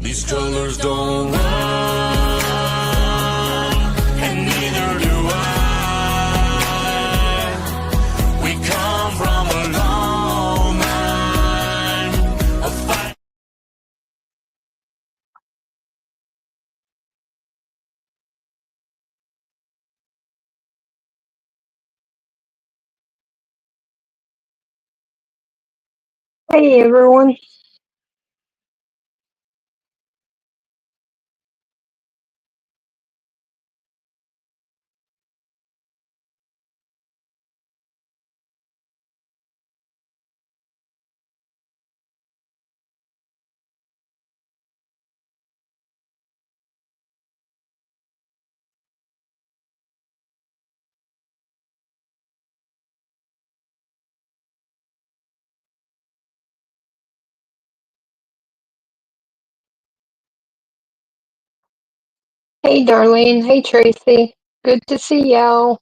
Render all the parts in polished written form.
These colors don't run, and neither do I. We come from a long line of fight. Hey everyone. Hey Darlene. Hey Tracy. Good to see y'all.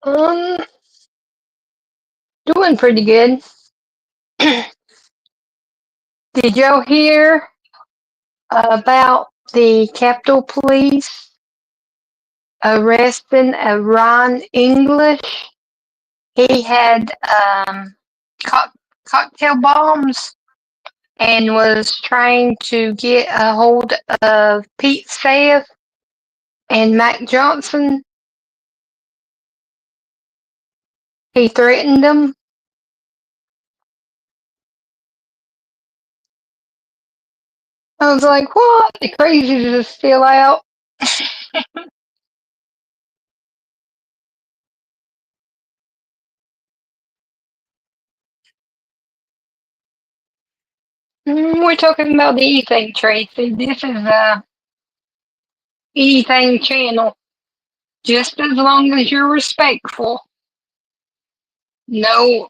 Um, doing pretty good. Did y'all hear about the Capitol Police arresting Ron English? He had cocktail bombs and was trying to get a hold of Pete Seth and Mac Johnson. He threatened them. I was like, what? The crazies are still out. We're talking about the Ethane Tracy. This is a Ethane channel. Just as long as you're respectful. No.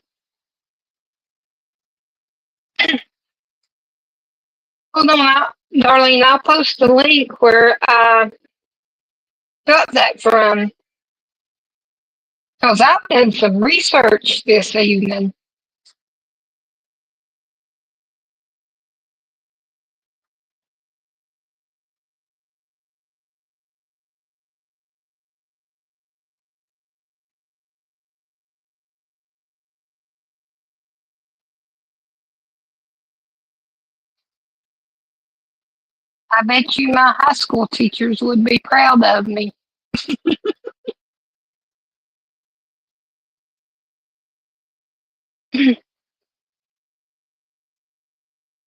Hold on, Darlene. I'll post the link where I got that from. Because I did some research this evening. I bet you my high school teachers would be proud of me.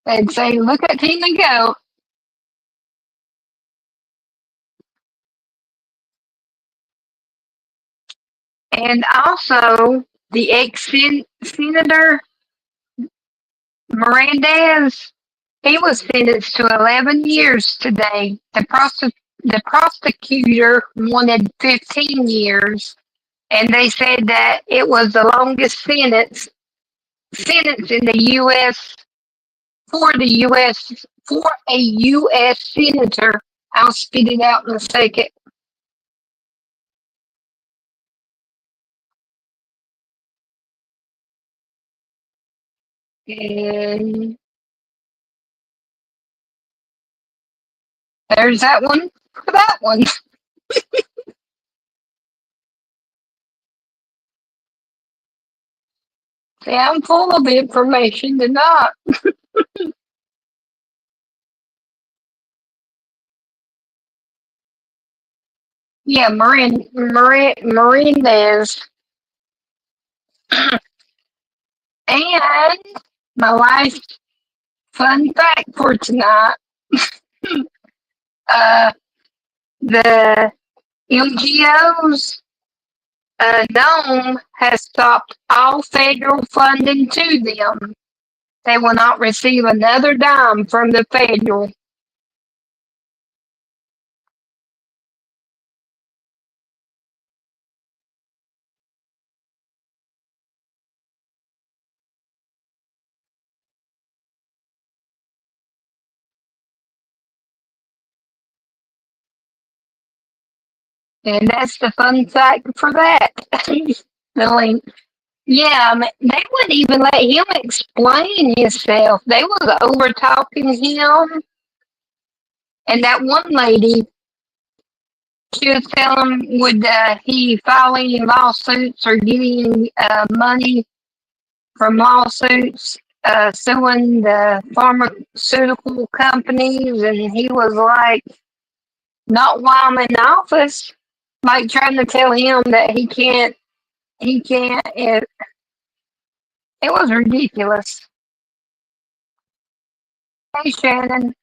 They'd say, look at Tina go. And also, the ex-senator Mirandez, he was sentenced to 11 years today. The prosecutor wanted 15 years, and they said that it was the longest sentence in the U.S. For a U.S. senator. I'll spit it out in a second. And there's that one for that one. See, I'm full of information tonight. Yeah, Merindes. And my last fun fact for tonight, uh, the MGOs Nome has stopped all federal funding to them. They will not receive another dime from the federal. And that's the fun fact for that. The link. Yeah, I mean, they wouldn't even let him explain himself. They was over talking him. And that one lady, she was telling him, would he file any lawsuits or get any money from lawsuits suing the pharmaceutical companies? And he was like, not while I'm in office. Like trying to tell him that he can't. It was ridiculous. Hey, Shannon,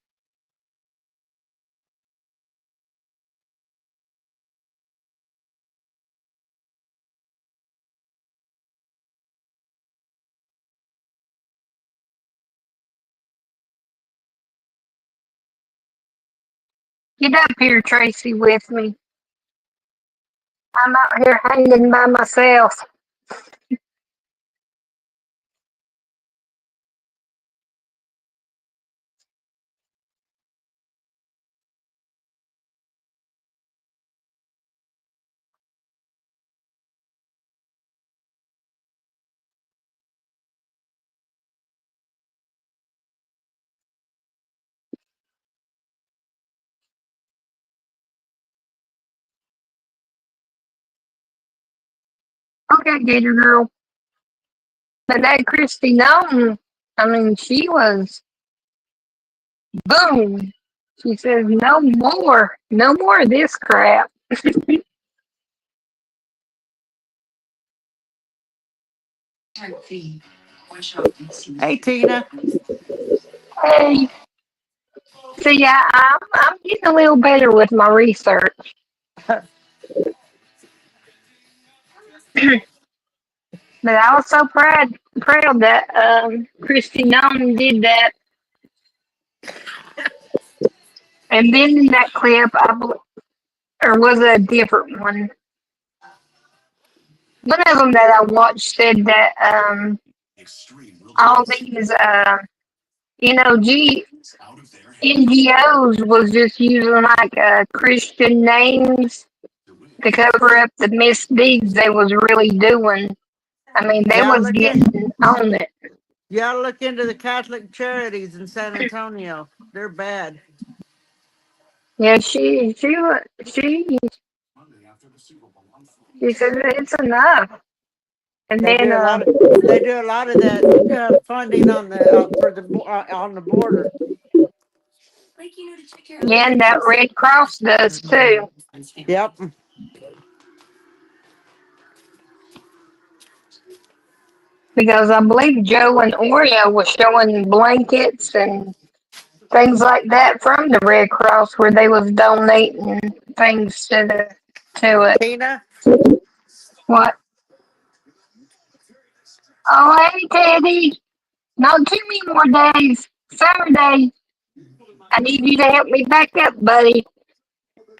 get up here, Tracy, with me. I'm out here hanging by myself. Okay, Gator Girl. But that Christy Nome, I mean, she was boom. She says, no more of this crap. Hey, Tina. Hey, see, I'm getting a little better with my research. But I was so proud that Christy Nome did that. And then in that clip, or was it a different one? One of them that I watched said that all these NOG NGOs was just using like Christian names to cover up the misdeeds they was really doing. I mean, they Yeah, was getting on it. you ought to look into the Catholic charities in San Antonio. They're bad. Yeah, she said it's enough. And They then do a lot of that funding on the on the border. yeah, and that Red Cross does too. Yep. Because I believe Joe and Oreo was showing blankets and things like that from the Red Cross where they was donating things to it. Tina. What? Oh, hey, Teddy. Not too many more days. Saturday. I need you to help me back up, buddy.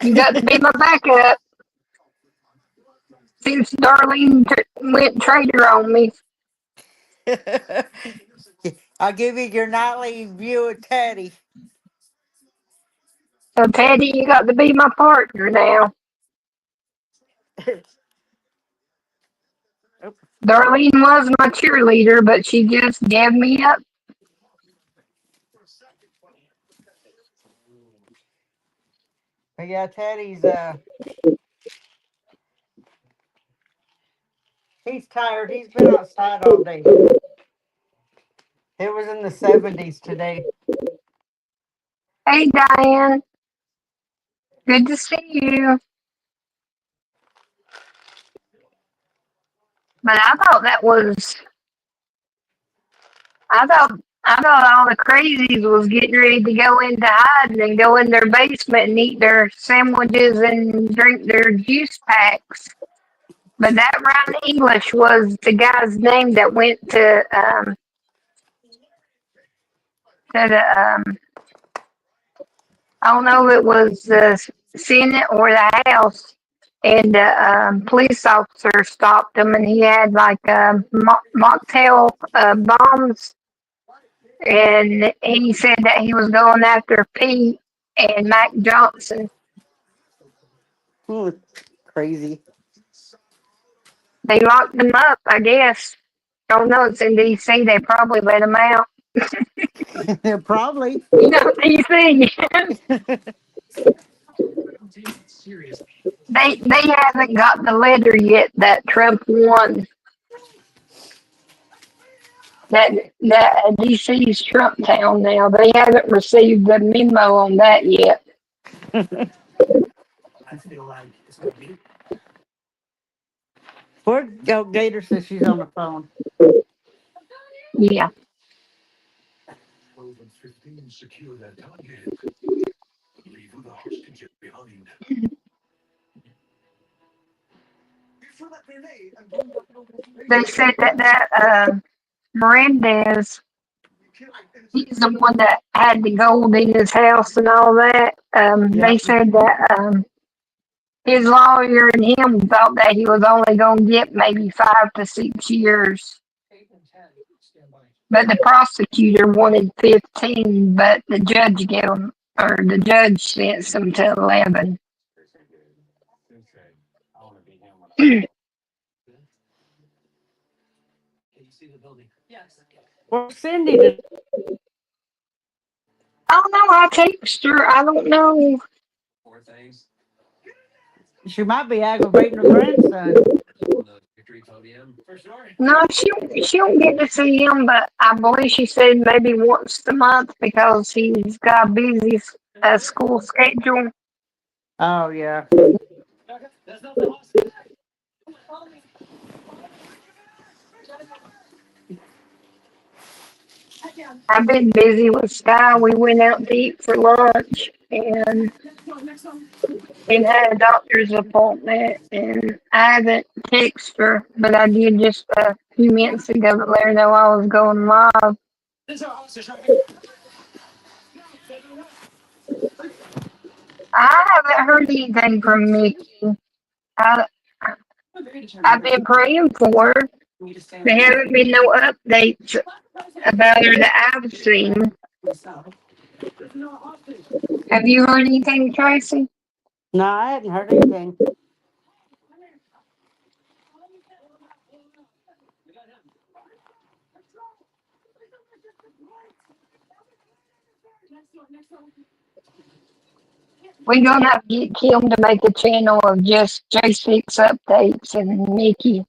You got to be my backup since Darlene went traitor on me. I'll give you your nightly view of Teddy. So, Teddy, you got to be my partner now. Darlene was my cheerleader, but she just gave me up. But yeah, Teddy's he's tired. He's been outside all day. It was in the 70s today. Hey, Diane. Good to see you. But I thought, I thought all the crazies was getting ready to go into hiding and go in their basement and eat their sandwiches and drink their juice packs. But that Ryan English was the guy's name that went to the I don't know if it was the Senate or the House, and the police officer stopped him, and he had like mocktail bombs, and he said that he was going after Pete and Mac Johnson. Crazy. They locked him up, I guess. Don't know. It's in D.C. They probably let him out. Probably. You know, D.C. They haven't got the letter yet that Trump won. That DC's Trump town now. They haven't received the memo on that yet. Where Gator says she's on the phone. Yeah. They said that Melendez, he's the one that had the gold in his house and all that. They said that his lawyer and him thought that he was only going to get maybe 5 to 6 years. But the prosecutor wanted 15, but the judge gave him, or the judge sentenced him to 11. Well, Cindy did. I don't know. I text her. I don't know. She might be aggravating her grandson. No, she don't get to see him, but I believe she said maybe once a month because he's got a busy school schedule. Oh yeah. I've been busy with Sky. We went out to eat for lunch and had a doctor's appointment. And I haven't texted her, but I did just a few minutes ago to let her know I was going live. I haven't heard anything from Mickey. I've been praying for her. There haven't been no updates about her that I've seen. Have you heard anything, Tracy? No, I hadn't heard anything. We're gonna have to get Kim to make a channel of just J6 updates and Mickey.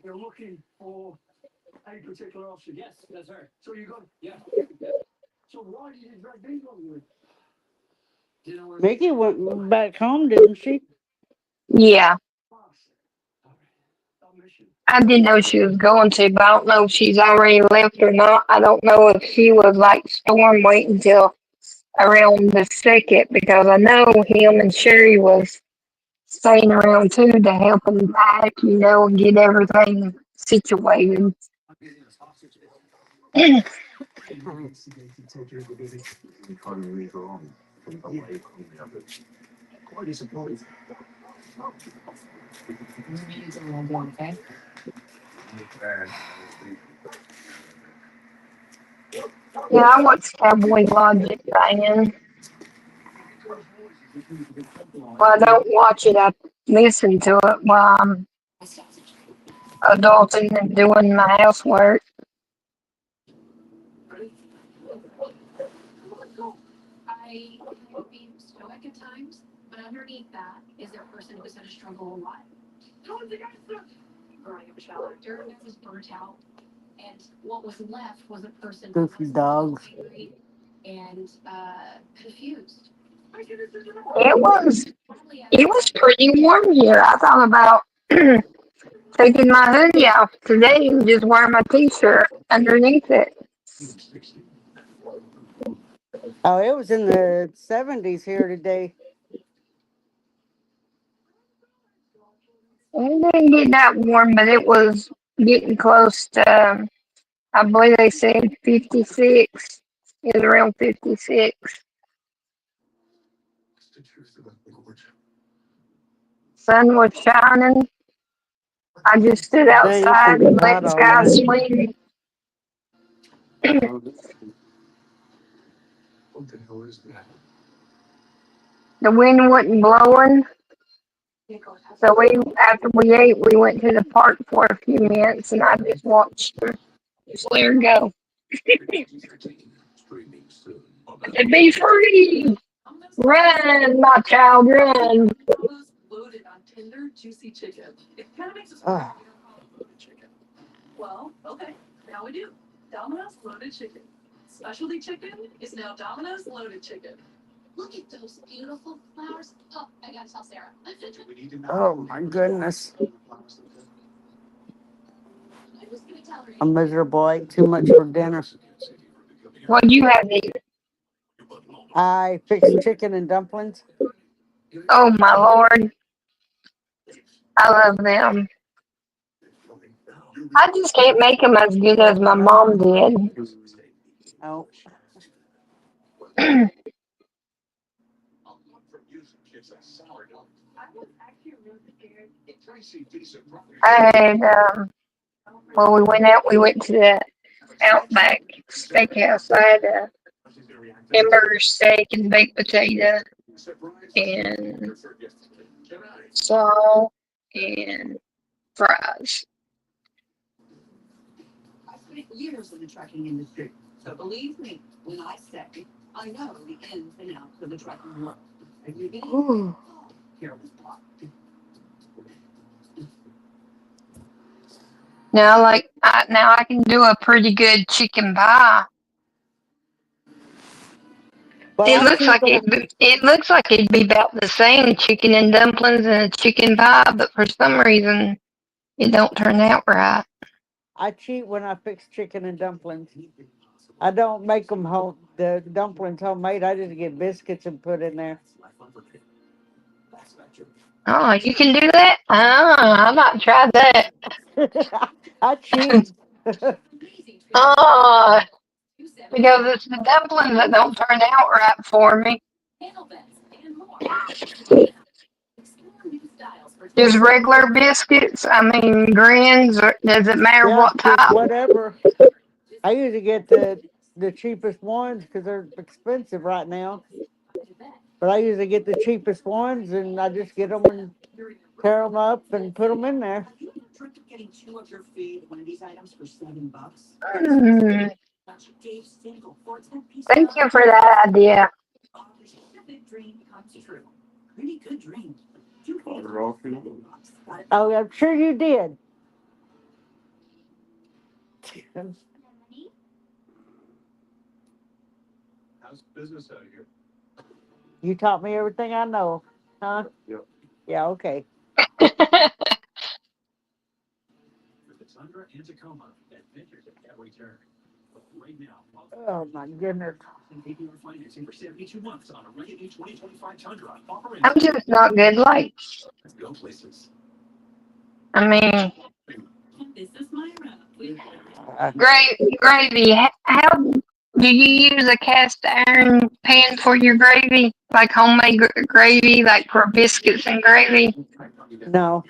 You're looking for a particular option. Yes, that's her. So you got, yeah. So why did you drag these on you? Mickey went back home, didn't she? Yeah. I didn't know she was going to, but I don't know if she's already left or not. I don't know if she was like Storm waiting until around the 2nd because I know him and Sherry was staying around too to help him pack, and get everything situated. Yeah, I watch Cowboy Logic, Diane. Well, I don't watch it, I listen to it while I'm adulting and doing my housework. good times, but underneath that is their person who's going to struggle a lot. Growing up a child actor that was burnt out, and what was left was a person who Goofy was dogs. angry and confused. It was pretty warm here. I thought about taking my hoodie off today and just wear my t-shirt underneath it. Oh, it was in the 70s here today. It didn't get that warm, but it was getting close to, I believe they said 56. It was around 56. Sun was shining. I just stood Today it's outside gonna and be let hot the all sky night. swing. What the hell is that? The wind wasn't blowing. So after we ate, we went to the park for a few minutes, and I just watched her just let her go. Streaming soon. To be free, run, my child, run. Domino's loaded on tender, juicy chicken. It kind of makes us wonder Ah. if we don't call it loaded chicken. Well, okay, now we do. Domino's loaded chicken. Specialty chicken is now Domino's loaded chicken. Look at those beautiful flowers. Oh, I gotta tell Sarah. Oh my goodness. I was gonna tell her. I'm miserable. I ate too much for dinner. What you have to eat? I fixed chicken and dumplings. Oh my Lord, I love them. I just can't make them as good as my mom did. Oh, I had, well, we went to the Outback Steakhouse. I had a hamburger steak and baked potato and slaw and fries. I spent years in the trucking industry, so believe me when I say I know the ins and outs of the trucking world. If you get Ooh. here was blocked. Now, now I can do a pretty good chicken pie. Well, It I looks cheat like when I, it looks like it'd be about the same chicken and dumplings and a chicken pie, but for some reason it don't turn out right. I cheat when I fix chicken and dumplings. I don't make them home. The dumplings homemade. I just get biscuits and put in there. Oh, you can do that? Oh, I've not tried that. I cheat. Oh, because it's the dumplings that don't turn out right for me. Handle vents and more. Explore new styles for Just regular biscuits. I mean, grins. Or does it matter Yeah, what just type? whatever. I usually get the cheapest ones because they're expensive right now. But I usually get the cheapest ones, and I just get them and tear them up and put them in there. Trick of getting two of your feed Wendy's items for $7. Mm, Dave single for a 10-piece. thank you for that idea. The big dream comes true. Pretty good dream. Two feeds Water off, for you know. $7. Got it. Oh, I'm sure you did. How's business out here? You taught me everything I know, huh? Yep. Yeah, okay. With the Tundra and Tacoma, adventures at every turn. Right now, Oh my goodness. APR financing for 72 months on a rated 2025 Tundra. Offering I'm just not good. Like, go places. I mean, This is Myra. Uh, gravy. How do you use a cast iron pan for your gravy? Like homemade gravy, like for biscuits and gravy? no,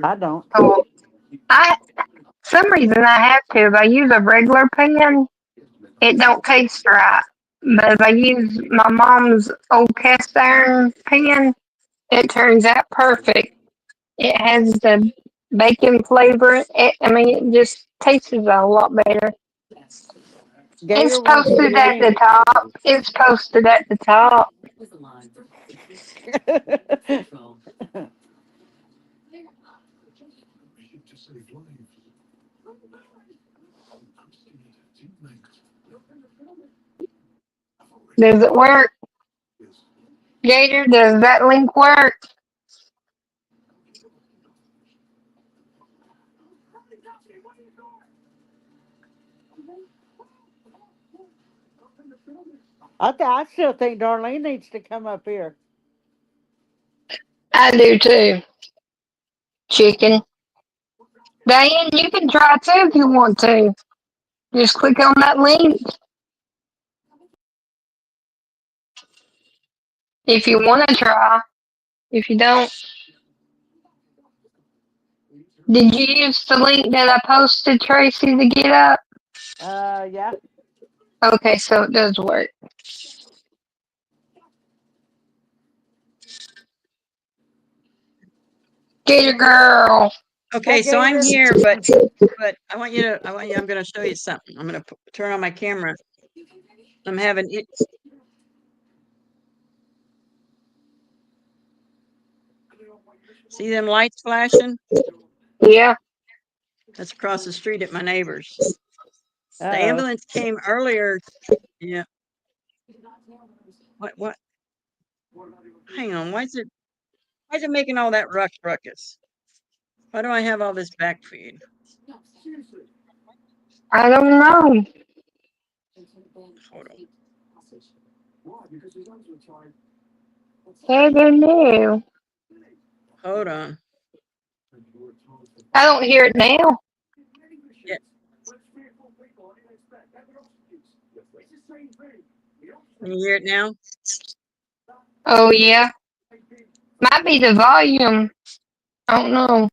I don't. Oh, I some reason I have to. If I use a regular pan, it don't taste right. But if I use my mom's old cast iron pan, it turns out perfect. It has the bacon flavor. I mean, it just tastes a lot better. It's Gator wants to posted at the drink. top. It's posted at the top. was a lie. Does it work? Gator, does that link work? I still think Darlene needs to come up here. I do too. Chicken. Diane, you can try too if you want to. Just click on that link if you want to try. If you don't, did you use the link that I posted, Tracy, to get up? Yeah. Okay, so it does work. Gator girl. Okay, Hi, so I'm Gator. here, but I'm gonna show you something. I'm gonna turn on my camera. I'm having it. See them lights flashing? Yeah. That's across the street at my neighbor's. The Uh-oh. ambulance came earlier. Yeah. What? Hang on. Why is it making all that ruckus? Why do I have all this back feed? I don't know. Hold on. I don't know. Hold on. I don't hear it now. Yeah. Can you hear it now? Oh yeah. Might be the volume. I don't know.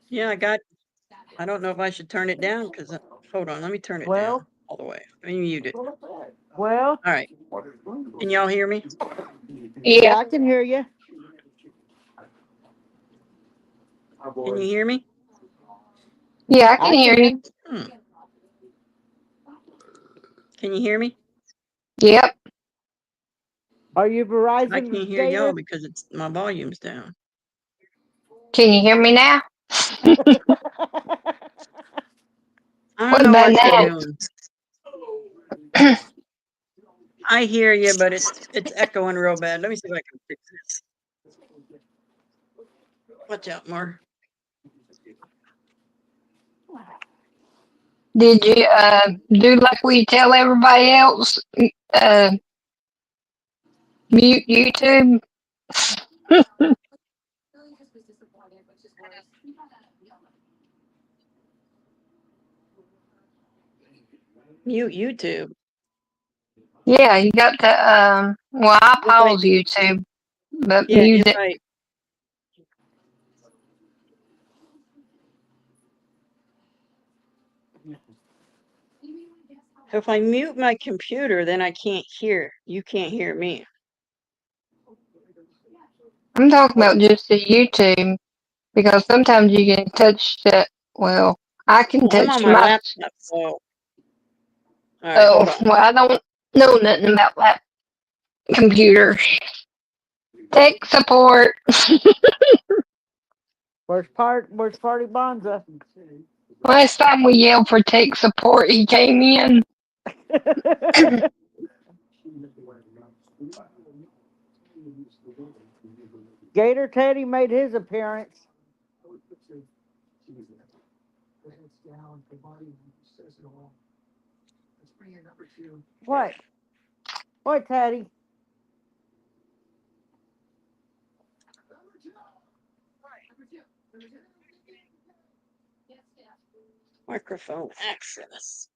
Yeah, I don't know if I should turn it down because, hold on, let me turn it Well. down all the way. Let me mute it. Well. All right. Can y'all hear me? Yeah, Yeah. I can hear you. Can you hear me? Yeah, I can hear you. Hmm. Can you hear me? Yep. Are you I Verizon, can't hear Gator? y'all because my volume's down. Can you hear me now? I What don't know about what they're now? doing. I hear you, but it's echoing real bad. Let me see if I can fix this. Watch out, Mar. Did you do like we tell everybody else? Uh, mute YouTube. Mute YouTube. Yeah, you got to well I If I, pause YouTube, but yeah, mute it. if I mute my computer, then I can't hear. You can't hear me. I'm talking about just the YouTube because sometimes you can touch the well, I can Well, I'm on touch my my laptop, so. All right, hold on. well I don't know nothing about that computer. Tech support. Where's Party Bonza? Last time we yelled for tech support, he came in. Gator Teddy made his appearance. What? What, Teddy? Microphone access.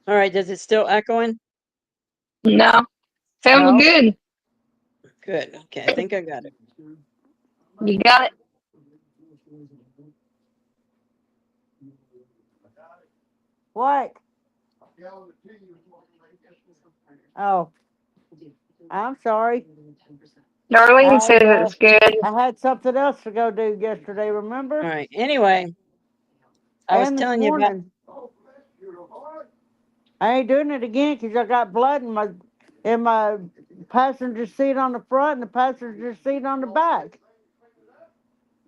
All right, does it still echoing? No. Sounds No. good. Good. Okay, I think I got it. You got it? What? Oh, I'm sorry. Darlene I says it's good. I had something else to go do yesterday, All remember? right. Anyway, I was And this telling you about. morning. I ain't doing it again because I got blood in my passenger seat on the front and the passenger seat on the back.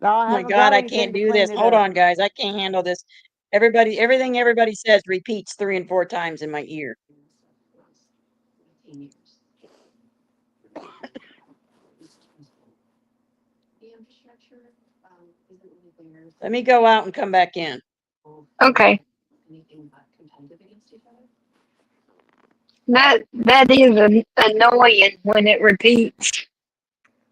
No, I Oh my haven't God, got I anything can't to do this. clean it Hold up. on, guys. I can't handle this. Everything everybody says repeats 3 and 4 times in my ear. 15 years. The infrastructure, isn't really there. Let me go out and come back in. Okay. Anything but competitive against each other. That is annoying when it repeats.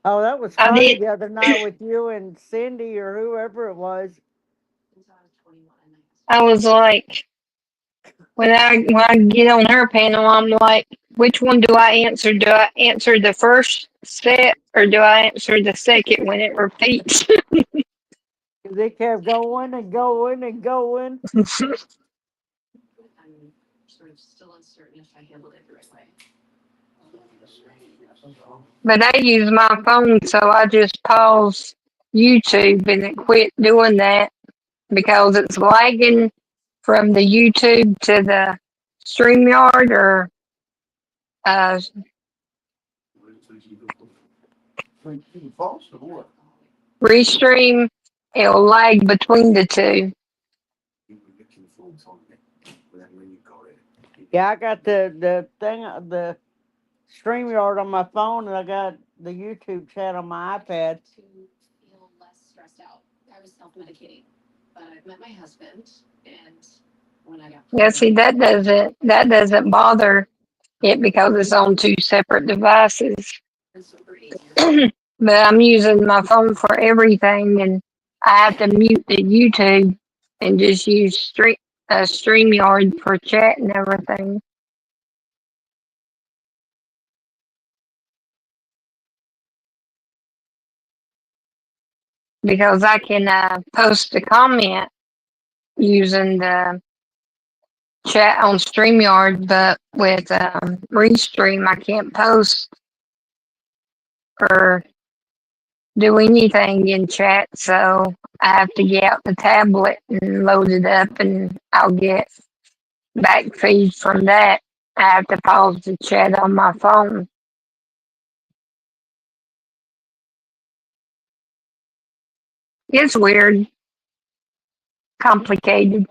Oh, that was I funny did. the other night with you and Cindy or whoever it was. Since I was 21, I was like, when I get on her panel, I'm like, which one do I answer? Do I answer the first set or do I answer the second when it repeats? They kept going and going and going. I'm sort of still uncertain if I handled it the right way. But I use my phone, so I just pause YouTube and it quit doing that because it's lagging from the YouTube to the StreamYard or uh, Restream. It'll lag between the two. Yeah, I got the thing, the StreamYard on my phone, and I got the YouTube chat on my iPad. To feel less stressed out. I was self-medicating, but I met my husband, and when I got Yeah, see, pregnant, that doesn't bother it because it's on two separate devices. it's super easier. But I'm using my phone for everything, and I have to mute the YouTube and just use StreamYard for chat and everything. Because I can post a comment using the chat on StreamYard, but with Restream, I can't post or do anything in chat, so I have to get out the tablet and load it up, and I'll get back feed from that. I have to pause the chat on my phone. It's weird, complicated.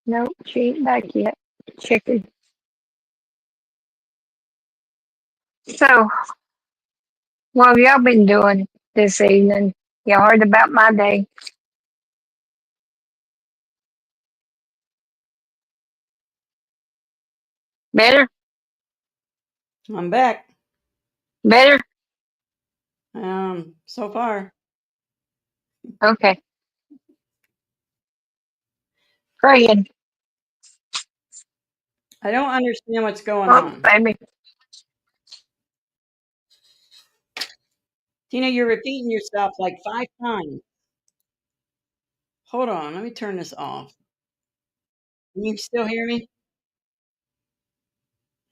Nope, she ain't back yet. Chicken. So, what have y'all been doing this evening? Y'all heard about my day. Better? I'm back. Better? So far. Okay. Praying. I don't understand what's going Oh, on. baby. Tina, you're repeating yourself like 5 times. Hold on, let me turn this off. Can you still hear me?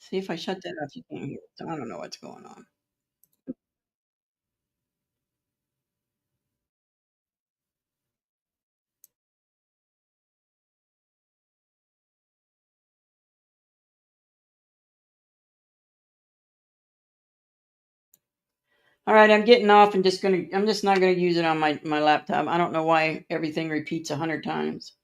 See if I shut that off, you can't hear it. So I don't know what's going on. All right, I'm getting off and I'm just not gonna use it on my laptop. I don't know why everything repeats 100 times.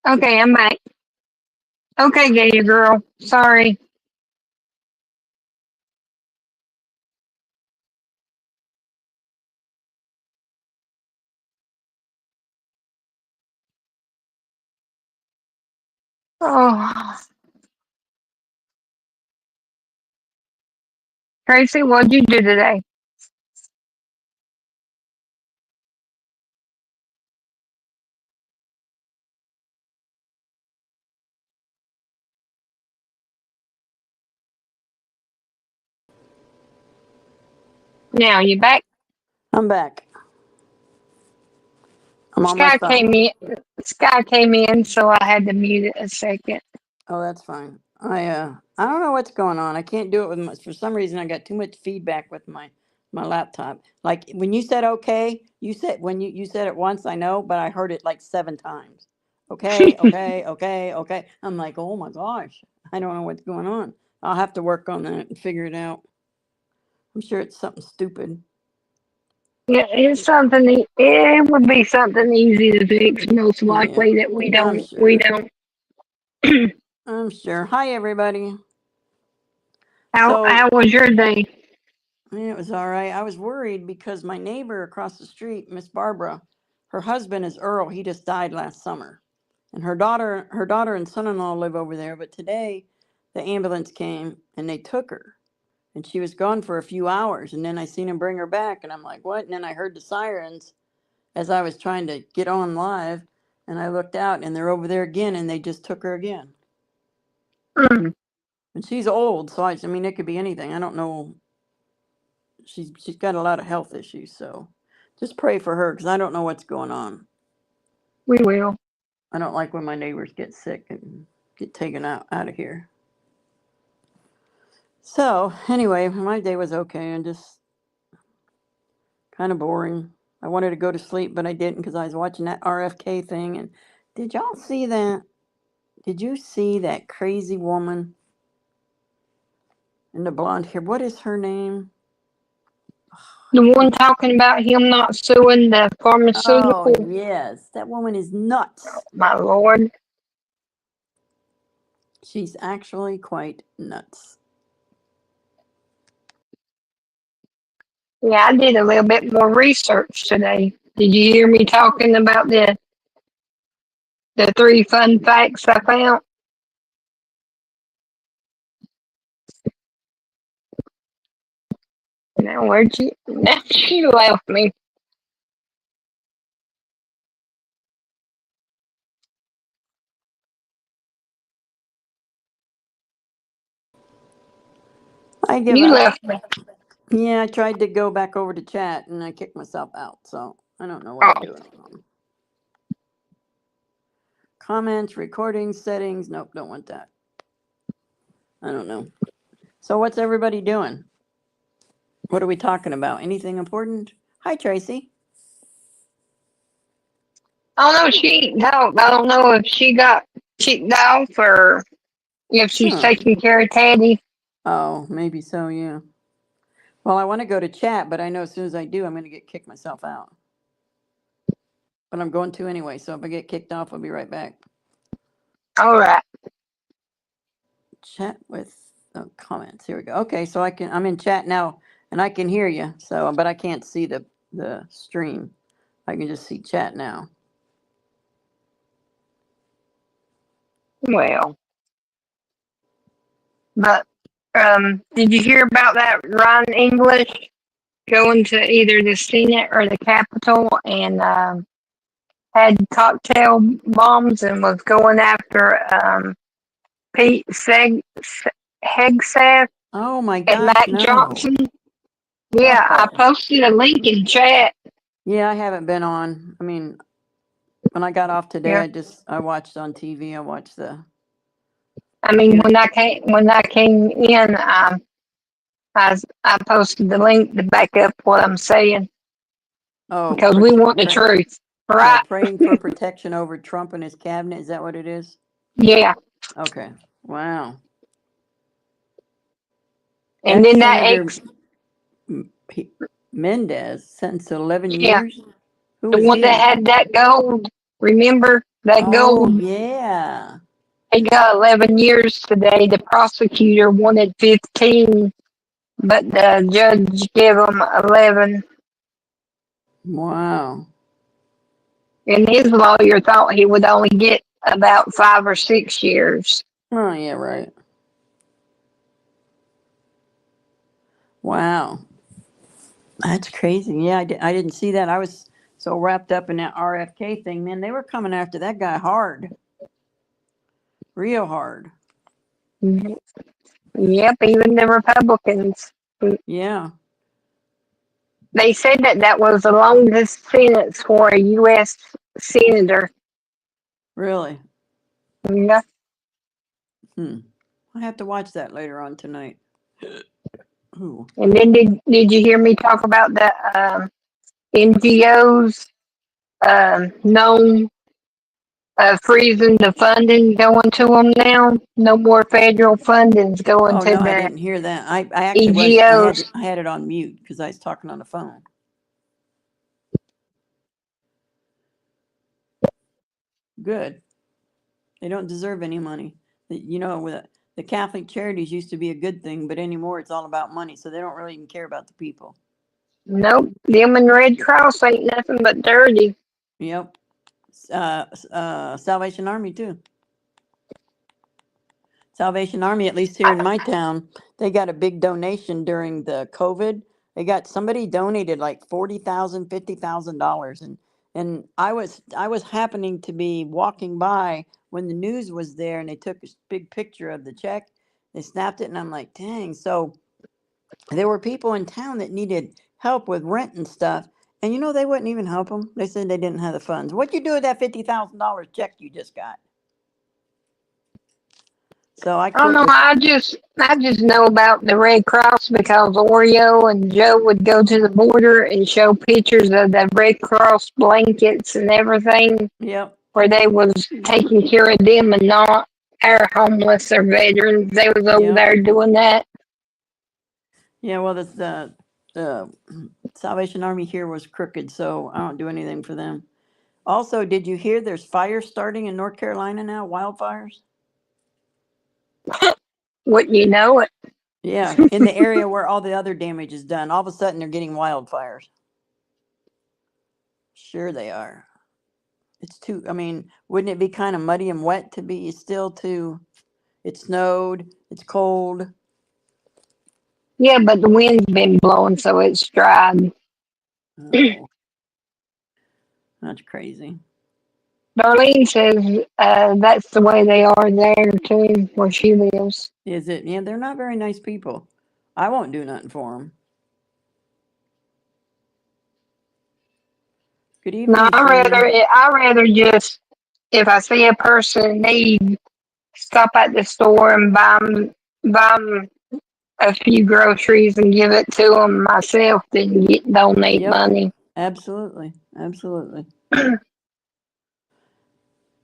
Okay, I'm back. Okay, Gator girl. Sorry. Oh, Tracy, what'd you do today? Now you back? I'm back. I'm on my Sky phone. came in. Sky came in, so I had to mute it a second. Oh, that's fine. I don't know what's going on. I can't do it with my, for some reason I got too much feedback with my laptop. Like when you said okay, you said when you said it once, I know, but I heard it like 7 times. Okay, okay, okay, okay. I'm like, "Oh my gosh. I don't know what's going on." I'll have to work on that and figure it out. I'm sure it's something stupid. Yeah, it's something. It would be something easy to fix. Most Yeah, likely that we I'm don't. We sure. don't. I'm sure. Hi everybody. How So How was your day? yeah, it was all right. I was worried because my neighbor across the street, Miss Barbara, her husband is Earl. He just died last summer. And her daughter and son-in-law live over there, but today the ambulance came and they took her. And she was gone for a few hours and then I seen him bring her back and I'm like, "What?" And then I heard the sirens as I was trying to get on live and I looked out and they're over there again and they just took her again. Mm, And she's old, so I mean it could be anything. I don't know. She's got a lot of health issues, so just pray for her because I don't know what's going on. we will. I don't like when my neighbors get sick and get taken out of here. So anyway, my day was okay and just kind of boring. I wanted to go to sleep, but I didn't because I was watching that RFK thing. And did y'all see that? Did you see that crazy woman in the blonde hair? What is her name? The one talking about him not suing the Oh pharmaceutical. yes, that woman is nuts. My lord. She's actually quite nuts. Yeah, I did a little bit more research today. Did you hear me talking about the 3 fun facts I found? Now where'd you? Now she left me. I give You up. left me. Yeah, I tried to go back over to chat and I kicked myself out. So I don't know what Oh, I'm doing wrong. Comments, recordings, settings. Nope, don't want that. I don't know. So what's everybody doing? What are we talking about? Anything important? Hi, Tracy. I don't know. She ain't talked. I don't know if she got kicked off or if she's Huh. taking care of Teddy. Oh, maybe so, yeah. Well, I want to go to chat, but I know as soon as I do, I'm going to get kicked myself out. But I'm going to anyway, so if I get kicked off, I'll be right back. All right. Chat with comments. Here we go. Okay, so I'm in chat now and I can hear you. So, but I can't see the stream. I can just see chat now. Well, but did you hear about that Ryan English going to either the Senate or the Capitol and had cocktail bombs and was going after Pete Hegseth Oh my and gosh, Mac no. Johnson? Yeah, I Oh. posted a link in chat. Yeah, I haven't been on. I mean, when I got off today, Yeah. I watched on TV. I watched the. I mean, when I came in, I posted the link to back up what I'm saying Oh, because we want the truth, right? praying for protection over Trump and his cabinet. Is that what it is? Yeah. Okay. Wow. And then that Senator Mendez sentenced to 11 yeah, years. Who the was one that he? had that gold. Remember that Oh gold? yeah. He got 11 years today. The prosecutor wanted 15, but the judge gave him 11. Wow. And his lawyer thought he would only get about 5 or 6 years. Oh, yeah, right. Wow. That's crazy. Yeah, I didn't see that. I was so wrapped up in that RFK thing, man. They were coming after that guy hard, real hard. Yep, even the Republicans. Yeah, They said that that was the longest sentence for a U.S. senator. really. Yeah. Hmm. I have to watch that later on tonight. Ooh. And then did you hear me talk about the NGOs known freezing the funding going to them now? No more federal fundings going Oh to no, I the didn't hear that. I actually was. EGOs. I had it on mute because I was talking on the phone. Good. They don't deserve any money. You know, the Catholic charities used to be a good thing, but anymore it's all about money, so they don't really even care about the people. Nope, them and Red Cross ain't nothing but dirty. Yep. Salvation Army too. Salvation Army, at least here in my town, they got a big donation during the COVID. They got somebody donated like $40,000, $50,000, and I was happening to be walking by when the news was there, and they took a big picture of the check. They snapped it, and I'm like, dang. So there were people in town that needed help with rent and stuff, and you know they wouldn't even help them. They said they didn't have the funds. What'd you do with that $50,000 check you just got? So I I don't quit know. with. I just know about the Red Cross because Oreo and Joe would go to the border and show pictures of the Red Cross blankets and everything Yep. where they was taking care of them and not our homeless or veterans. They was over Yep. there doing that. Yeah, well, the Salvation Army here was crooked, so I don't do anything for them. Also, did you hear there's fires starting in North Carolina now? Wildfires? Wouldn't you know it? Yeah, in the area where all the other damage is done. All of a sudden, they're getting wildfires. Sure, they are. It's too. I mean, wouldn't it be kind of muddy and wet to be still too? It snowed. It's cold. Yeah, but the wind's been blowing, so it's dried. Oh, that's crazy. Darlene says that's the way they are there too, where she lives. Is it? Yeah, they're not very nice people. I won't do nothing for them. Good No, evening, Shannon. I rather just if I see a person in need, stop at the store and buy 'em a few groceries and give it to them myself than donate Yep, money. absolutely, absolutely.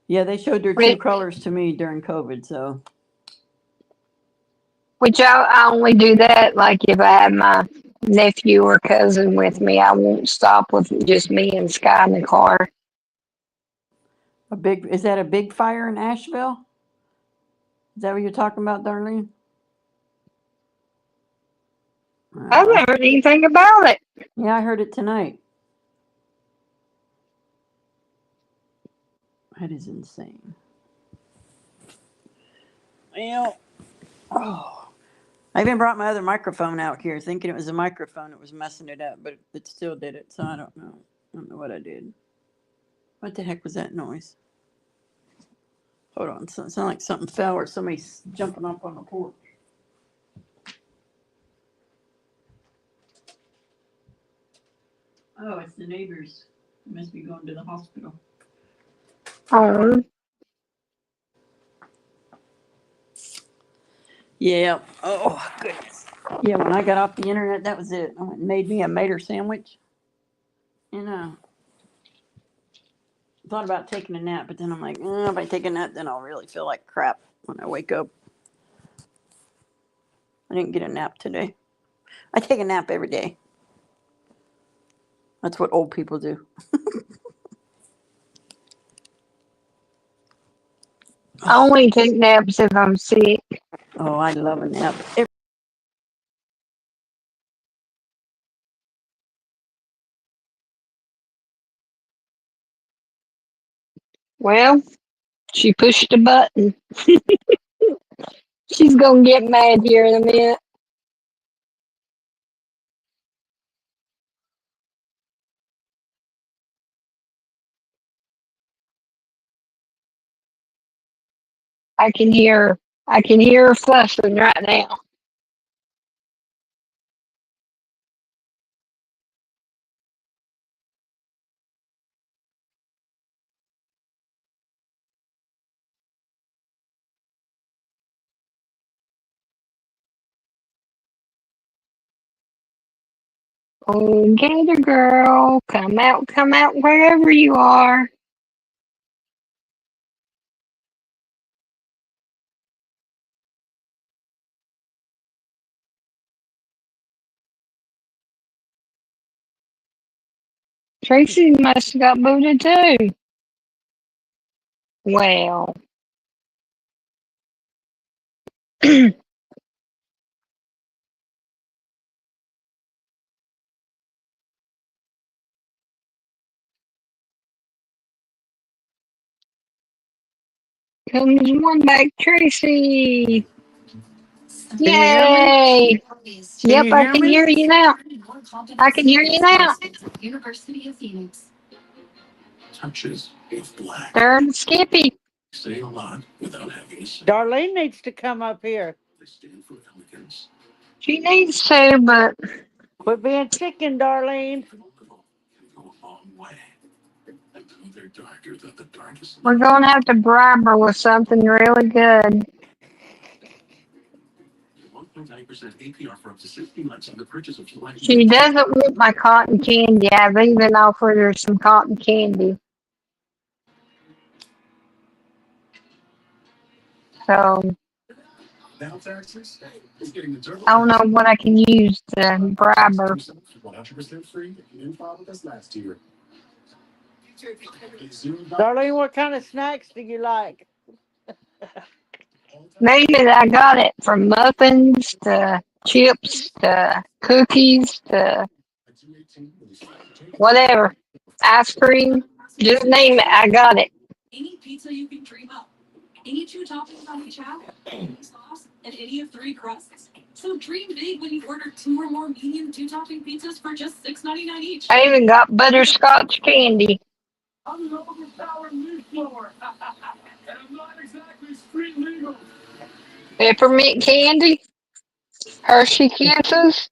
Yeah, they showed their true Which, colors to me during COVID. So, which I only do that like if I have my nephew or cousin with me. I won't stop with just me and Sky in the car. is that a big fire in Asheville? Is that what you're talking about, Darlene? I haven't heard anything about it. Yeah, I heard it tonight. That is insane. Well, oh, I even brought my other microphone out here, thinking it was a microphone that was messing it up, but it still did it. So I don't know. I don't know what I did. What the heck was that noise? Hold on. It sounded like something fell or somebody's jumping up on the porch. Oh, it's the neighbors. They must be going to the hospital. Um, Yeah. Oh, goodness. Yeah, when I got off the internet, that was it. I went and made me a Mater sandwich. And thought about taking a nap, but then I'm like, if I take a nap, then I'll really feel like crap when I wake up. I didn't get a nap today. I take a nap every day. That's what old people do. I only take naps if I'm sick. Oh, I love a nap. Well, She pushed a button. She's gonna get mad here in a minute. I can hear I can hear her fussing right now. Oh, Gator girl, come out wherever you are. Tracy must have got booted too. Well, comes one back, Tracy. Can you hear me? Yay! Can Yep, you I hear can me? hear you now. I can hear you now. University of Phoenix. Touches of black. They're Skippy. Say a lot without having to say. Darlene needs to come up here. They stand for elegance. She needs to, but Quit being chicken, Darlene. Vulnerable can go a long way. And though they're darker than the darkest we're night, gonna have to bribe her with something really good. 1.9% APR for up to 60 months on the purchase of select She doesn't want my cotton candy. I've even offered her some cotton candy. So now taxes. Is getting the turbo. I don't know what I can use to bribe her. 100% free. You didn't file with us last year. Darlene, what kind of snacks do you like? Maybe I got it from muffins to chips to cookies to whatever. Ice cream. Just name it. I got it. Any pizza you can dream up. Any two toppings on each half, any sauce, and any of three crusts. So dream big when you order 2 or more medium 2-topping pizzas for just $6.99 each. I even got butterscotch candy. I'm an overpowered leaf blower. And I'm not exactly street legal. Peppermint candy. Hershey Kisses.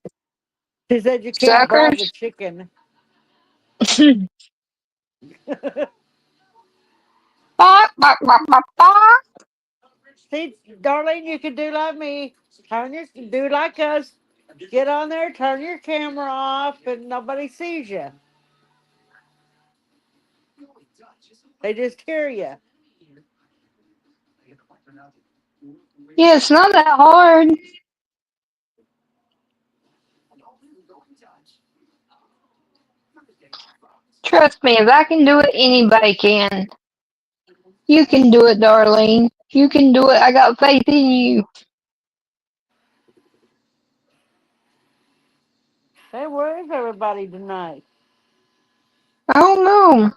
She said you can't bribe a Suckers. chicken. Bop, bop, bop, bop, bop. See, Darlene, you can do like me. Do like us. Get on there, turn your camera off, and nobody sees you. They just hear you. Yeah, it's not that hard. Trust me, if I can do it, anybody can. You can do it, Darlene. You can do it. I got faith in you. Hey, where is everybody tonight? I don't know.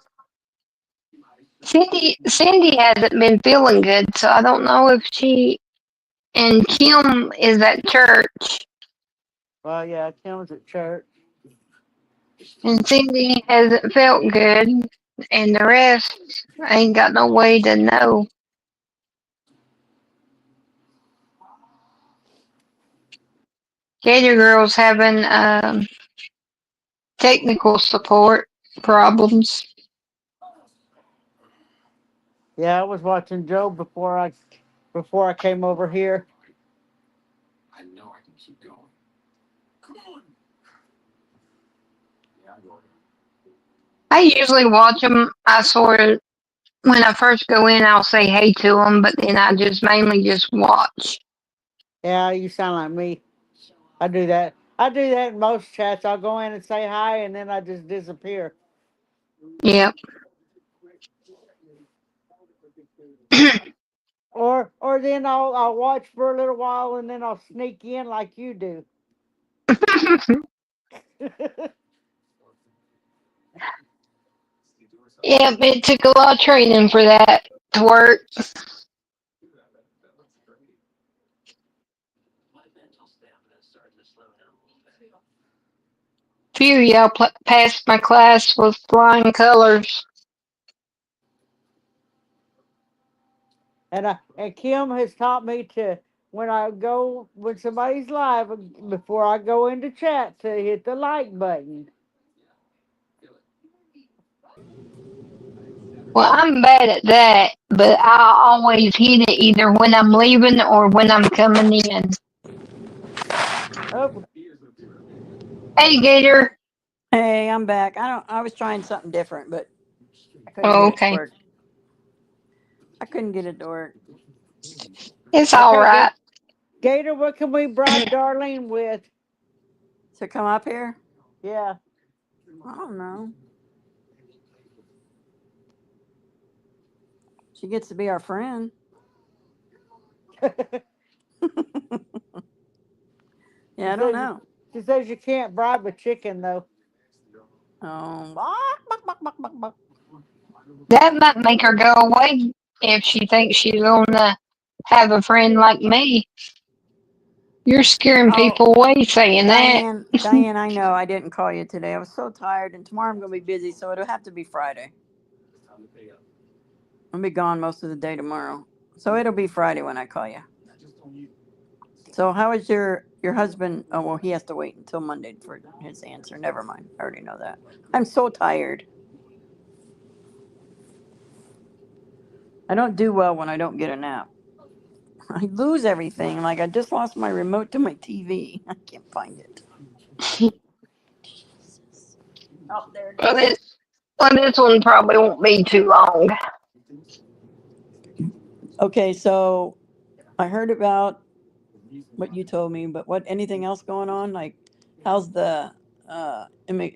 Cindy hasn't been feeling good, so I don't know if she and Kim is at church, Well, yeah, Tim's at church. and Cindy hasn't felt good, and the rest I ain't got no way to know. Gator Girl's having technical support problems. Yeah, I was watching Joe before I came over here. I know I can keep going. Come on. Yeah, I go. I usually watch them. I sort of, when I first go in, I'll say hey to them, but then I just mainly just watch. Yeah, you sound like me. I do that. I do that in most chats. I'll go in and say hi, and then I just disappear. Yep. Or then I'll watch for a little while, and then I'll sneak in like you do. Yep, it took a lot of training for that. work. Few of y'all passed my class with flying colors. And Kim has taught me to when somebody's live before I go into chat to hit the like button. Well, I'm bad at that, but I always hit it either when I'm leaving or when I'm coming in. Oh, Hey, Gator. Hey, I'm back. I was trying something different, but I couldn't Oh, get it to okay. work. I couldn't get it to work. It's all okay, right. Gator, what can we bribe Darlene with? To come up here? Yeah. I don't know. She gets to be our friend. Yeah, I don't know. She says you can't bribe a chicken though. Bark, bark, bark, bark, bark, bark. That might make her go away if she thinks she's gonna have a friend like me. You're scaring Oh, people away saying that. Diane, I know I didn't call you today. I was so tired, and tomorrow I'm going to be busy, so it'll have to be Friday. I'll be gone most of the day tomorrow, so it'll be Friday when I call you. So, how is your husband? Oh, well, he has to wait until Monday for his answer. Never mind. I already know that. I'm so tired. I don't do well when I don't get a nap. I lose everything. Like I just lost my remote to my TV. I can't find it. Oh, there it Well, is. this one probably won't be too long. Okay, so I heard about what you told me, but what anything else going on? Like, how's the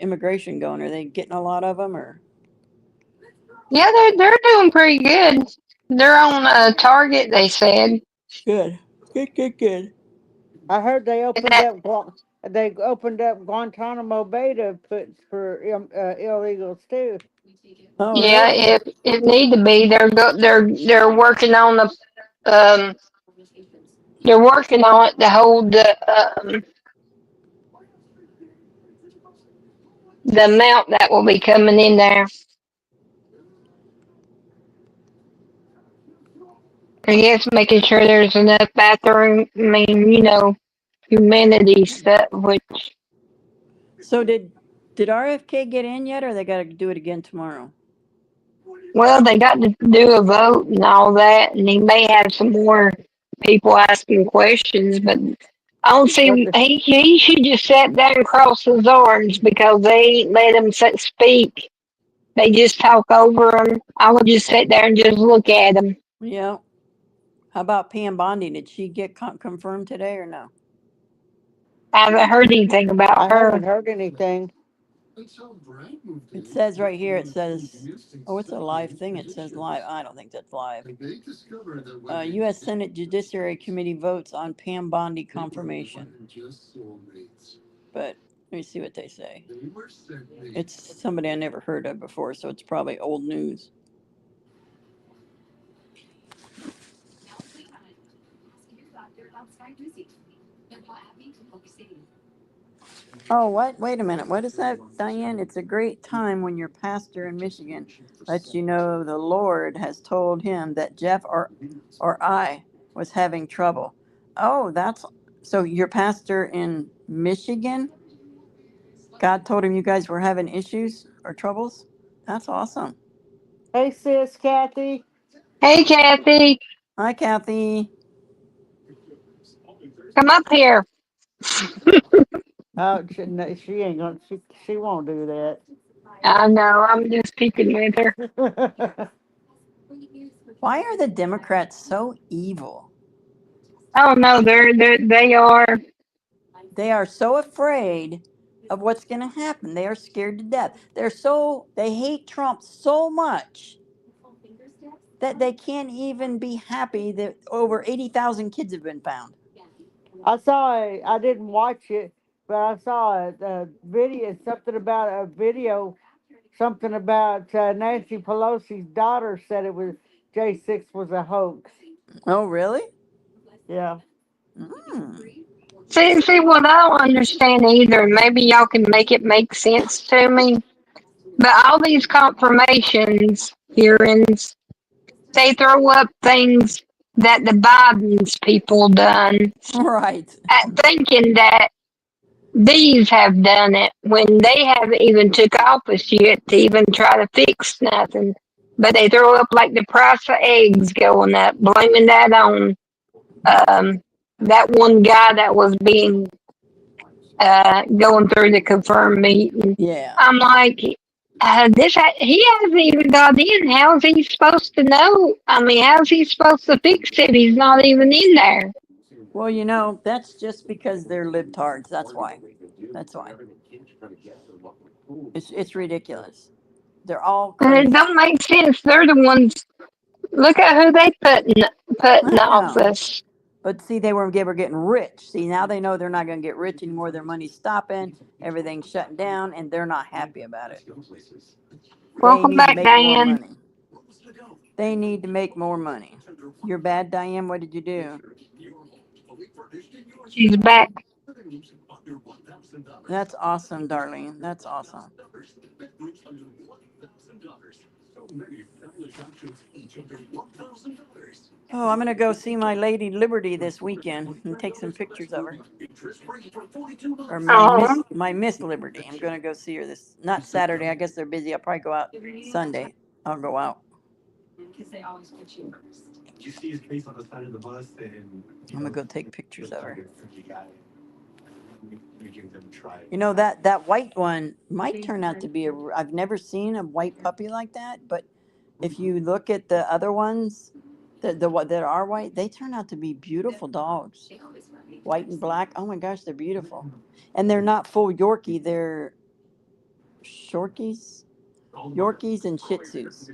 immigration going? Are they getting a lot of them, or Yeah, they're doing pretty good. They're on a target, they said. good, good, good, good? I heard And that they opened up Guantanamo Bay to put for illegals too. Oh, yeah, really? if need to be, they're working on um they're working on it to hold the amount that will be coming in there. I guess making sure there's enough bathroom. I mean, humanity stuff. Which, So did RFK get in yet, or they got to do it again tomorrow? well, they got to do a vote and all that, and he may have some more people asking questions, but I don't But see he should just sit there and cross his arms because they ain't let him speak. They just talk over him. I would just sit there and just look at him. Yeah. How about Pam Bondi? Did she get confirmed today or no? I haven't heard anything about I her. haven't heard anything. It says right here. It says, oh, it's a live thing. It says live. I don't think that's live. U.S. Senate Judiciary Committee votes on Pam Bondi confirmation. But let me see what they say. It's somebody I never heard of before, so it's probably old news. Oh, what? Wait a minute. What is that, Diane? It's a great time when your pastor in Michigan lets you know the Lord has told him that Jeff or I was having trouble. Oh, that's so your pastor in Michigan? God told him you guys were having issues or troubles? That's awesome. Hey, sis, Kathy. Hey, Kathy, Hi, Kathy. come up here. Oh, no, she ain't gonna. She won't do I know. I'm just picking with her. that. Why are the Democrats so evil? Oh no, they are. They are so afraid of what's going to happen. They are scared to death. They hate Trump so much that they can't even be happy that over 80,000 kids have been found. I didn't watch it, but I saw a video, something about Nancy Pelosi's daughter said it was J6 was a hoax. Oh, really? Yeah. Mm. See what I don't understand either. Maybe y'all can make it make sense to me. But all these confirmations hearings, they throw up things that the Biden's people done, Right. thinking that these have done it when they haven't even took office yet to even try to fix nothing. But they throw up like the price of eggs going up, blaming that on that one guy that was being going through the confirmed meeting. Yeah. I'm like, he hasn't even got in. How's he supposed to know? I mean, how's he supposed to fix it? He's not even in there. Well, that's just because they're libtards. That's why. That's why. It's ridiculous. They're all And it crazy. don't make sense. They're the ones. Look at who they put in I know. office. But see, they were getting rich. See, now they know they're not going to get rich anymore. Their money's stopping. Everything's shutting down, and they're not happy about it. Welcome back, More Diane. money. They need to make more money. You're bad, Diane. What did you do? She's back. That's awesome, darling. That's awesome. Oh, I'm gonna go see my Lady Liberty this weekend and take some pictures of her. Or my Miss Liberty. I'm gonna go see her not Saturday. I guess they're busy. I'll probably go out Sunday. I'll go out. Because they always put you first. You see his face on the side of the bus, and I'm gonna go take pictures of her. You got it. You give them a try. That white one might turn out to be I've never seen a white puppy like that, but if you look at the other ones, that are white, they turn out to be beautiful dogs. White and black. Oh my gosh, they're beautiful. And they're not full Yorkie, they're Shorkies. Yorkies and Shih Tzus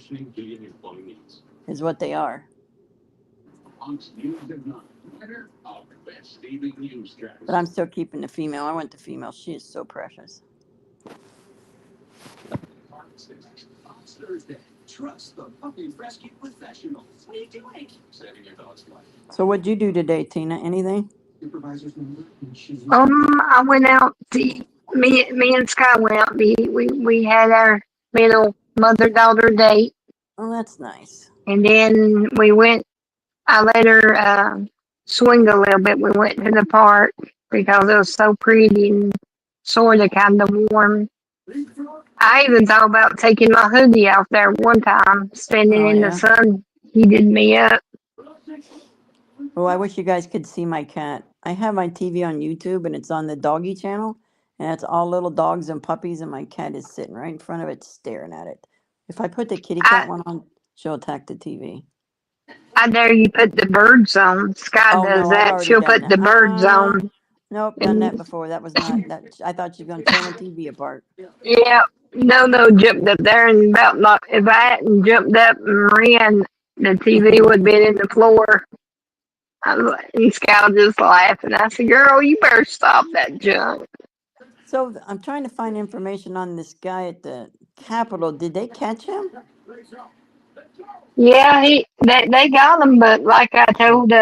is what they are. But I'm still keeping the female. I want the female. She is so precious. Thursday. Trust the puppy rescue professionals. What are you doing? Saving your dog's life. So what'd you do today, Tina? Anything? Supervisor's number, and she's I went out to me and Sky went out to eat. We had our little mother-daughter date, Oh, that's nice. and then I let her swing a little bit. We went to the park because it was so pretty and sort of kind of warm. I even thought about taking my hoodie out there one time, standing in the sun, heated me up. Oh, I wish you guys could see my cat. I have my TV on YouTube and it's on the doggy channel, and it's all little dogs and puppies, and my cat is sitting right in front of it staring at it. If I put the kitty cat one on, she'll attack the TV. I dare you put the birds on. Sky does that. She'll put the birds on. Nope, done that before. That was not that. I thought she was going to tear the TV apart. Yeah. No, jumped up there and about knocked. If I hadn't jumped up and ran, the TV would have been in the floor. And Sky just laughing. I said, "Girl, you better stop that junk." So I'm trying to find information on this guy at the Capitol. Did they catch him? Yeah, they got him, but like I told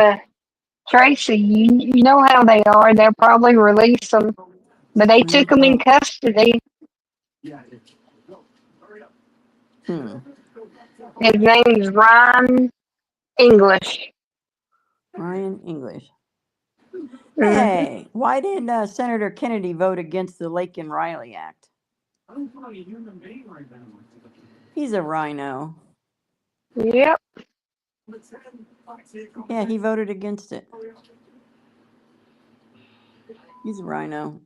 Tracy, you know how they are. They'll probably release him, but they took him in custody. His name's Ryan English. Ryan English. Hey, why did Senator Kennedy vote against the Laken Riley Act? He's a rhino. Yep. Yeah, he voted against it. He's a rhino.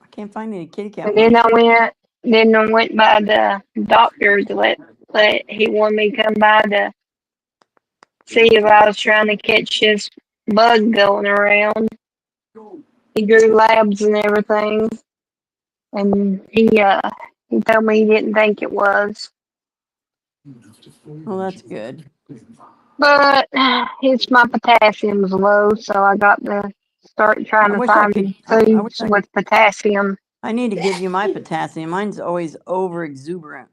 I can't find any kitty cat. And then I went by the doctor to let he wanted me to come by to see if I was trying to catch this bug going around. He drew labs and everything, and he told me he didn't think it was. Well, that's good. But my potassium's low, so I got to start trying to find foods with potassium. I need to give you my potassium. Mine's always over exuberant.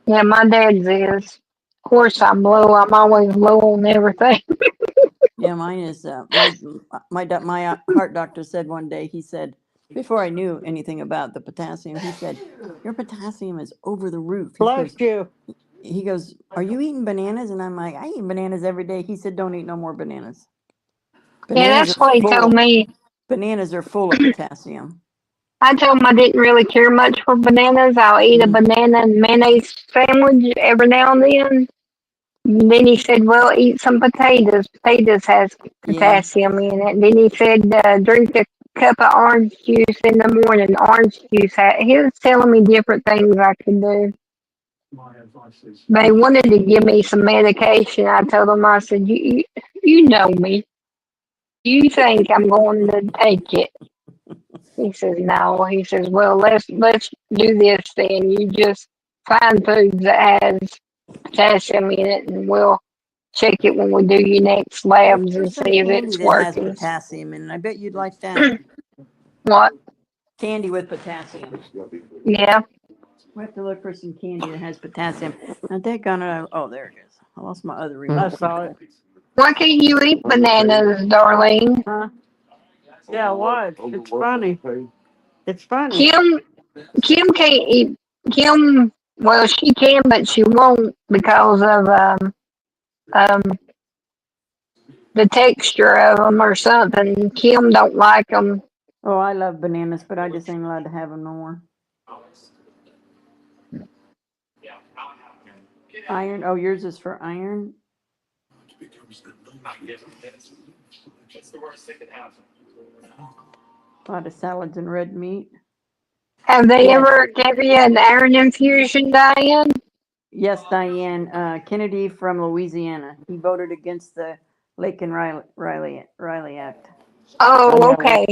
Yeah, my dad's is. Of course, I'm low. I'm always low on everything. Yeah, mine is. My heart doctor said one day. He said, before I knew anything about the potassium, he said, "Your potassium is over the roof." Bless you. He goes, "Are you eating bananas?" And I'm like, "I eat bananas every day." He said, "Don't eat no more bananas. Yeah, that's what he told me. Bananas are full of potassium." I told him I didn't really care much for bananas. I'll eat a banana and mayonnaise sandwich every now and then. And then he said, "Well, eat some potatoes. Potatoes has potassium in it." Then he said, "Drink a cup of orange juice in the morning." Orange juice. He was telling me different things I could do. My advice is They wanted to give me some medication. I told them, I said, you know me. You think I'm going to take it?" He says, "No." He says, "Well, let's do this then. You just find foods that has potassium in it, and we'll check it when we do your next labs and There's some see if candy it's that has working." potassium in it. I bet you'd like that. What? Candy with potassium. Yeah. We have to look for some candy that has potassium. Now, oh, there it is. I lost my other I remote. saw it. Why can't you eat bananas, Darlene? Huh? Yeah, what? It's funny. It's funny. Kim can't eat. Kim, well, she can, but she won't because of the texture of them or something. Kim don't like them. Oh, I love bananas, but I just ain't allowed to have them no more. Iron. Oh, yours is for iron. A lot of salads and red meat. Have they Yes. ever give you an iron infusion, Diane? Yes, Diane. Kennedy from Louisiana. He voted against the Lakin Riley Act. Oh, okay.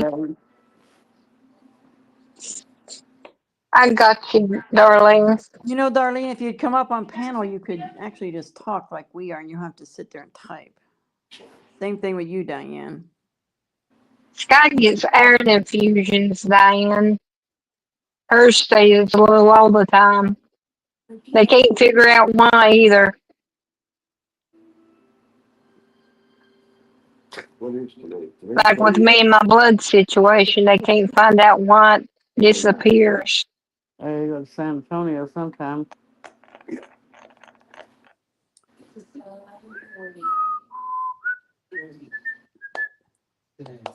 I got you, darling. You know, Darlene, if you'd come up on panel, you could actually just talk like we are, and you have to sit there and type. Same thing with you, Diane. Scott gets iron infusions, Diane. Hers stays low all the time. They can't figure out why either. Like with me and my blood situation, they can't find out why it disappears. I go to San Antonio sometime.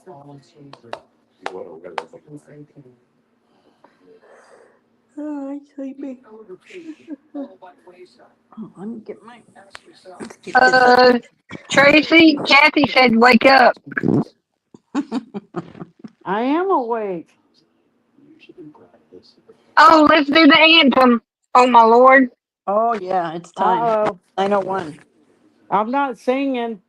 Oh, I'm sleepy. Oh, let me get my. Tracy, Kathy said, "Wake up." I am awake. Oh, let's do the anthem. Oh my Lord. Oh yeah, it's time. Uh-oh. 9:01. I'm not singing.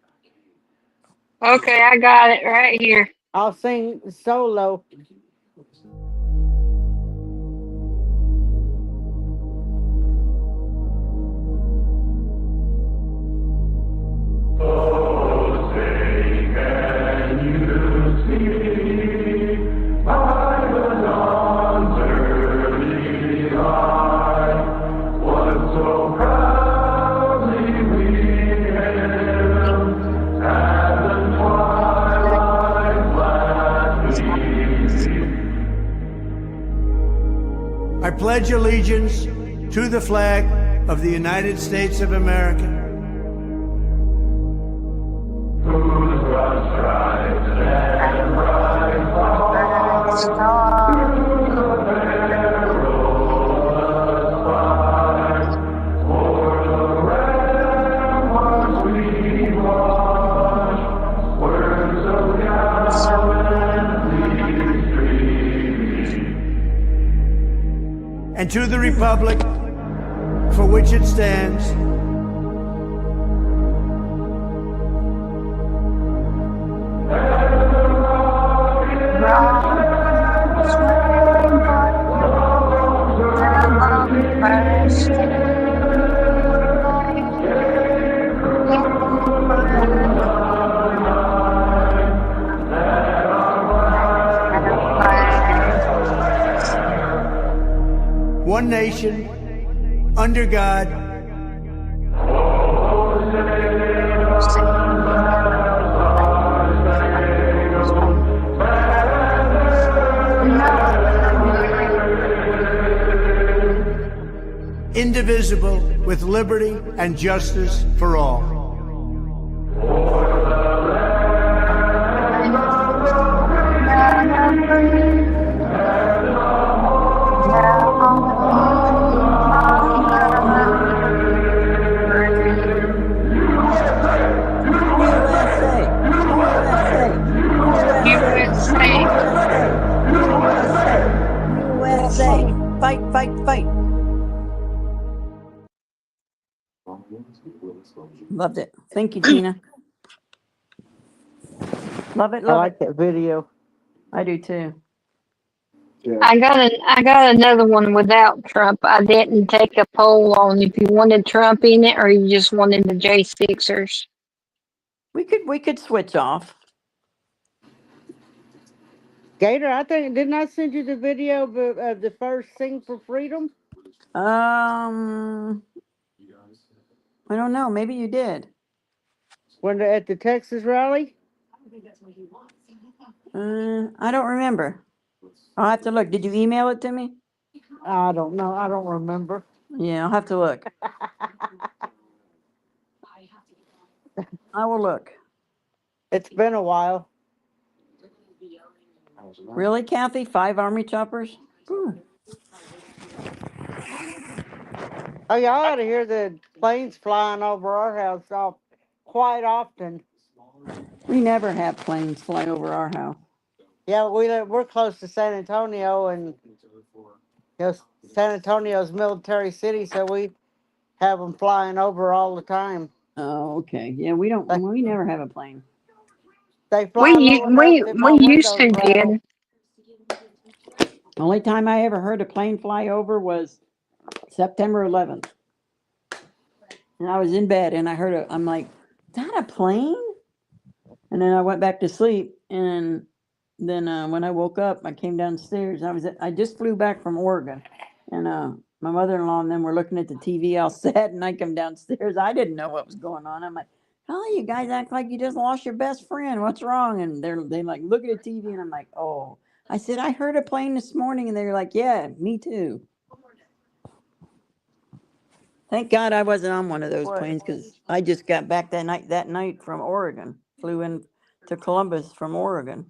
Okay, I got it right here. I'll sing solo. I pledge allegiance to the flag of the United States of America. And to the republic for which it stands, one nation, under God, indivisible, with liberty and justice for all. USA. Fight, fight, fight. Loved it. Thank you, Tina. Love it, I love like it. that video. I do too. I got another one without Trump. I didn't take a poll on if you wanted Trump in it or you just wanted the J6ers. We could switch off. Gator, I think, didn't I send you the video of the first Sing for Freedom? I don't know. Maybe you did. When at the Texas rally? I don't remember. I'll have to look. Did you email it to me? I don't know. I don't remember. Yeah, I'll have to look. I will look. It's been a while. Really, Kathy? 5 army choppers? Ooh. Oh, y'all ought to hear the planes flying over our house quite often. We never have planes fly over our house. Yeah, we're close to San Antonio, and San Antonio's military city, so we have them flying over all the time. Oh, okay. Yeah, we don't. We never have a plane. They fly low enough that my We used windows to rattle. did. Only time I ever heard a plane fly over was September 11th. And I was in bed and I heard I'm like, is that a plane? And then I went back to sleep. And then when I woke up, I came downstairs. I just flew back from Oregon. And my mother-in-law and them were looking at the TV all sad. And I come downstairs. I didn't know what was going on. I'm like, oh, you guys act like you just lost your best friend. What's wrong? And they like, look at the TV. And I'm like, oh. I said, I heard a plane this morning. And they were like, yeah, me too. Thank God I wasn't on one of those What? planes because I just got back that night from Oregon. Flew in to Columbus from Oregon,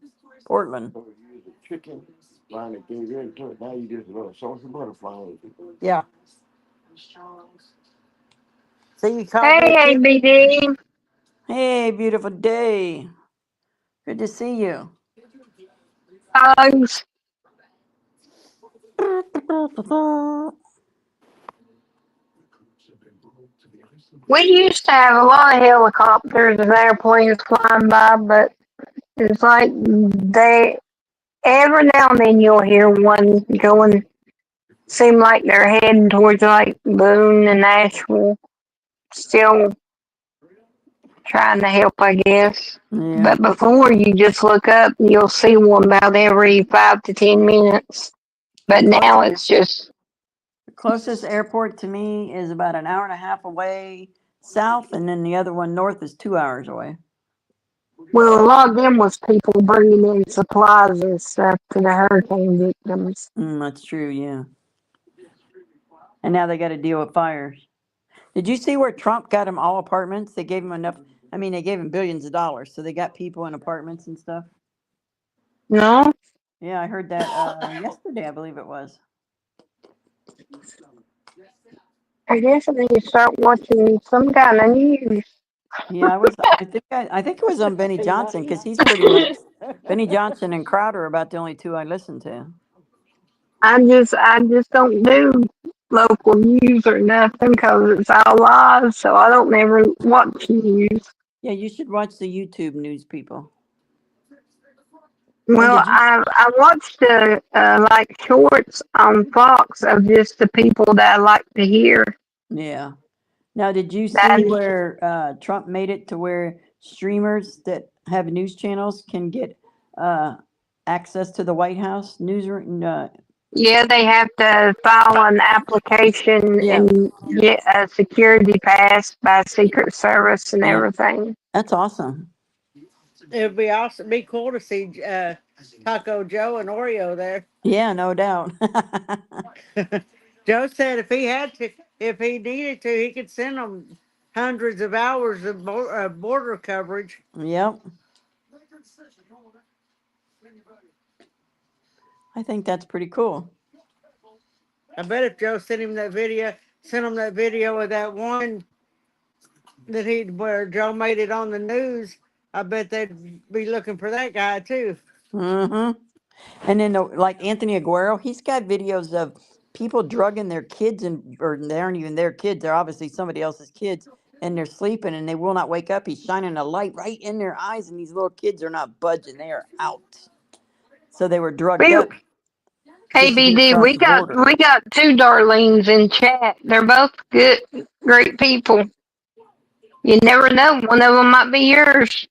Portland. Chicken finally gave in to it. Now you just sauce and butterfly. Yeah. So you called Hey, me a chicken? ABD. Hey, beautiful day. Good to see you. Hugs. We used to have a lot of helicopters and airplanes flying by, but it's like every now and then you'll hear one going, seem like they're heading towards like Boone and Nashville. Still trying to help, I guess. Yeah. But before, you just look up and you'll see one about every 5 to 10 minutes. But now it's just, The closest airport to me is about an hour and a half away south, and then the other one north is 2 hours away. well, a lot of them was people bringing in supplies and stuff to the hurricane victims. That's true, yeah. And now they got to deal with fires. Did you see where Trump got them all apartments? They gave him enough. I mean, they gave him billions of dollars, so they got people in apartments and stuff. No? Yeah, I heard that yesterday, I believe it was. I guess I need to start watching some kind of news. Yeah, I think it was on Benny Johnson because he's pretty much Benny Johnson and Crowder are about the only two I listen to. I just don't do local news or nothing because it's all live, so I don't never watch news. Yeah, you should watch the YouTube news people. Well, did you- I watched the like shorts on Fox of just the people that I like to hear. Yeah. Now, did you see That- where Trump made it to where streamers that have news channels can get access to the White House newsroom Yeah, they have to file an application Yeah, and get a security pass by Secret Service and yeah. everything. That's awesome. It'd be awesome, be cool to see Taco Joe and Oreo there. Yeah, no doubt. Joe said if he had to, if he needed to, he could send them hundreds of hours of border coverage. Yep. I think that's pretty cool. I bet if Joe sent him that video, sent him that video of that one that he where Joe made it on the news, I bet they'd be looking for that guy too. Mm-hmm. And then like Anthony Aguero, he's got videos of people drugging their kids or they aren't even their kids. They're obviously somebody else's kids and they're sleeping and they will not wake up. He's shining a light right in their eyes and these little kids are not budging. They are out. So they were drugged We, up just to get ABD, across the border. we got two Darlenes in chat. They're both good, great people. You never know. One of them might be yours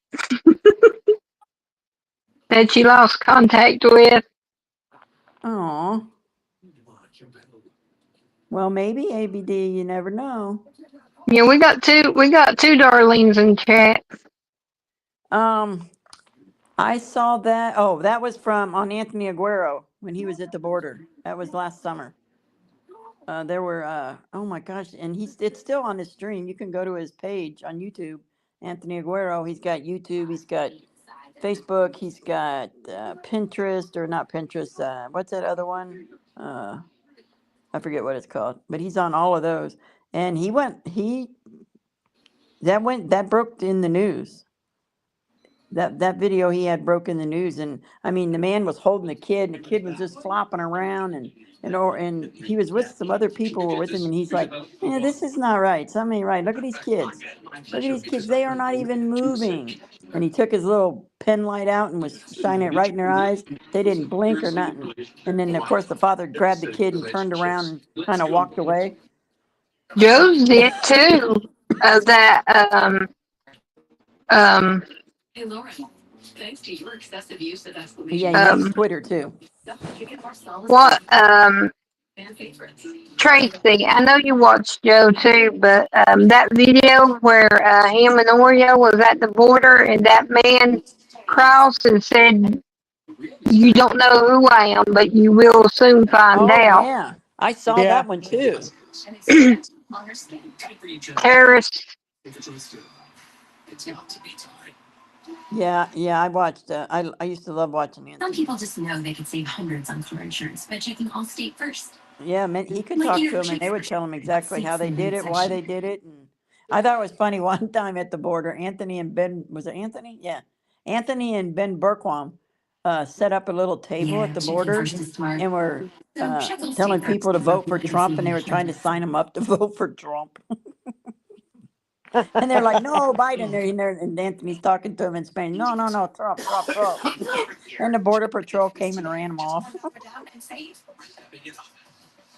that you lost contact with. Oh, well, maybe ABD, you never know. Yeah, we got two Darlenes in chat. I saw that. Oh, that was from on Anthony Aguero when he was at the border. That was last summer. There were oh my gosh, and it's still on his stream. You can go to his page on YouTube, Anthony Aguero. He's got YouTube, he's got Facebook, he's got Pinterest or not Pinterest. What's that other one? I forget what it's called, but he's on all of those. And that broke in the news. That video he had broke in the news, and I mean the man was holding the kid, and the kid was just flopping around, and he was with some other people were with him, and he's like, "Yeah, this is not right. Something ain't right. Look at these kids. Look at these kids. They are not even moving." And he took his little pen light out and was shining it right in their eyes. They didn't blink or nothing. And then of course the father grabbed the kid and turned around and kind of walked away. Joe's did too. Of that Hey, Lauren, thanks to your excessive use of Yeah, exclamation he Um, makes Twitter too. chicken Marcellus what fan favorites. Tracy, I know you watched Joe too, but that video where him and Oreo was at the border and that man crossed and said, "You don't know who I am, but you will soon find Oh out." yeah, I saw Yeah. that one too. And it's set on her skin. Terrorists. It's got to be time. Yeah, I watched. I used to love watching Some Anthony. people just know they could save hundreds on car insurance by checking Allstate first. Yeah, man, he could Like talk your to them, and they would check tell him exactly how they did it, section. why they did it, and I thought it was funny one time at the border. Anthony and Ben, was it Anthony? Yeah, Anthony and Ben Berquam set up a little table at the border Smart. and were So check Allstate telling first people to before vote for making Trump, and they were decisions. trying to sign them up to vote for Trump. And they're like, "No, Biden." And Anthony's talking to him in Spanish. No, Trump, Trump, Trump. And the border patrol came and ran him off. Down and save.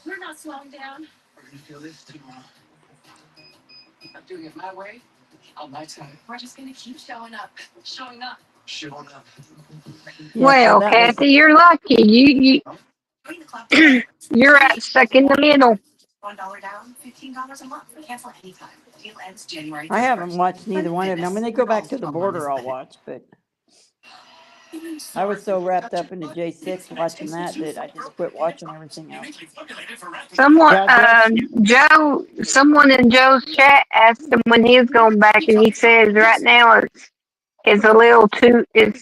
We're not slowing down. We're gonna feel this tomorrow. I'm doing it my way, on my time. We're just gonna keep showing up. Showing up. Showing up. Yeah, so Well, that was Kathy, you're lucky. Join the club. You're right stuck in the middle. $1 down, $15 a month. Cancel anytime. Deal ends January 31st. I haven't watched neither one of them. When they go back to the border, I'll watch. But I was so wrapped up into J6 watching that I just quit watching everything else. Someone, Yeah, someone in Joe's chat asked him when he's going back, and he says right now it's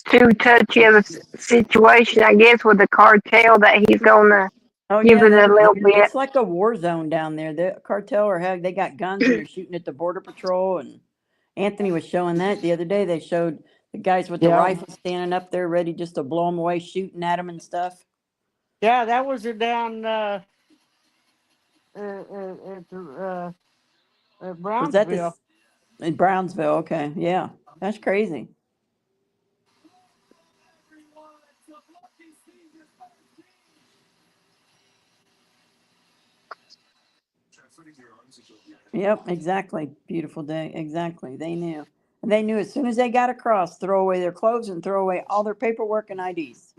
too touchy of a situation, I guess, with the cartel that he's gonna Oh give yeah, it a little bit. it's like a war zone down there. The cartel they got guns and they're shooting at the border patrol. And Anthony was showing that the other day. They showed the guys with the Yeah. rifles standing up there ready just to blow them away, shooting at them and stuff. Yeah, that was down at Was that Brownsville. in Brownsville? Okay, yeah, that's crazy. Yep, exactly. Beautiful day. Exactly. They knew. They knew as soon as they got across, throw away their clothes and throw away all their paperwork and IDs.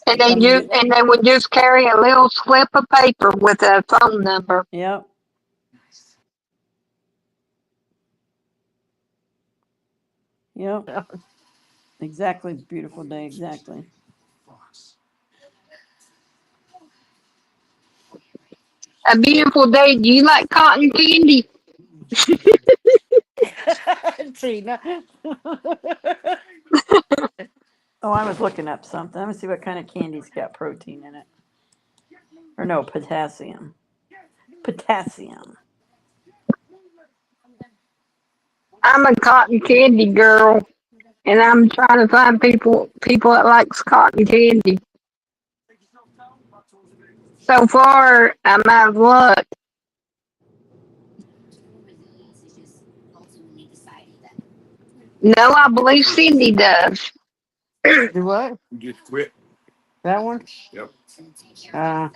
And Come to, they would just carry a little slip of paper with a phone number. yep. Yep. Exactly. Beautiful day. Exactly. A beautiful day. Do you like cotton candy? Tina. Oh, I was looking up something. Let me see what kind of candy's got protein in it. Or no, potassium. Potassium. I'm a cotton candy girl, and I'm trying to find people that likes cotton candy. So far, I'm out of luck. No, I believe Cindy does. Do what? You just quit. That one? Yep. Uh,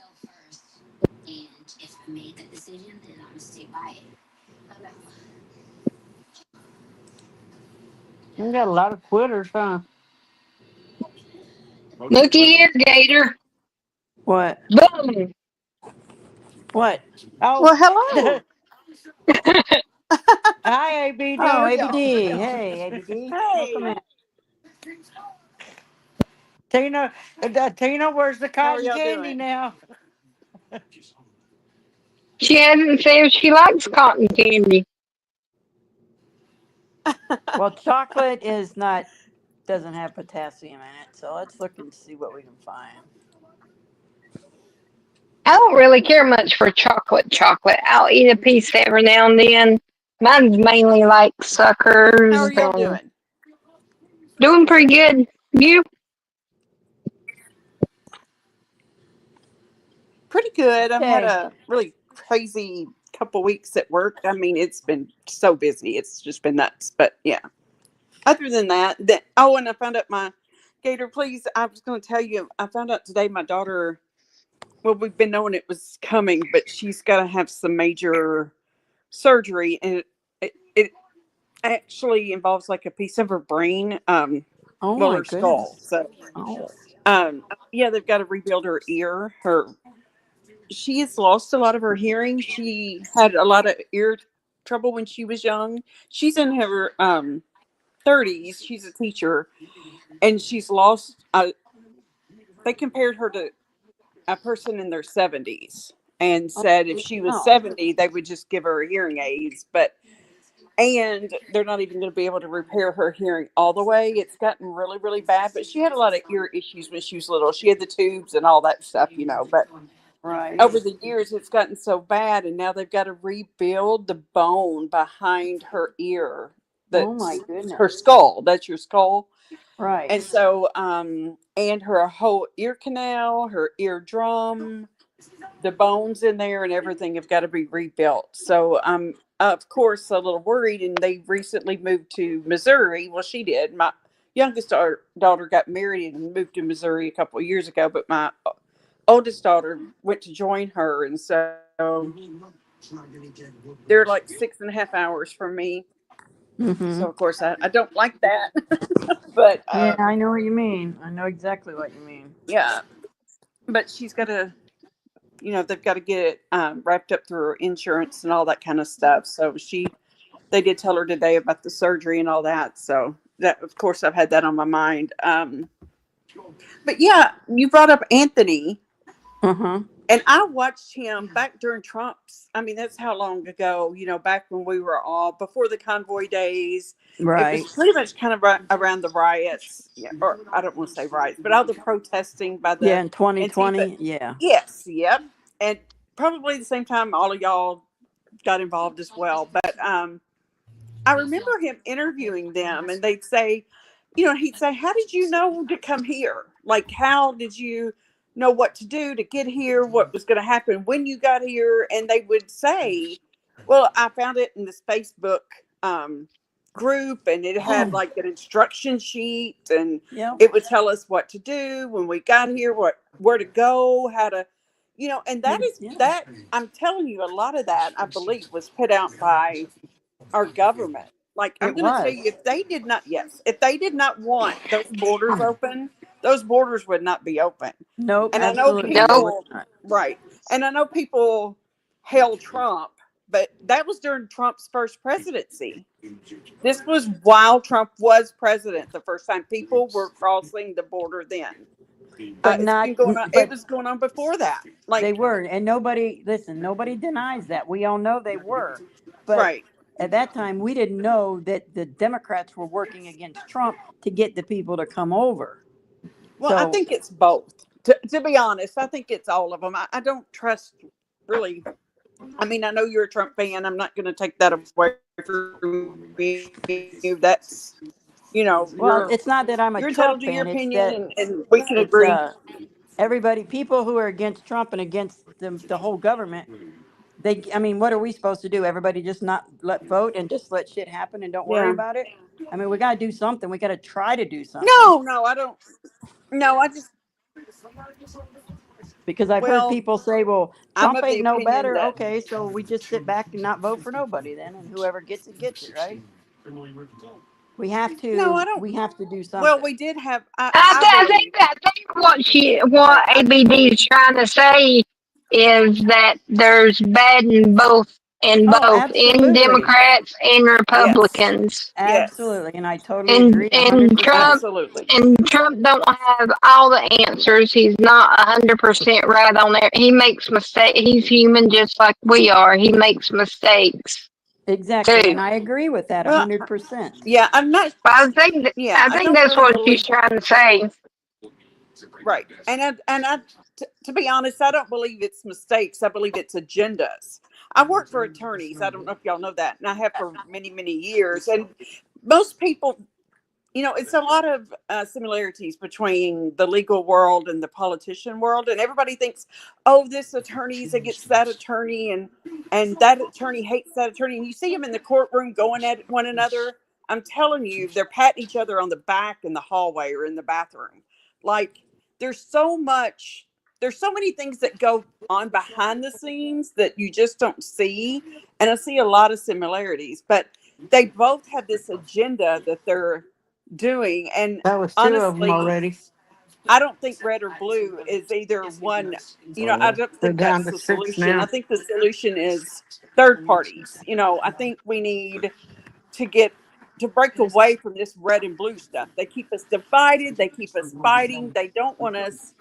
you got a lot of quitters, huh? Looky here, Gator. What? Boom. What? Oh, Well, hello. hi, Oh, ABD. ABD. Hey, ABD. Welcome Hey, in. Tina, Tina, where's the how are cotton y'all candy doing? now? She hasn't said she likes cotton candy. Well, chocolate is not, doesn't have potassium in it. So let's look and see what we can find. I don't really care much for chocolate. I'll eat a piece every now and then. Mine's mainly like How suckers are y'all and doing? doing pretty good. You? Pretty good. I've had Okay. a really crazy couple weeks at work. I mean, it's been so busy. It's just been nuts. But yeah, other than that, oh, and I found out my Gator, please. I was going to tell you, I found out today my daughter, well, we've been knowing it was coming, but she's got to have some major surgery. And it actually involves like a piece of her brain, Oh well, my her skull. goodness. So, Oh. yeah, they've got to rebuild her ear. She has lost a lot of her hearing. She had a lot of ear trouble when she was young. She's in her 30s. She's a teacher, and she's lost. They compared her to a person in their 70s and said if she was Oh. 70, they would just give her hearing aids. And they're not even going to be able to repair her hearing all the way. It's gotten really, really bad. But she had a lot of ear issues when she was little. She had the tubes and all that stuff, But Right. over the years, it's gotten so bad, and now they've got to rebuild the bone behind her ear. Oh my That's her goodness. skull. That's your skull. Right. And so, and her whole ear canal, her eardrum, the bones in there, and everything have got to be rebuilt. So I'm, of course, a little worried. And they recently moved to Missouri. Well, she did. My youngest daughter got married and moved to Missouri a couple of years ago, but my oldest daughter went to join her, and so they're like 6.5 hours from me. Mm-hmm. So of course I don't like that, but Yeah, I know what you mean. I know exactly what you mean. yeah, but she's got to, they've got to get it wrapped up through her insurance and all that kind of stuff. So they did tell her today about the surgery and all that. So that, of course, I've had that on my mind. But yeah, you brought up Anthony. Uh-huh. And I watched him back during Trump's. I mean, that's how long ago, back when we were all before the convoy days. It was Right. pretty much kind of around the riots, or I don't want to say riots, but all the protesting by Yeah, the in Antifa. 2020. Yeah. Yes, yep. And probably the same time all of y'all got involved as well. But I remember him interviewing them, and they'd say, he'd say, "How did you know to come here? Like, how did you know what to do to get here? What was going to happen when you got here?" And they would say, "Well, I found it in this Facebook group, and it had like an instruction sheet, and Yep. it would tell us what to do when we got here, where to go, how to." And that is Yeah. that. I'm telling you, a lot of that I believe was put out by our government. Like, I'm It going to tell was. you, if they did not want those borders open, those borders would not be open. Nope, And I know absolutely they would people, not. right. And I know people hail Trump, but that was during Trump's first presidency. This was while Trump was president the first time. People were crossing the border then. But It's not, been going on. It but was going on before that. they Like, were, and nobody, listen, nobody denies that. We all know they were. But right. at that time, we didn't know that the Democrats were working against Trump to get the people to come over. Well, I So, think it's both. To be honest, I think it's all of them. I don't trust really. I mean, I know you're a Trump fan. I'm not going to take that away from you. That's, you know, well, it's not that I'm a you're entitled Trump to your fan. It's opinion, that and we can it's agree. everybody, people who are against Trump and against the whole government. I mean, what are we supposed to do? Everybody just not vote and just let shit happen and don't worry Yeah. about it? I mean, we got to do something. We got to try to do something. No, I don't. No, I just. Because I've heard Well, people say, well, I'm Trump of the ain't no opinion better. that. Okay, so we just sit back and not vote for nobody then, and whoever gets it, right? We have No, I to, don't. we have to do Well, something. we did have. I I think what ABD is trying to say is that there's bad in both, in Absolutely. Democrats and Yes. Republicans. Yes. Absolutely. And I totally agree. And 100%. Absolutely. Trump don't have all the answers. He's not 100% right on there. He makes mistakes. He's human just like we are. He makes mistakes Exactly. too. And I agree with that Well, 100%. yeah, I'm not. But I think Yeah, I I think don't that's really what she's believe. trying to say. Right. And to be honest, I don't believe it's mistakes. I believe it's agendas. I work for attorneys. I don't know if y'all know that, and I have for many, many years. And most people, you know, it's a lot of similarities between the legal world and the politician world. And everybody thinks, oh, this attorney's against that attorney, and that attorney hates that attorney. And you see them in the courtroom going at one another. I'm telling you, they're patting each other on the back in the hallway or in the bathroom. Like, there's so many things that go on behind the scenes that you just don't see. And I see a lot of similarities, but they both have this agenda that they're doing. And That was two of them honestly, already. I don't think red or blue is either one. You know, I don't They're think down that's to the 6 solution. now. I think the solution is third parties. You know, I think we need to break away from this red and blue stuff. They keep us divided. They keep us fighting. They don't want us,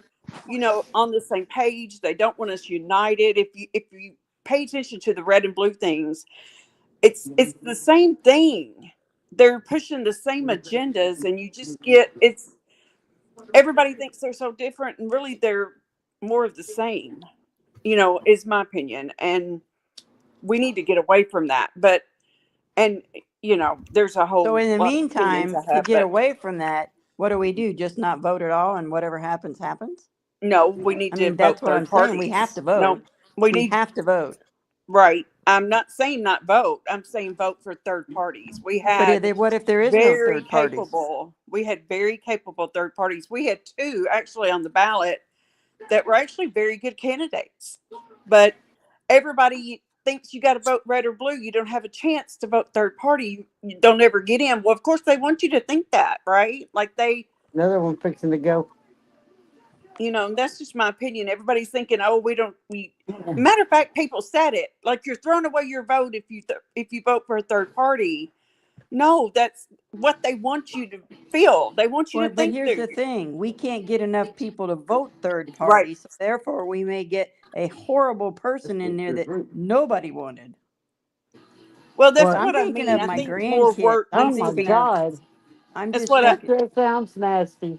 you know, on the same page. They don't want us united. If you pay attention to the red and blue things, it's the same thing. They're pushing the same agendas, and you just get everybody thinks they're so different, and really they're more of the same. You know, is my opinion, and we need to get away from that. But you know, there's a whole So in the lot of opinions meantime, I to have, get but away from that, what do we do? Just not vote at all, and whatever happens, happens? no, we need I to mean, vote that's what third I'm saying. We have parties. to vote. No, we We need have to vote. right. I'm not saying not vote. I'm saying vote for third parties. We But had what if there is no very third parties? capable. We had very capable third parties. We had two actually on the ballot that were actually very good candidates, but everybody thinks you got to vote red or blue. You don't have a chance to vote third party. You don't ever get in. Well, of course they want you to think that, right? Like Another one fixing to go. you know, that's just my opinion. Everybody's thinking, oh, matter of fact, people said it, like you're throwing away your vote if you vote for a third party. No, that's what they want you to feel. They want you Well, to but think here's they're the thing. We can't get enough people to vote third right. party. So therefore, we may get a horrible person in there that nobody wanted. Well, that's What? I'm what I thinking mean. of I my think more grandkids. work Oh needs my to be. God. I'm That's just what That thinking. just sounds nasty.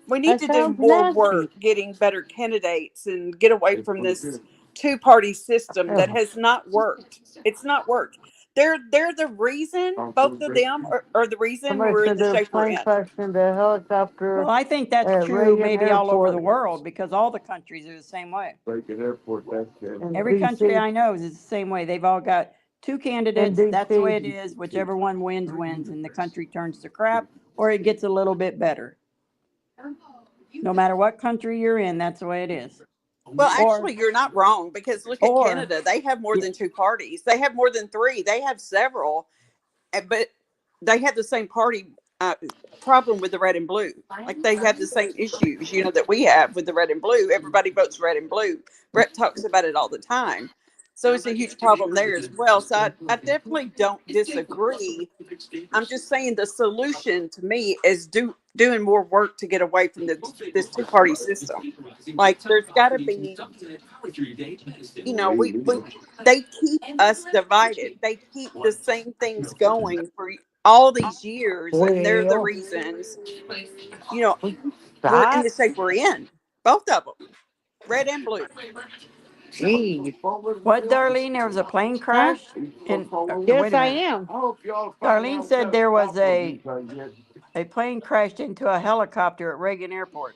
we need That to do sounds more nasty. work getting better candidates and get away from this two-party system that Oh. has not worked. It's not worked. They're the reason. Both of them are the reason Somebody we're in said the there was shape we're plane in. crashed into a helicopter Well, I think that's at true Reagan maybe all over the Airport world because all the countries are the same way. Reagan Airport, that's it. in Every country DC. I know is the same way. They've all got two In candidates. That's the way it DC. is. Whichever one wins, wins, and the country turns to crap or it gets a little bit better. No matter what country you're in, that's the way it is. Well, Or, actually, you're not wrong because look at Canada. They have more than two parties. They have more than three. They have several, but they have the same party problem with the red and blue. Like they have the same issues, that we have with the red and blue. Everybody votes red and blue. Brett talks about it all the time. So it's a huge problem there as well. So I definitely don't disagree. I'm just saying the solution to me is doing more work to get away from this two-party system. Like there's got to be, they keep us divided. They keep the same things going for all these years, and they're the Well, reasons, we're in stop. the shape we're in. Both of them, red and blue. Geez. What, Darlene? There was a plane Huh? crash Yes, wait a I minute. am. I hope y'all find Darlene out said better there was stop on because yet. a plane crashed into a helicopter at Reagan Airport.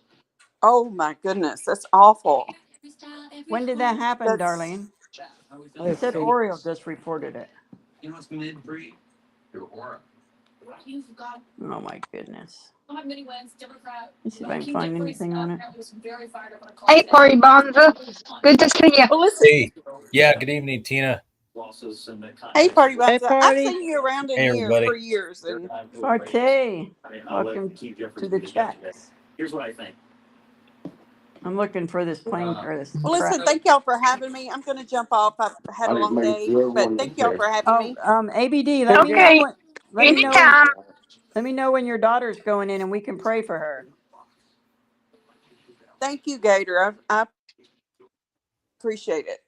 Oh my goodness, that's awful. When did that happen, That's Darlene? You Let's said see. Oriole just reported it. Oh my goodness. Let me see if I can find anything on it. Hey, Party Bonza. Good to see you. well. Listen, Hey, yeah, good evening, Tina. hey, Party Hey, Bonza, I've party. seen you around in Hey, here for everybody. years, and Partey, welcome to the chat. I'm looking for this plane or this well, crash. listen, thank y'all for having me. I'm going to jump off. I've had I a just long made day, sure but everyone was thank y'all there. for having me. ABD, Hey, Okay, let me know when anytime. let me know when your daughter's going in and we can pray for her. Thank you, Gator. I appreciate it.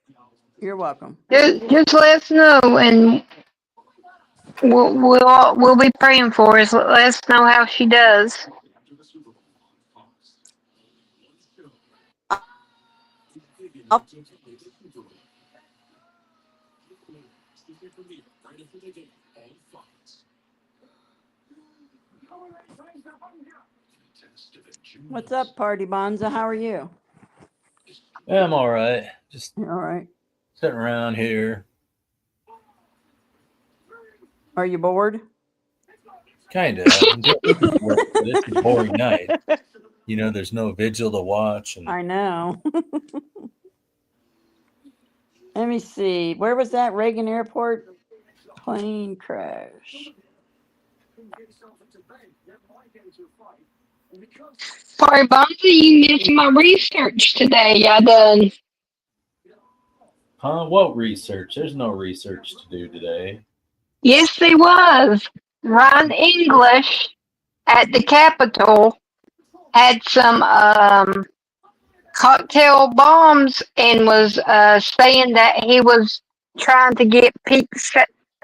You're welcome. Just let us know, and we'll be praying for us. Let us know how she does. I'll What's up, Party Bonza? How are you? Yeah, I'm all right. Just All right. sitting around here. Are you bored? Kinda. I'm doing work, but it's a boring night. There's no vigil to watch, and I know. Let me see. Where was that Reagan Airport plane crash? Party Bonza, you missed my research today. I done. what research? There's no research to do today. Yes, they was. Ron English at the Capitol had some cocktail bombs and was saying that he was trying to get Pete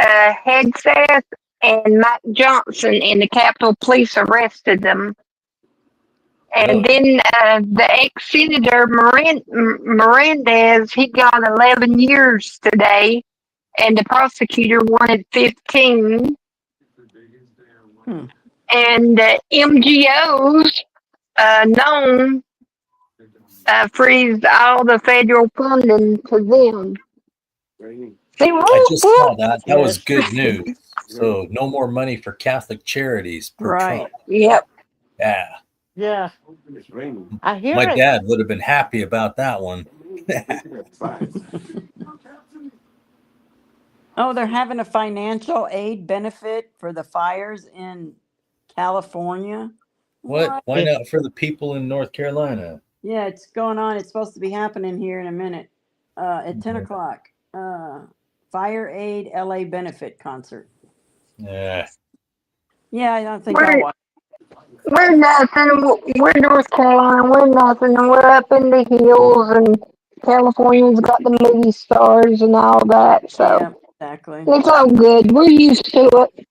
Hegseth and Mike Johnson, and the Capitol Police arrested them. And Really? then the ex-senator Melendez, he got 11 years today, and the prosecutor wanted 15. Hmm. And MGOs known freeze all the federal funding to them. See, I whoop, just whoop. saw that. That was Yes. good news. So no more money for Catholic charities per Right. Trump. Yep. Yeah. Yeah. It's raining. I hear My it. dad would have been happy about that one. Oh, they're having a financial aid benefit for the fires in California. What? Why It, not for the people in North Carolina? Yeah, it's going on. It's supposed to be happening here in a minute. At 10 o'clock. Fire Aid LA benefit concert. Yeah. Yeah, I don't think I'll watch. We're nothing. We're North Carolina. We're nothing. We're up in the hills, and California's got the movie stars and all that. So Yeah, exactly. it's all good. We're used to it.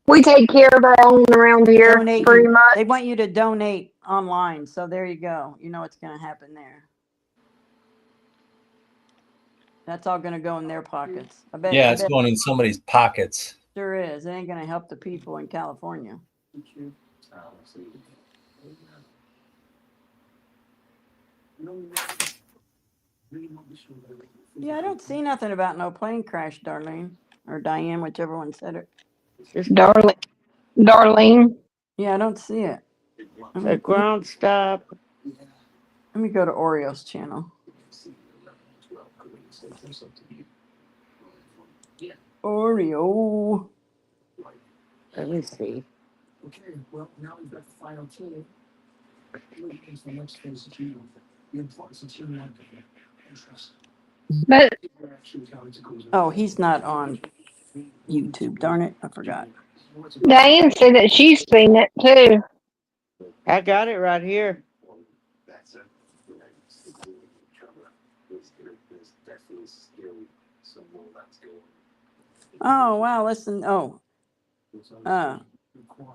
We take care of our own around here, Donating. pretty much. They want you to donate online. So there you go. You know what's going to happen there. That's all going to go in their pockets. I bet. Yeah, I it's bet going in somebody's pockets. sure is. It ain't going to help the people in California. Yeah, I don't see nothing about no plane crash, Darlene. Or Diane, whichever one said it. Darlene. Yeah, I don't see it. the ground stop. Let me go to Oreo's channel. Oreo. Let me see. Okay, well, now we've got the final two. Which is the next phase of team. The importance of teamwork and trust. But Actually, how it goes. Oh, he's not on YouTube. Darn it. I forgot. Diane said that she's seen it too. I got it right here. That's it. There's definitely still some more that's going. Oh, wow. Listen. Oh,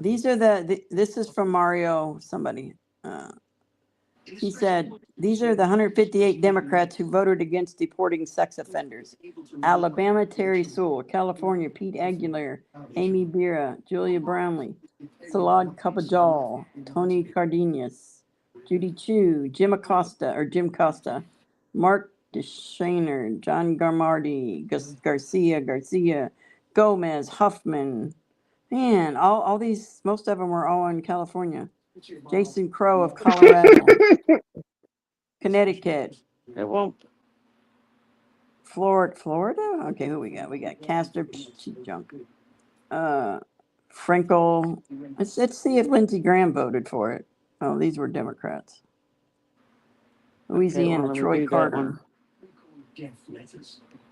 these are this is from Mario somebody. He said, these are the 158 Democrats who voted against deporting sex offenders. Alabama, Terry Sewell. California, Pete Aguilar. Amy Bera. Julia Brownlee. Salad Kapajal. Tony Cardenas. Judy Chu. Jim Costa. Mark DeShaner. John Garmardi. Garcia. Gomez. Huffman. Man, all these, most of them were all in California. Jason Crow of Colorado. Connecticut, It won't. Florida. Okay, who we got? We got Castor, cheap junk. Frankel. Let's see if Lindsey Graham voted for it. Oh, these were Democrats. Louisiana, let me Troy do that Carter, one.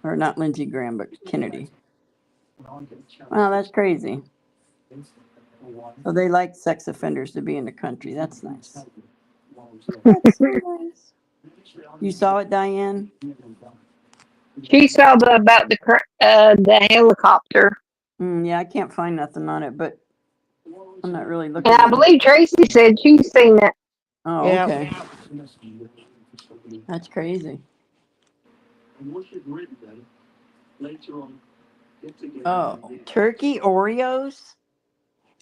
or not Lindsey Graham, but Kennedy. Wow, that's crazy. So they like sex offenders to be in the country. That's nice. That's so nice. You saw it, Diane? She saw about the helicopter. Yeah, I can't find nothing on it, but I'm not really looking And I at it. believe Tracy said she's seen it. Oh, Yeah. okay. That's crazy. Oh, turkey Oreos?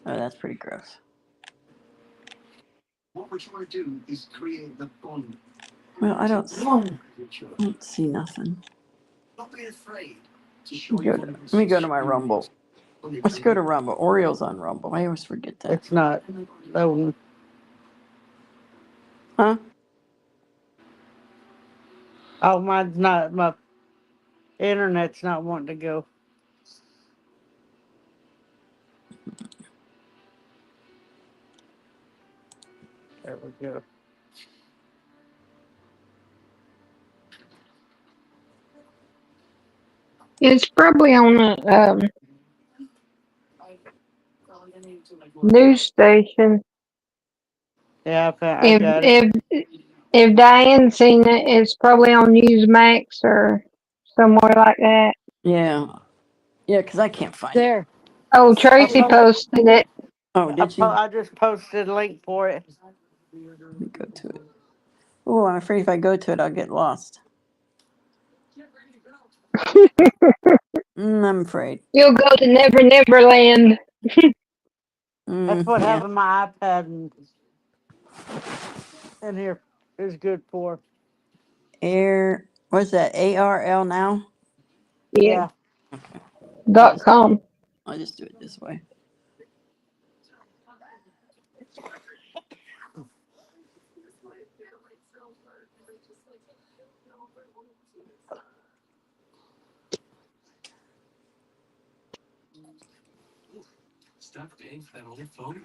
Oh, that's pretty gross. What we're trying to do is create the bond. Well, I don't see nothing. Not be afraid to show Let me go to my Rumble. Let's go to Rumble. Oreos on Rumble. I always forget that. It's not. That one. Huh? Oh, mine's not. My internet's not wanting to go. There we go. It's probably on the news station. Yeah, I got it. If Diane's seen it, it's probably on Newsmax or somewhere like that. Yeah. Yeah, because I can't find it. There. Oh, Tracy posted it. Oh, did she? I just posted a link for it. Let me go to it. Oh, I'm afraid if I go to it, I'll get lost. I'm afraid. You'll go to Never Never Land. That's what Yeah. having my iPad in here is good for. What's that? ARL now? Yeah. Yeah. .com. I'll just do it this way. Stop paying for that old phone.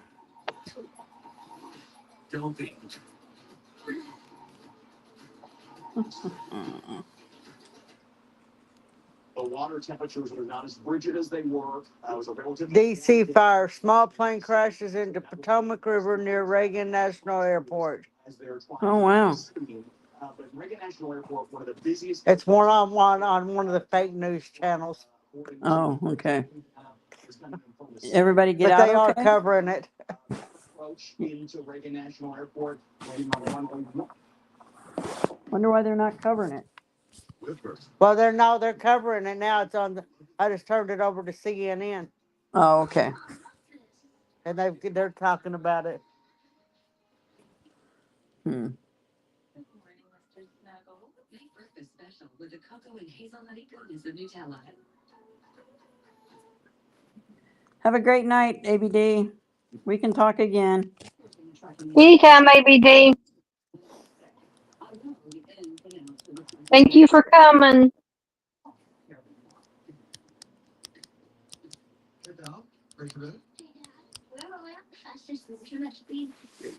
Don't be. The water temperatures are not as rigid as they were. It was a relatively DC fire. Small plane crashes into Potomac River near Reagan National Airport. Oh, wow. But Reagan National Airport, one of the busiest. It's one on one of the fake news channels. Oh, okay. Everybody get But out they are okay? covering it. Approach into Reagan National Airport. Wonder why they're not covering it. Well, they're covering it now. It's on. I just turned it over to CNN, Oh, okay. and they're talking about it. Breakfast special with the cocoa and hazelnutty goodness of Nutella. Have a great night, ABD. We can talk again. Anytime, ABD. Thank you for coming.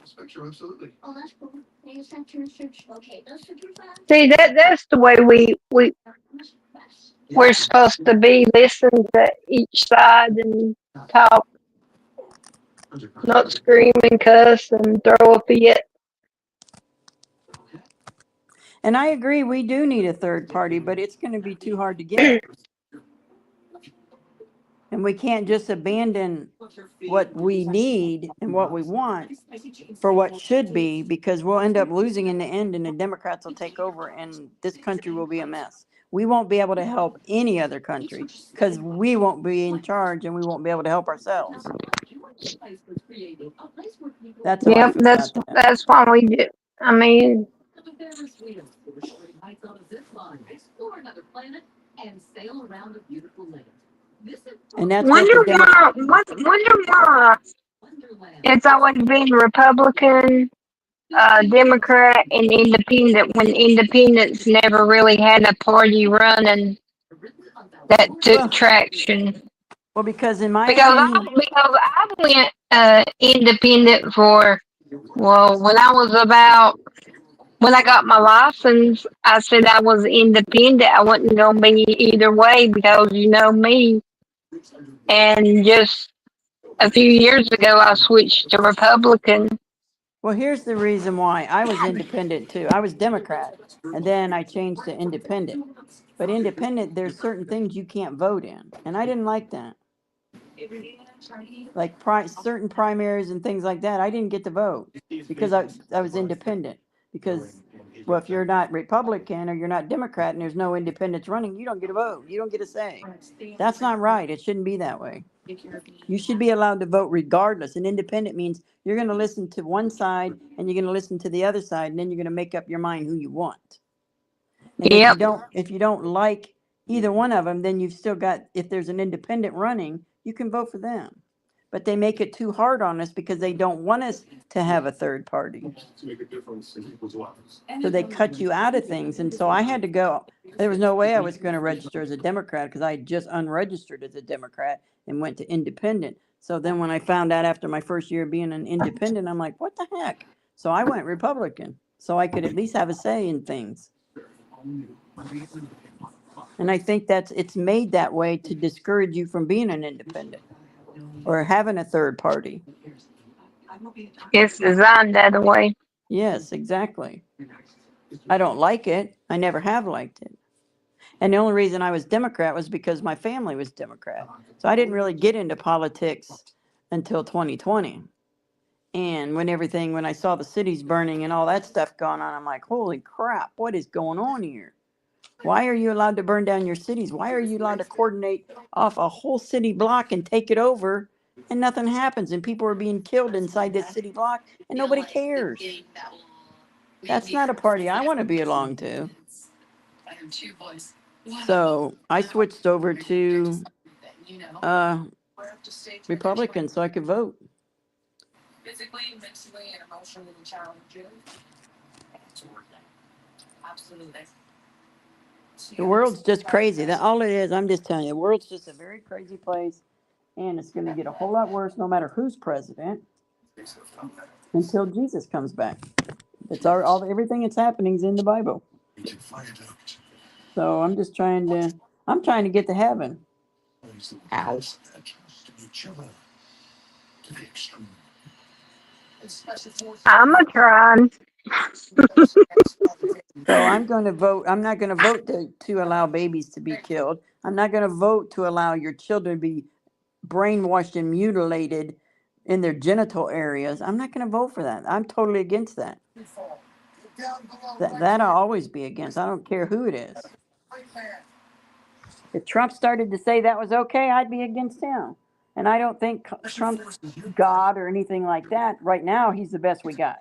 Spectrum, absolutely. See, that's the way we're supposed to be. Listen to each side and talk, not scream and cuss and throw a fit. And I agree, we do need a third party, but it's going to be too hard to get. And we can't just abandon what we need and what we want for what should be, because we'll end up losing in the end and the Democrats will take over and this country will be a mess. We won't be able to help any other country because we won't be in charge and we won't be able to help ourselves. That's how I Yep, feel about that. that's why we do. I mean, Explore another planet and sail around a beautiful land. And that's what the Democrats. wonder why it's always been Republican, Democrat, and Independent. When Independents never really had a party running that took traction. Well, because in my Because opinion, I went independent for, well, when I got my license, I said I was independent. I wasn't gonna be either way because you know me. And just a few years ago, I switched to Republican. well, here's the reason why. I was independent too. I was Democrat, and then I changed to independent. But independent, there's certain things you can't vote in, and I didn't like that. Like certain primaries and things like that, I didn't get to vote because I was independent. Because, well, if you're not Republican or you're not Democrat and there's no independents running, you don't get a vote. You don't get a say. That's not right. It shouldn't be that way. You should be allowed to vote regardless. And independent means you're going to listen to one side and you're going to listen to the other side, and then you're going to make up your mind who you want. And Yep. if you don't like either one of them, then you've still got, if there's an independent running, you can vote for them. But they make it too hard on us because they don't want us to have a third party. To make a difference in people's lives. So they cut you out of things. And so I had to go. There was no way I was going to register as a Democrat because I had just unregistered as a Democrat and went to independent. So then when I found out after my first year of being an independent, I'm like, what the heck? So I went Republican so I could at least have a say in things. And I think it's made that way to discourage you from being an independent or having a third party. It's designed that way. Yes, exactly. I don't like it. I never have liked it. And the only reason I was Democrat was because my family was Democrat. So I didn't really get into politics until 2020. And when I saw the cities burning and all that stuff going on, I'm like, holy crap, what is going on here? Why are you allowed to burn down your cities? Why are you allowed to coordinate off a whole city block and take it over and nothing happens and people are being killed inside this city block and nobody cares? That's not a party I want to be along to. So I switched over to Republican so I could vote. Physically, mentally, and emotionally challenging. Absolutely. The world's just crazy. That's all it is. I'm just telling you, the world's just a very crazy place, and it's going to get a whole lot worse no matter who's president until Jesus comes back. It's everything that's happening is in the Bible. So I'm just trying to get to heaven. Ow. I'm a trying. So I'm going to vote. I'm not going to vote to allow babies to be killed. I'm not going to vote to allow your children to be brainwashed and mutilated in their genital areas. I'm not going to vote for that. I'm totally against that. That I'll always be against. I don't care who it is. If Trump started to say that was okay, I'd be against him. And I don't think Trump's God or anything like that. Right now, he's the best we got.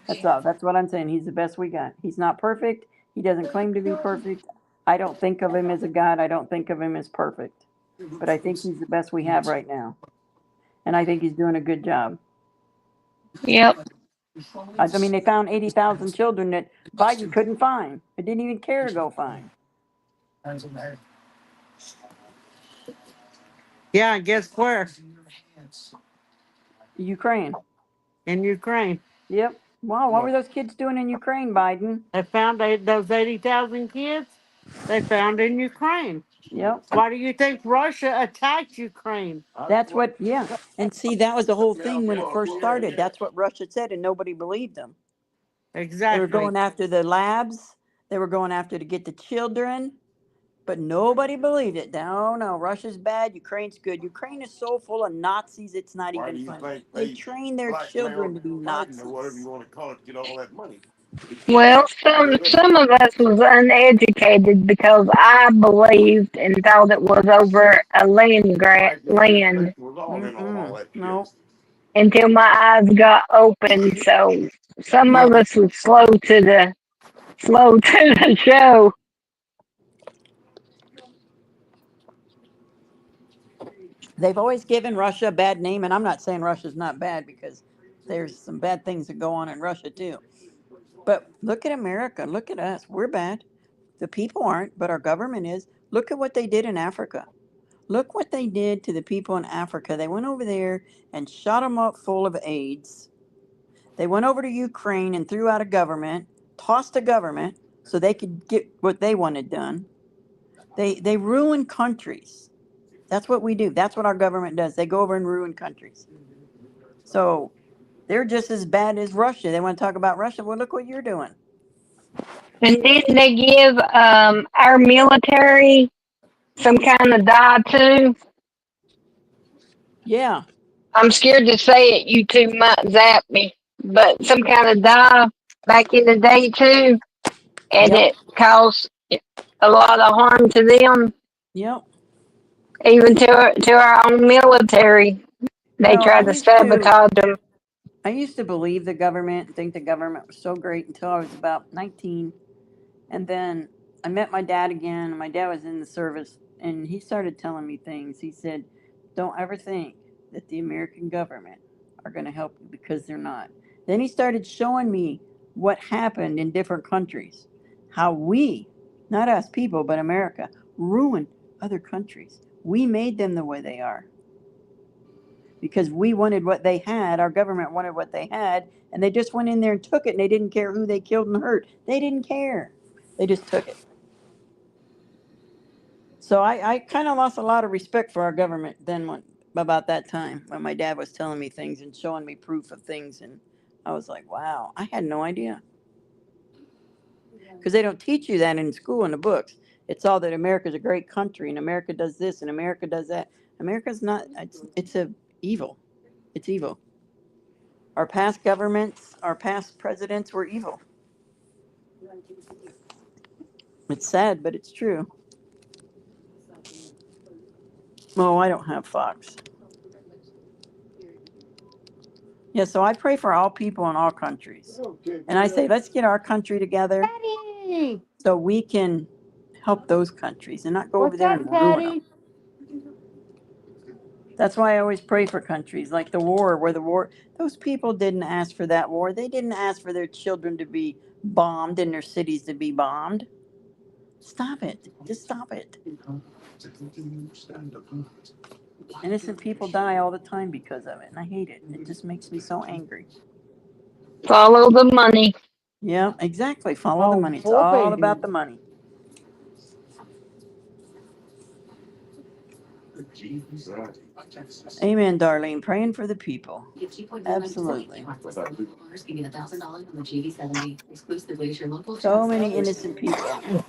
That's all. That's what I'm saying. He's the best we got. He's not perfect. He doesn't claim to be perfect. I don't think of him as a God. I don't think of him as perfect. But I think he's the best we have right now. And I think he's doing a good job. Yep. I mean, they found 80,000 children that Biden couldn't find. It didn't even care to go find. Yeah, and guess where? Ukraine. in Ukraine. Yep. Wow, what were those kids doing in Ukraine, Biden? They found those 80,000 kids. They found in Ukraine. Yep. Why do you think Russia attacked Ukraine? That's what, yeah. And see, that was the whole thing when it first started. That's what Russia said, and nobody believed them. They were Exactly. going after the labs. They were going after to get the children, but nobody believed it. No, no, Russia's bad. Ukraine's good. Ukraine is so full of Nazis, it's not Why do even you funny. think They they train their children to be Biden or whatever you Nazis. want to call it to get all that money? Well, some of us was uneducated because I believed and thought it was over a land grant land Was all in on all that shit. No. until my eyes got open. So some of Yeah. us was slow to the show. They've always given Russia a bad name, and I'm not saying Russia's not bad because there's some bad things that go on in Russia too. But look at America. Look at us. We're bad. The people aren't, but our government is. Look at what they did in Africa. Look what they did to the people in Africa. They went over there and shot them up full of AIDS. They went over to Ukraine and threw out a government, tossed a government so they could get what they wanted done. They ruin countries. That's what we do. That's what our government does. They go over and ruin countries. So they're just as bad as Russia. They want to talk about Russia. Well, look what you're doing. And didn't they give our military some kind of dye too? Yeah. I'm scared to say it. You two might zap me, but some kind of dye back in the day too, and Yep. it caused a lot of harm to them, Yep. even to our own military. They Well, tried to sabotage them. I used to believe the government and think the government was so great until I was about 19. And then I met my dad again, and my dad was in the service, and he started telling me things. He said, don't ever think that the American government are going to help you, because they're not. Then he started showing me what happened in different countries, how we, not us people, but America, ruined other countries. We made them the way they are because we wanted what they had. Our government wanted what they had, and they just went in there and took it, and they didn't care who they killed and hurt. They didn't care. They just took it. So I kind of lost a lot of respect for our government then about that time when my dad was telling me things and showing me proof of things. And I was like, wow, I had no idea. Because they don't teach you that in school in the books. It's all that America's a great country and America does this and America does that. America's not, it's evil. It's evil. Our past governments, our past presidents were evil. It's sad, but it's true. Oh, I don't have Fox. Yeah, so I pray for all people in all countries. And I say, let's get our country together so we can help those countries and not go over there and ruin them. That's why I always pray for countries like the war, those people didn't ask for that war. They didn't ask for their children to be bombed and their cities to be bombed. Stop it. Just stop it. Innocent people die all the time because of it, and I hate it. It just makes me so angry. Follow the money. Yeah, exactly. Follow the money. It's all about the money. Amen, Darlene. Praying for the people. Absolutely. So many innocent people.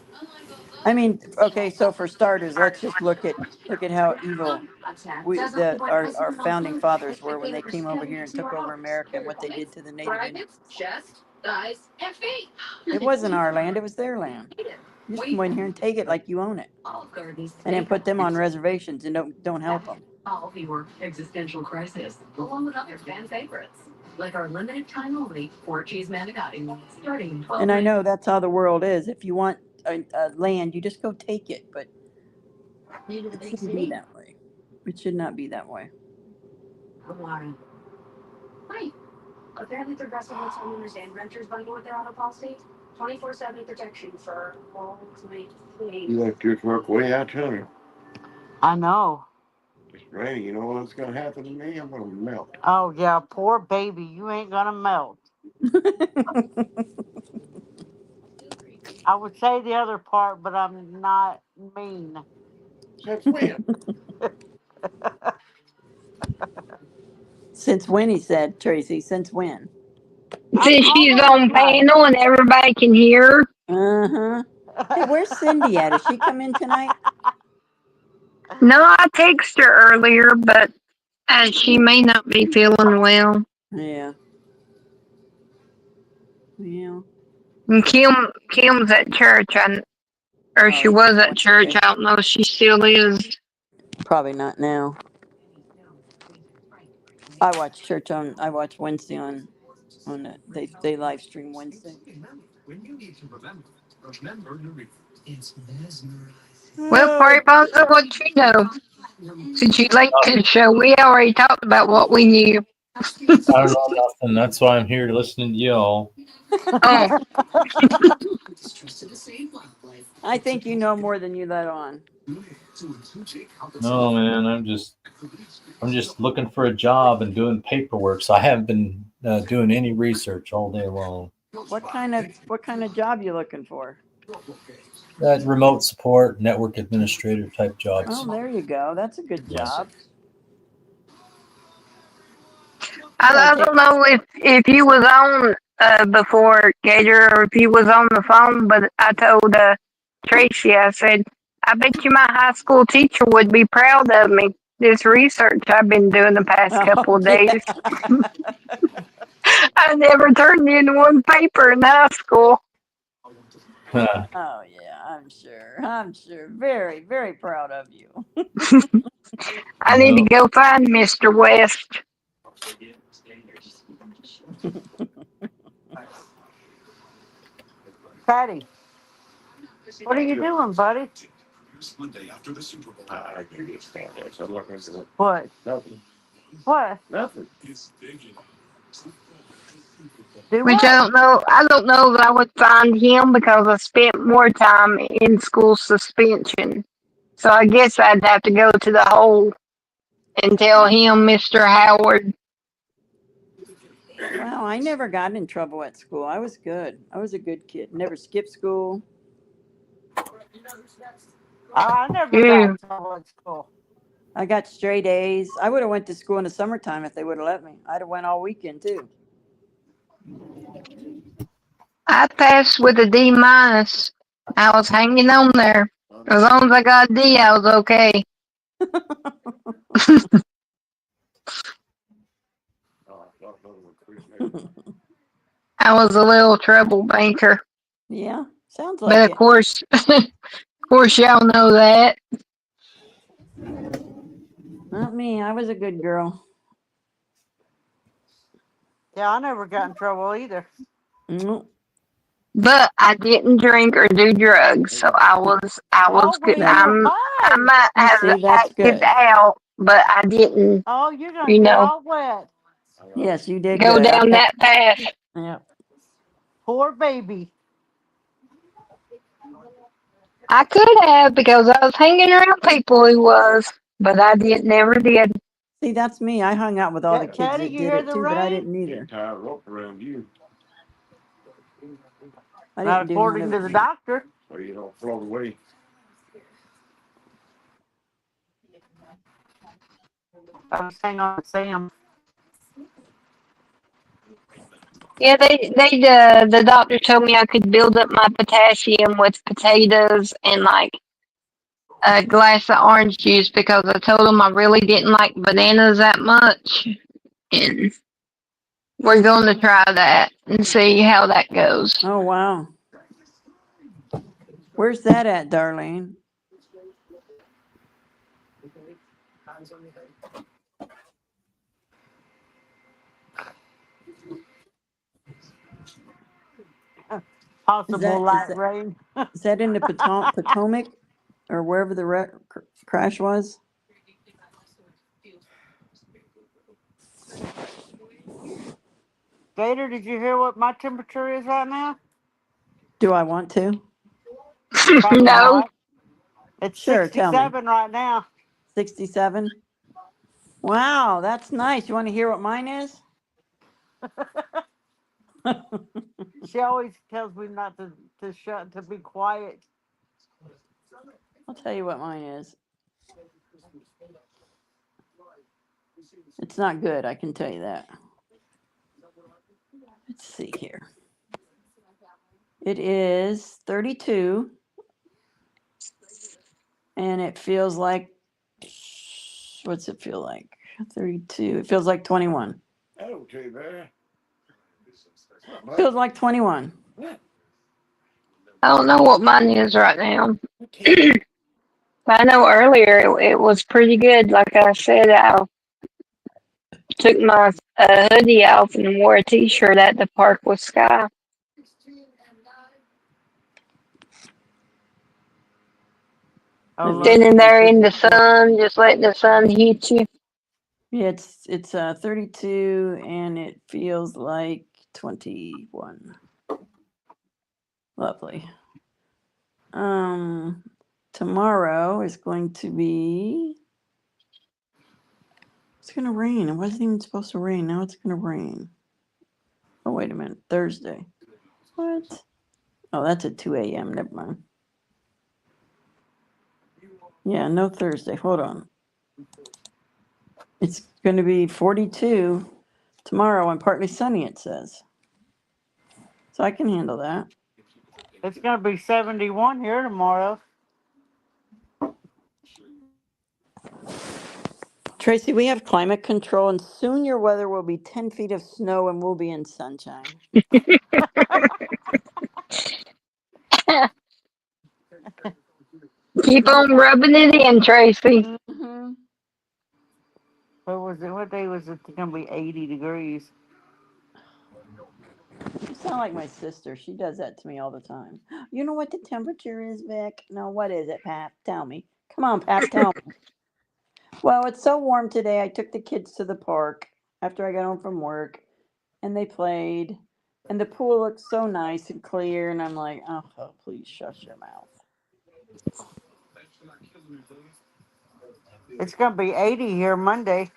I mean, okay, so for starters, let's just look at how evil our founding fathers were when they came over here and took over America and what they did to the Native Indians. It wasn't our land, it was their land. You just come in here and take it like you own it. And then put them on reservations and don't help them. All your existential crisis, along with other fan favorites, like our limited time only 4 cheese manicotti, starting in 12. And I know that's how the world is. If you want a land, you just go take it. But it shouldn't be that way. It should not be that way. Right. Apparently, Progressive lets homeowners and renters bundle with their auto policy. 24/7 protection for all You left your truck way out yonder. I know. It's raining. You know what's gonna happen to me? I'm gonna melt. Oh yeah, poor baby. You ain't gonna melt. I would say the other part, but I'm not mean. Since when? Since when, he said, Tracy, since when? I'm Since she's always on nice. panel and everybody can hear her. Uh-huh. Hey, where's Cindy at? Is she come in tonight? No, I texted her earlier, but she may not be feeling well. Yeah. Yeah. And Kim's at church, or she Oh, was at watch church. it. I don't know if she still is. Probably not now. I watch Wednesday on they live stream Wednesday. It's mesmerizing. Well, Oh, Corey Bonzo, what you know? Since you late to the show, we already talked about what we knew. I don't know nothing. That's why I'm here listening to y'all. Oh, I think you know more than you let on. No, man, I'm just looking for a job and doing paperwork. So I haven't been doing any research all day long. What kind of job you looking for? That remote support, network administrator type jobs. Oh, there you go. That's a good Yes. job. I don't know if you was on before, Gator, or if you was on the phone, but I told Tracy, I said, I bet you my high school teacher would be proud of me. This research I've been doing the past couple of days. I never turned in one paper in high school. Oh yeah, I'm sure. Very, very proud of you. I need to go find Mr. West. Patty, what are you doing, buddy? Monday after the Super Bowl. I can get started. So I'm looking at it. What? Nothing. What? Nothing. It's big. Do Which what? I don't know. I don't know that I would find him because I spent more time in school suspension. So I guess I'd have to go to the hole and tell him, Mr. Howard. Well, I never got in trouble at school. I was good. I was a good kid. Never skipped school. I never Yeah. got in trouble at school. I got straight A's. I would have went to school in the summertime if they would have let me. I'd have went all weekend too. I passed with a D minus. I was hanging on there. As long as I got a D, I was okay. Oh, I thought those were pretty good. I was a little troublemaker. Yeah, sounds But like of course, y'all know that. it. Not me. I was a good girl. Yeah, I never got in trouble either. Mm. But I didn't drink or do drugs, so I was Oh, good. well, you're I fine. might You have see, that's acted good. out, but I didn't, Oh, you're gonna you get know, all wet. Yes, you did go good. down that path. Yeah. Poor baby. I could have because I was hanging around people who was, but I never did. See, that's me. I hung out with all the kids Patty, that you did hear it the too, but I rain? didn't either. Can't tie a rope around you I Not didn't do none according of to it. the doctor. so you don't float away. I was hanging on to Sam. Yeah, the doctor told me I could build up my potassium with potatoes and like a glass of orange juice because I told him I really didn't like bananas that much. And we're going to try that and see how that goes. Oh, wow. Where's that at, Darlene? Possible light rain. Is that in the Potomac or wherever the crash was? Gator, did you hear what my temperature is right now? Do I want to? Probably No. not. It's Sure, tell me. 67 right now. 67? Wow, that's nice. You want to hear what mine is? She always tells me not to be quiet. I'll tell you what mine is. It's not good, I can tell you that. Let's see here. It is 32, and it feels like, what's it feel like? 32. It feels like 21. Okay, man. Feels like 21. I don't know what mine is right now. But I know earlier it was pretty good. Like I said, I took my hoodie off and wore a t-shirt at the park with Sky. I love Standing there in the it. sun, just letting the sun hit you. Yeah, it's 32, and it feels like 21. Lovely. Tomorrow is going to be. It's gonna rain. It wasn't even supposed to rain. Now it's gonna rain. Oh, wait a minute. Thursday. What? Oh, that's at 2 a.m. Never mind. Yeah, no Thursday. Hold on. It's going to be 42 tomorrow and partly sunny, it says. So I can handle that. It's gonna be 71 here tomorrow. Tracy, we have climate control, and soon your weather will be 10 feet of snow and we'll be in sunshine. Keep on rubbing it in, Tracy. Mm-hmm. What day was it gonna be 80 degrees? You sound like my sister. She does that to me all the time. You know what the temperature is, Vic? No, what is it, Pap? Tell me. Come on, Pap, tell me. Well, it's so warm today. I took the kids to the park after I got home from work, and they played, and the pool looked so nice and clear, and I'm like, oh, please shush your mouth. It's gonna be 80 here Monday.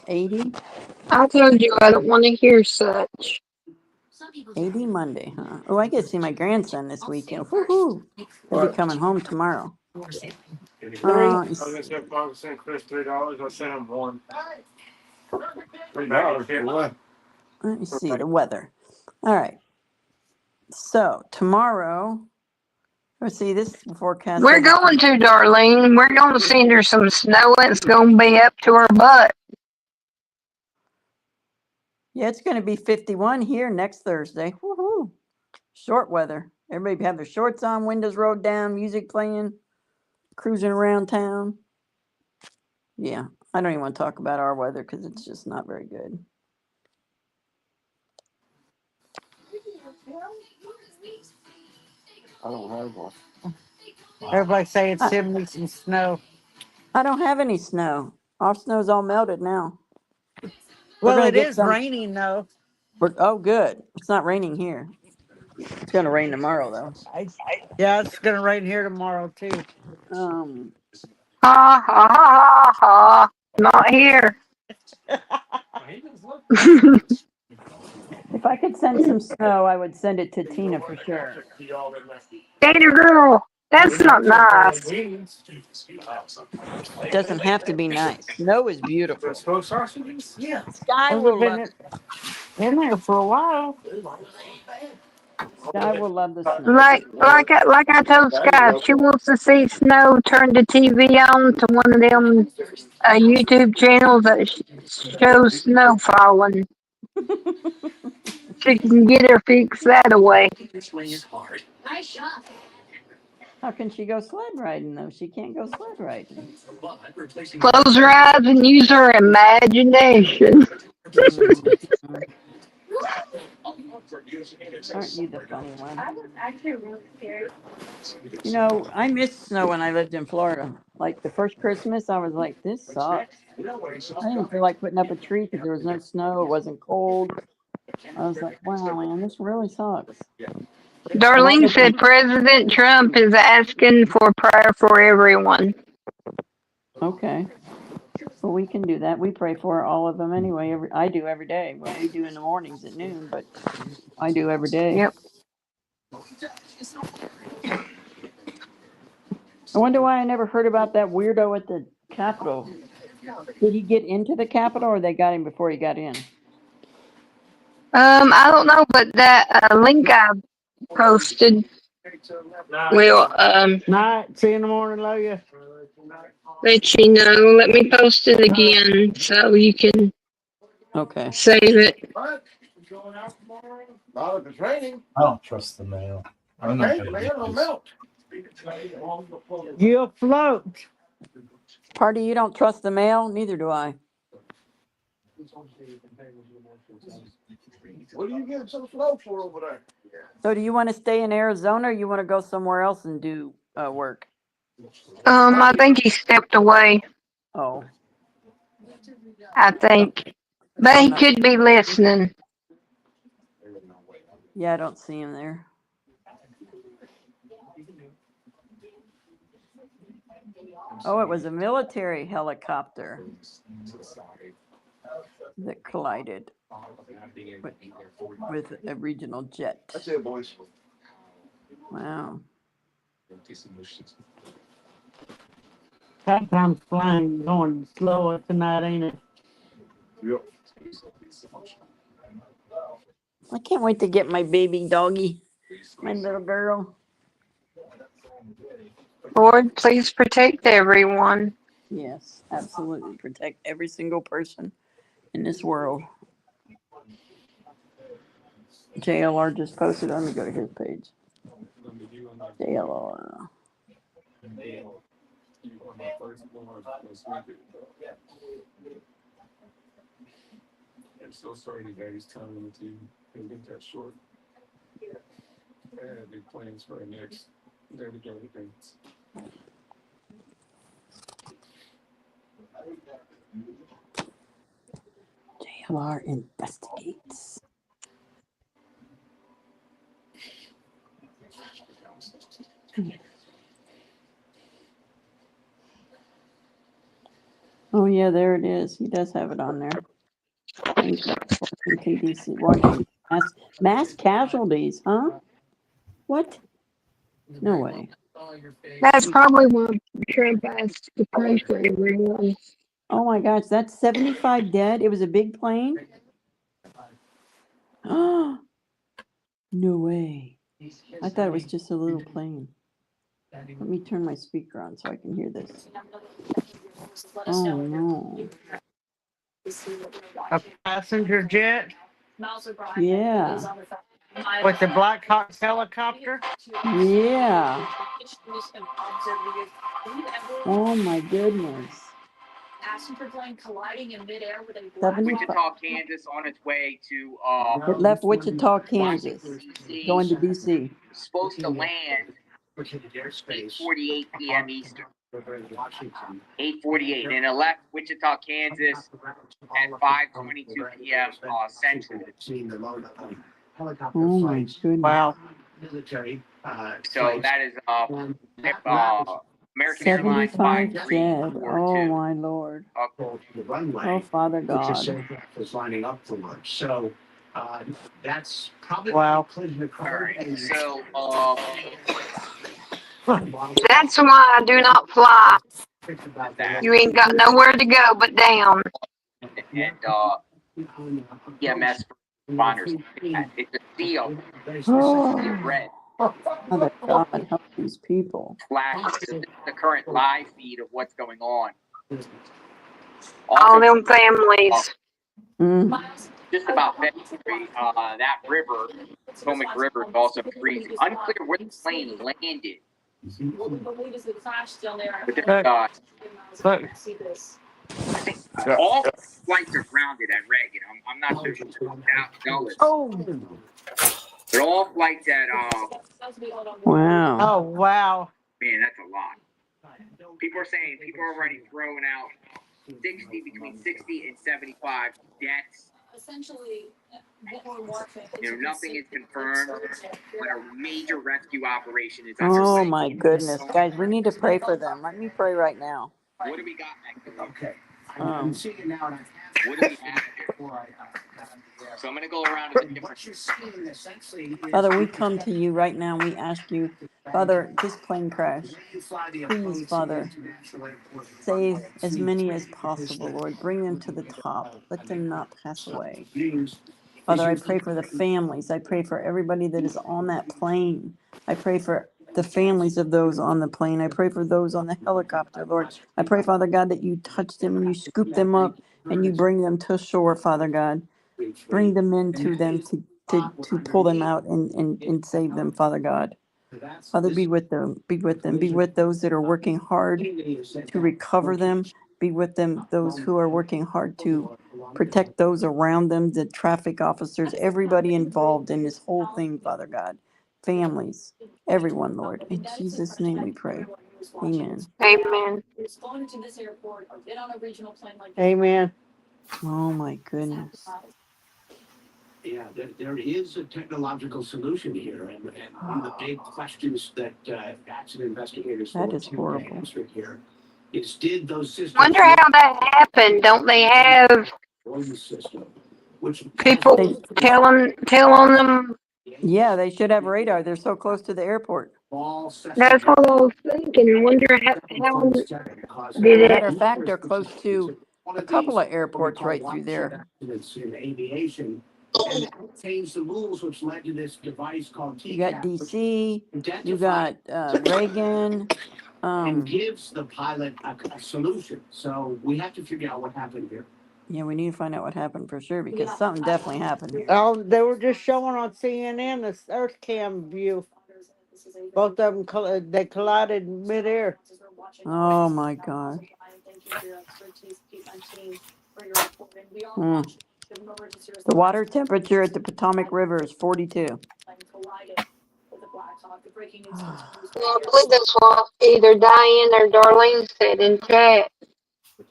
80? I told you I don't want to hear such. 80 Monday, huh? Oh, I get to see my grandson this weekend. Woohoo! He'll be coming home tomorrow. Three. $3 Chris $3. I sent him one. $3 for what? Let me see the weather. All right. So tomorrow, let's see this forecast. We're going to, Darlene. We're going to send her some snow. It's going to be up to her butt. Yeah, it's going to be 51 here next Thursday. Woohoo! Short weather. Everybody have their shorts on, windows rolled down, music playing, cruising around town. Yeah, I don't even want to talk about our weather because it's just not very good. I don't have one. Everybody say it's 70 some snow. I don't have any snow. Our snow's all melted now. Well, gonna it get is some- raining though. Oh, good. It's not raining here. It's going to rain tomorrow, though. Yeah, it's gonna rain here tomorrow too. Ha, ha, ha, ha, ha. Not here. If I could send some snow, I would send it to Tina for sure. Gator girl, that's not nice. It doesn't have to be nice. Snow is beautiful. Yeah. Sky will love it. In there for a while. Sky will love the snow. Like I told Sky, if she wants to see snow, turn the TV on to one of them YouTube channels that shows snow falling. She can get her fix that away. How can she go sled riding, though? She can't go sled riding. Close her eyes and use her imagination. Aren't you the funny one? You know, I missed snow when I lived in Florida. Like the first Christmas, I was like, this sucks. I didn't feel like putting up a tree because there was no snow. It wasn't cold. I was like, wow, man, this really sucks. Darlene said President Trump is asking for prayer for everyone. Okay. Well, we can do that. We pray for all of them anyway. I do every day. Well, we do in the mornings at noon, but I do every day. Yep. I wonder why I never heard about that weirdo at the Capitol. Did he get into the Capitol, or they got him before he got in? I don't know, but that link I posted will Night. See you in the morning, love you. let you know. Let me post it again so you can Okay. save it. Not if it's raining. I don't trust the mail. I'm not Hey, gonna man, get it'll this. melt. You'll float. Party, you don't trust the mail? Neither do I. What are you getting so slow for over there? So do you want to stay in Arizona, or you want to go somewhere else and do work? I think he stepped away. Oh, I think, but he could be listening. yeah, I don't see him there. Oh, it was a military helicopter that collided with a regional jet. That's it, boys. Wow. Sometimes flying going slower tonight, ain't it? Yep. I can't wait to get my baby doggy, my little girl. Lord, please protect everyone. Yes, absolutely. Protect every single person in this world. JLR just posted. Let me go to his page. JLR. I'm so sorry you guys telling the team and get that short. I had big plans for our next Derby Derby things. JLR investigates. Oh yeah, there it is. He does have it on there. Washington D.C. Washington mass casualties, huh? What? No way. That's probably why Trump asked to pray for everyone. Oh my gosh, that's 75 dead. It was a big plane. Oh, no way. I thought it was just a little plane. Let me turn my speaker on so I can hear this. Oh no. A passenger jet Yeah. with the Black Hawk helicopter. Yeah. Oh my goodness. Passenger plane colliding in midair with a Wichita, Kansas, on its way to It left Wichita, Kansas, DC. going to DC. Supposed to land 8:48 p.m. Eastern. 8:48, and it left Wichita, Kansas at 5:22 p.m. Central. Oh my goodness. Wow. So that is American Airlines 75 dead. 5342. Oh my Lord. Oh Father God. Was lining up for lunch. So that's probably Wow. All right, so That's why I do not fly. that You ain't got nowhere to go but down. and EMS responders. It's a sea of Oh, red. Father God, help these people. Flash. This is the current live feed of what's going on. All Also, them families. just about February, that river, Potomac River, is also freezing. Unclear where the plane landed. What we believe is the crash still there. But Look. I think all flights are grounded at Reagan. I'm not so sure about Dulles. Oh. But all flights at Wow. Oh wow. man, that's a lot. People are saying people are already throwing out between 60 and 75 deaths. Essentially, what we're watching. Nothing is confirmed, but a major rescue operation is Oh underway. my goodness. Guys, we need to pray for them. Let me pray right now. What do we got, Magdalene? Okay. I'm seeing it now, and I What do we have have here? before I got out there. So I'm going to go around to the And different. what you're seeing essentially is Father, we come to you right now and we ask you, Father, this plane crash, when you fly the please, Apollo Father, International Airport, save as many as possible, Lord. Bring them to the top. Let them not pass away. Father, I pray for the families. I pray for everybody that is on that plane. I pray for the families of those on the plane. I pray for those on the helicopter, Lord. I pray, Father God, that you touch them and you scoop them up and you bring them to shore, Father God. Bring them into them to pull them out and save them, Father God. Father, be with them. Be with them. Be with those that are working hard to recover them. Be with them, those who are working hard to protect those around them, the traffic officers, everybody involved in this whole thing, Father God. Families, everyone, Lord. In Jesus' name we pray. Amen. Amen. Going into this airport or get on a regional plane like. Amen. Oh my goodness. Yeah, there is a technological solution here, and one of the big questions that accident investigators That will is attempt to horrible. answer here is, did those systems Wonder how that happened. Don't they have avoidance system, which people They, telling them? yeah, they should have radar. They're so close to the airport. That's what I was thinking. Wonder how did it? Matter of fact, they're close to a couple of airports right through there. accidents in aviation, and that changed the rules, which led to this device called You got TCAP, which DC, you identifies got Reagan. and gives the pilot a solution. So we have to figure out what happened here. Yeah, we need to find out what happened for sure because something definitely happened here. Oh, they were just showing on CNN this Earth Cam view. Both of them they collided midair. Oh my gosh. Mm. The water temperature at the Potomac River is 42. Well, I believe that's what either Diane or Darlene said in chat.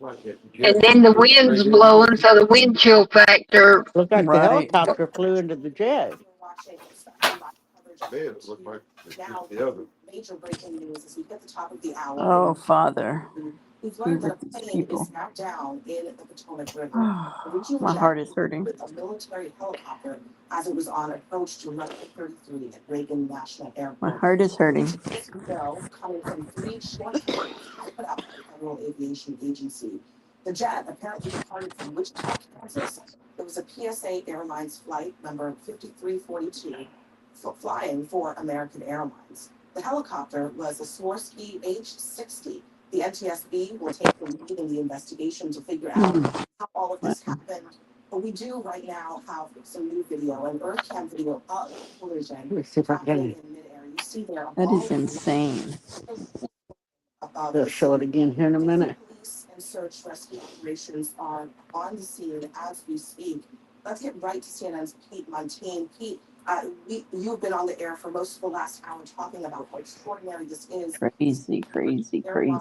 And then the wind's blowing, so the wind chill factor. Looked like the Right. helicopter flew into the jet. It looked like the other. Major breaking news as we hit the top of the hour. Oh, Father. We've Be learned that with a these plane people. is now down in the Potomac River. My heart is hurting. With a military helicopter as it was on approach to runway 33 at Reagan National Airport. My heart is hurting. This bill coming from 3 short flights put out by the Federal Aviation Agency. The jet apparently departed from Wichita, Kansas. It was a PSA Airlines flight number 5342, flying for American Airlines. The helicopter was a Swirsky H-60. The NTSB will take the lead in the investigation to figure out how all of this happened. But we do right now have some new video, an EarthCam video of the collision Let me see if I happening can. in midair. You see there. That is insane. They'll show it again here in a minute. Police and search rescue operations are on the scene as we speak. Let's get right to CNN's Pete Montine. Pete, you've been on the air for most of the last hour talking about how extraordinary this is. Crazy, crazy, crazy.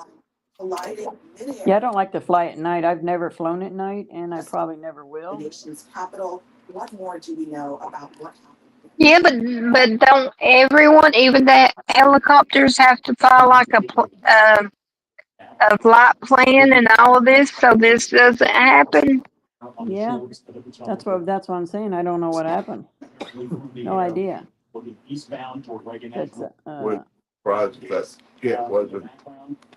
Colliding midair. Yeah, I don't like to fly at night. I've never flown at night, and I probably never The will. nation's capital. What more do we know about what happened? Yeah, but don't everyone, even the helicopters, have to file like a flight plan and all of this, so this doesn't happen? Yeah, that's what I'm saying. I don't know what happened. No idea. Eastbound toward Reagan That's National. Surprised that jet wasn't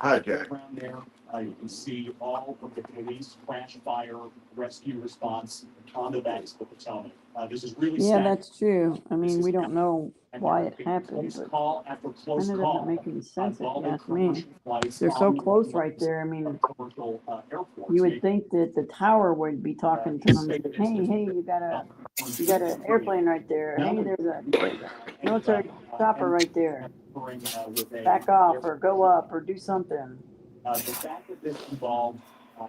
hijacked. Background there, you can see all of the police crash, fire, rescue response on the banks of the Potomac. This is really yeah, sad. that's true. I mean, we don't know why it happened, but Call after close kind of call doesn't make any sense if you involving ask me. commercial flights They're so on close right there. I mean, commercial airports. you would think that the tower would be talking to them. Hey, you got an airplane right there. Hey, there's a military chopper right there. Back off or go up or do something. The fact that this involved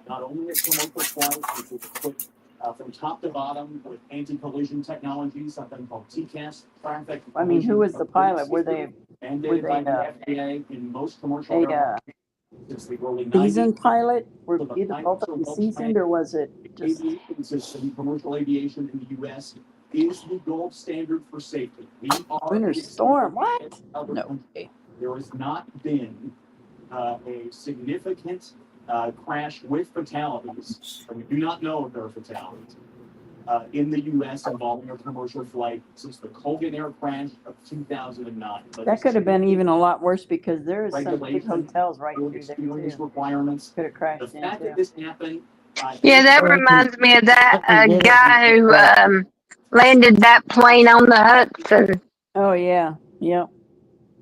not only a commercial flight, which was equipped from top to bottom with anti-collision technology, something called TCAS, traffic. I mean, who was the pilot? Were they mandated by the FAA in most commercial airlines since the early 90s. seasoned pilot? Were either both of them seasoned or was it just Aviation system, commercial aviation in the U.S. is the gold standard for safety. We are winter storm? What? No. There has not been a significant crashed with fatalities. We do not know if there are fatalities in the U.S. involving a commercial flight since the Colgan Air crash of 2009. That could have been even a lot worse because there is some big Regulation, hotels right fuel through there experience too. requirements. Could have The crashed fact that into. this happened. Yeah, that I can- reminds me of I that can get it. guy who landed that plane on the Hudson. Oh yeah, yep,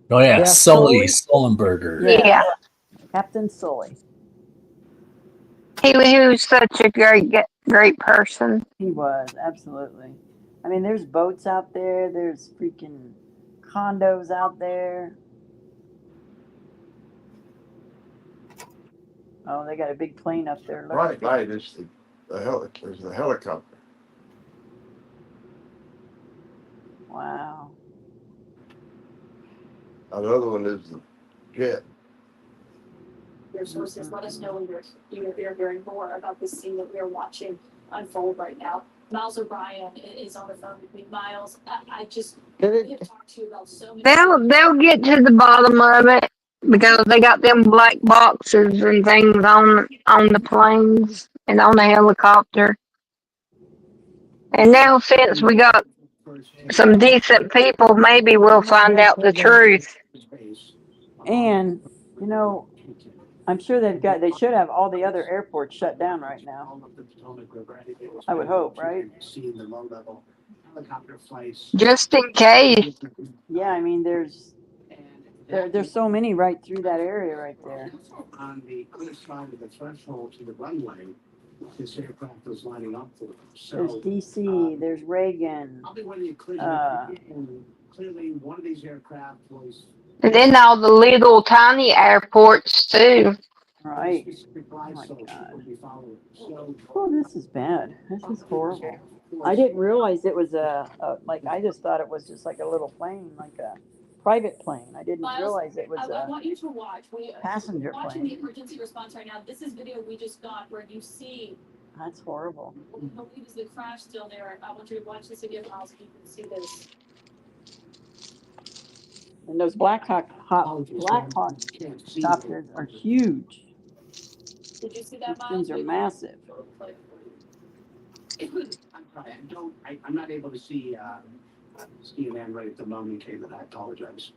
Oh yeah, Yeah. Sully Sullenberger. yeah. Yeah, Captain Sully. he was such a great person. He was absolutely. I mean, there's boats out there. There's freaking condos out there. Oh, they got a big plane up there. Look. Right, right, it's there's the helicopter. Wow. Another one is the jet. Your sources let us know when you're hearing more about this scene that we are watching unfold right now. Miles O'Brien is on the phone with me. Miles, I just Did have it, talked to you about so many. They'll get to the bottom of it because they got them black boxes and things on the planes and on the helicopter. And now since we got some decent people, maybe we'll find out the truth. And you know, I'm sure they should have all the other airports shut down right now. I would hope, right? Just in case. Yeah, I mean, there's so many right through that area right there. On the other side of the threshold to the runway, this aircraft was lining up for. There's DC, there's Reagan. I'll be waiting to clearly, clearly one of these aircraft was. And then all the little tiny airports too. Right. Oh my God. Oh, this is bad. This is horrible. I didn't realize it was like, I just thought it was just like a little plane, like a private plane. I didn't realize it was I want you to watch. We passenger watching plane. the emergency response right now. This is video we just got where you see That's horrible. what we believe is the crash still there. I want you to watch this again, Miles, if you can see this. And those Black Hawk chopters are huge. Did you see that, These Miles? things are massive. I'm not able to see CNN right at the moment, Caitlin. I apologize.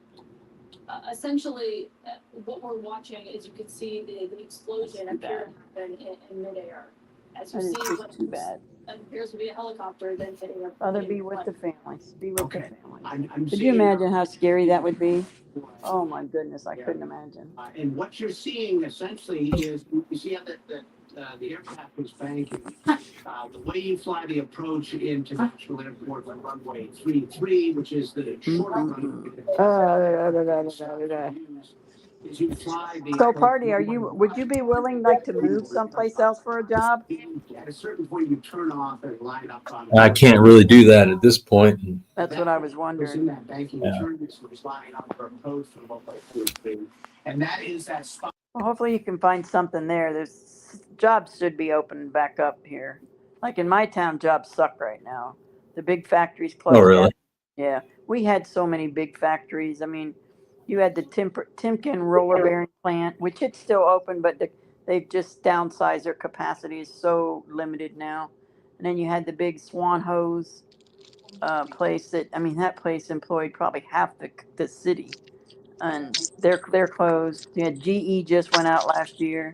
Essentially, what we're watching is you can see the explosion appear to happen in midair. As you That is see, just what too bad. appears to be a helicopter then hitting a. Father, be with the families. Be with the Okay. families. I'm Could you seeing- imagine how scary that would be? Oh my goodness, I couldn't imagine. And what you're seeing essentially is, you see how the aircraft was banking. The way you fly the approach into National Airport on runway 33, which is the shorter runway. Is you fly the. So, Party, would you be willing like to move someplace else for a job? At a certain point, you turn off and line up on. I can't really do that at this point. That's what I was Was in wondering. that banking Yeah. turn, was lining up for a code for runway 33. And that is that spot. Well, hopefully you can find something there. There's jobs should be opening back up here. Like in my town, jobs suck right now. The big factories closed. Oh, really? down. Yeah, we had so many big factories. I mean, you had the Timken roller bearing plant, which it's still open, but they've just downsized their capacity. Is so limited now. And then you had the big Swan Hose place that place employed probably half the city, and they're closed. You had GE just went out last year.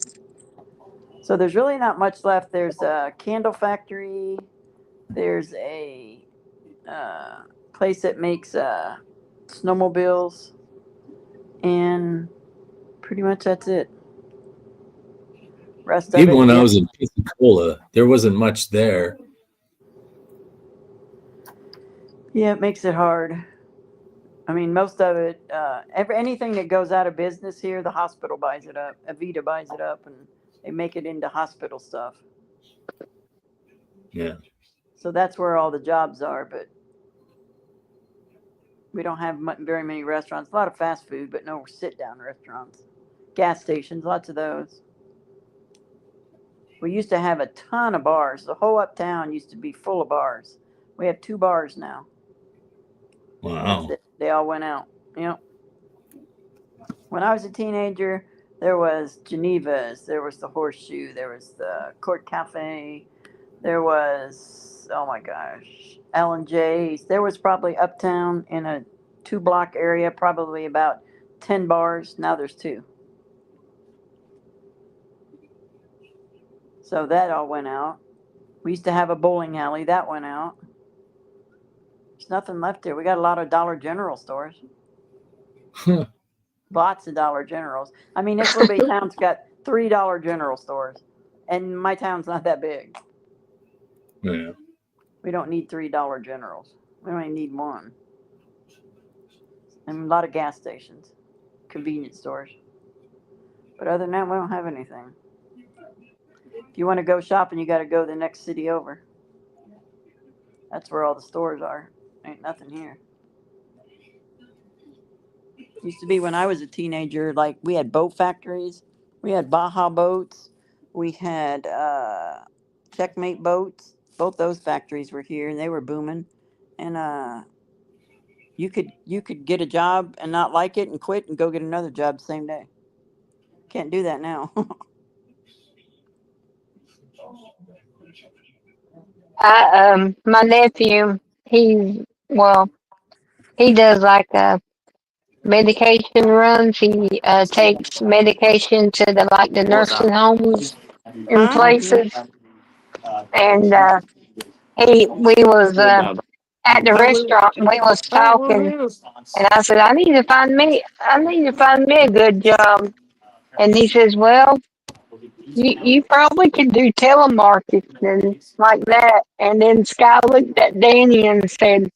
So there's really not much left. There's a candle factory. There's a place that makes snowmobiles. And pretty much that's it. Rest of Even it, when I yeah. was in Pensacola, there wasn't much there. Yeah, it makes it hard. I mean, most of it, anything that goes out of business here, the hospital buys it up. Avita buys it up, and they make it into hospital stuff. Yeah. So that's where all the jobs are, but we don't have very many restaurants. A lot of fast food, but no sit-down restaurants. Gas stations, lots of those. We used to have a ton of bars. The whole uptown used to be full of bars. We have 2 bars now. Wow. They all went out. Yep. When I was a teenager, There was Geneva's. There was the Horseshoe. There was the Court Cafe. There was, oh my gosh, Alan J's. There was probably uptown in a 2 block area, probably about 10 bars. Now there's 2. So that all went out. We used to have a bowling alley. That went out. There's nothing left here. We got a lot of Dollar General stores. Lots of Dollar Generals. I mean, this little bitty town's got 3 Dollar General stores. And my town's not that big. Yeah. We don't need 3 Dollar Generals. We only need 1. And a lot of gas stations, convenience stores. But other than that, we don't have anything. If you want to go shopping, you got to go the next city over. That's where all the stores are. Ain't nothing here. Used to be when I was a teenager, like we had boat factories. We had Baja boats. We had Checkmate boats. Both those factories were here and they were booming. And you could get a job and not like it and quit and go get another job the same day. Can't do that now. My nephew, he does like medication runs. He takes medication to the nursing homes and Huh? places. And we was at the restaurant and we was talking, and I said, I need to find me a good job. And he says, well, you probably could do telemarketing like that. And then Sky looked at Danny and said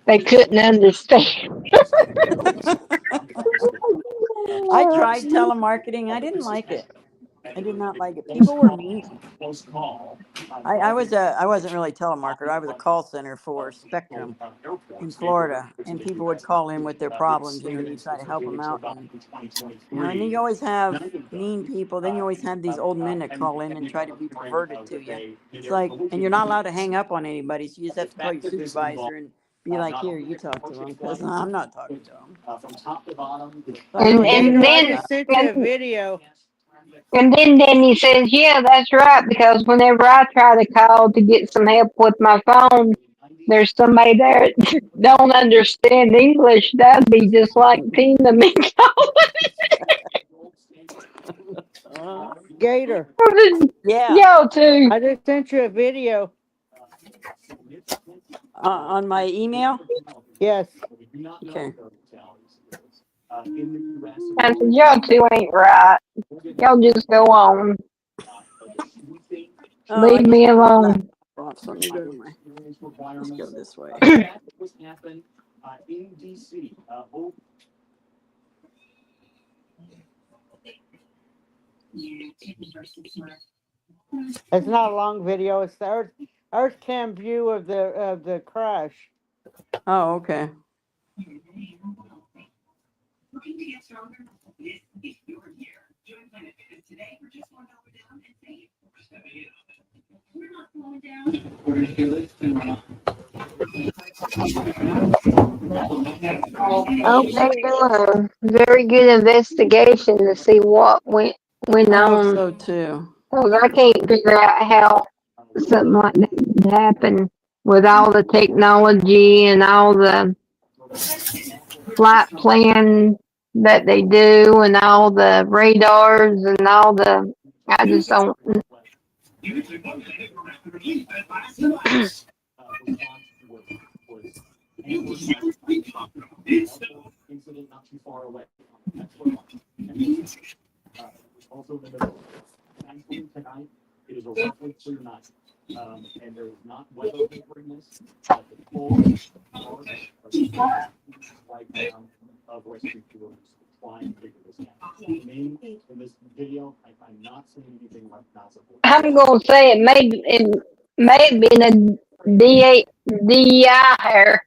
they couldn't understand. I tried telemarketing. I didn't like it. I did not like it. People were mean. I wasn't really a telemarketer. I was a call center for Spectrum in Florida, and people would call in with their problems, and you try to help them out. And then you always have mean people. Then you always have these old men that call in and try to be perverted to you. It's like, and you're not allowed to hang up on anybody, so you just have to call your supervisor and be like, here, you talk to them, because I'm not talking to them. And I then just sent you a video. And then Danny says, yeah, that's right, because whenever I try to call to get some help with my phone, there's somebody there that don't understand English. That'd be just like Tina me Gator, Yeah, Yo, too. I just sent you a video. on my email. Yes. Okay. I said, y'all two ain't right. Y'all just go on. Oh, Leave me alone. So let me go to my. Let's go this way. In DC. It's not a long video. It's the Earth cam view of the crash. Oh, okay. Oh, they're doing a very good investigation to see what went I hope on. so too. 'Cause I can't figure out how something like that happened with all the technology and all the flight plan that they do and all the radars and all the. I just don't. Incident not too far away. Also in the middle. Thankfully tonight, it is a roughly clear night. And there is not weather favoring this. The full right down of rescue crews trying to figure this out. Me, in this video, I'm not seeing anything like NASA. I'm gonna say it may have been a DEI hair.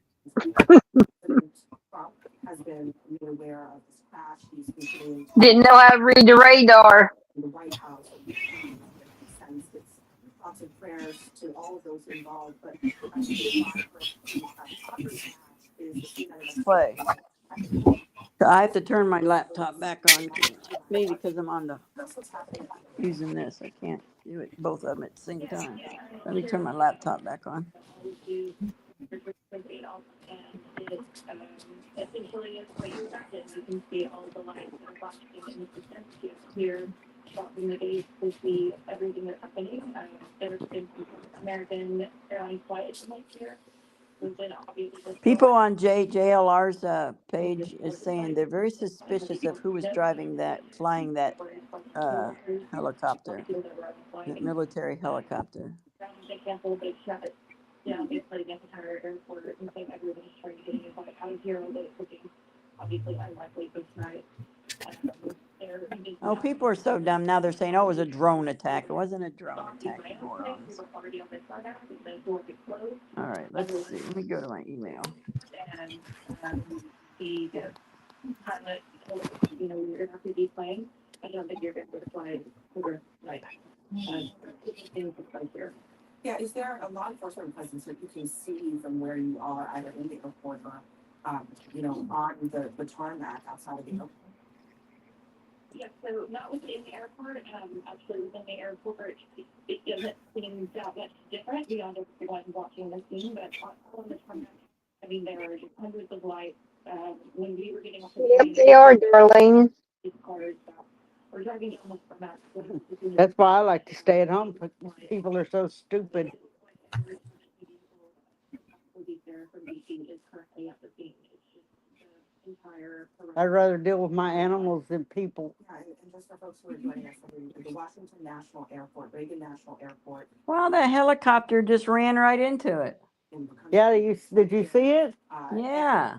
Trump has been made aware of this crash. He's been putting Didn't know how to read the radar. in the White House. Sends its thoughts and prayers to all of those involved. But I think the is the scene that Play. So I have to turn my laptop back on, maybe because I'm on the That's what's happening. using this. I can't do it both of them at the same time. Let me turn my laptop back on. Essentially, it's what you started. You can see all the lines that are flashing in the system. You have clear shopping the days to see everything that's happening. There's been American Airlines flights next year. Then obviously this People on JLR's page is saying they're very suspicious of who was driving that, flying that helicopter, that military helicopter. They canceled, they shut it down, they flooded the entire airport, and so everyone's trying to get in and out of here, although it's looking obviously unlikely this night. Oh, people are so dumb now. They're saying, "Oh, it was a drone attack." It wasn't a drone attack, you morons. All right, let's see. Let me go to my email. And the pilot, you know, you're gonna have to be playing. I don't think you're going to fly over like things like here. Yeah, is there a law enforcement presence that you can see from where you are, either in the airport or, you know, on the tarmac outside of the airport? Yeah, so not within the airport, actually within the airport, it doesn't seem that much different beyond everyone watching the scene, but on the tarmac, I mean, there are just hundreds of lights. When we were getting off the Yep, plane, they are, darling. these cars, we're driving almost from that. That's why I like to stay at home. People are so stupid. I'd rather deal with my animals than people. Yeah, and just for folks who are joining us, the Washington National Airport, Reagan National Airport. Well, that helicopter just ran right into it. Yeah, did you see it? Yeah.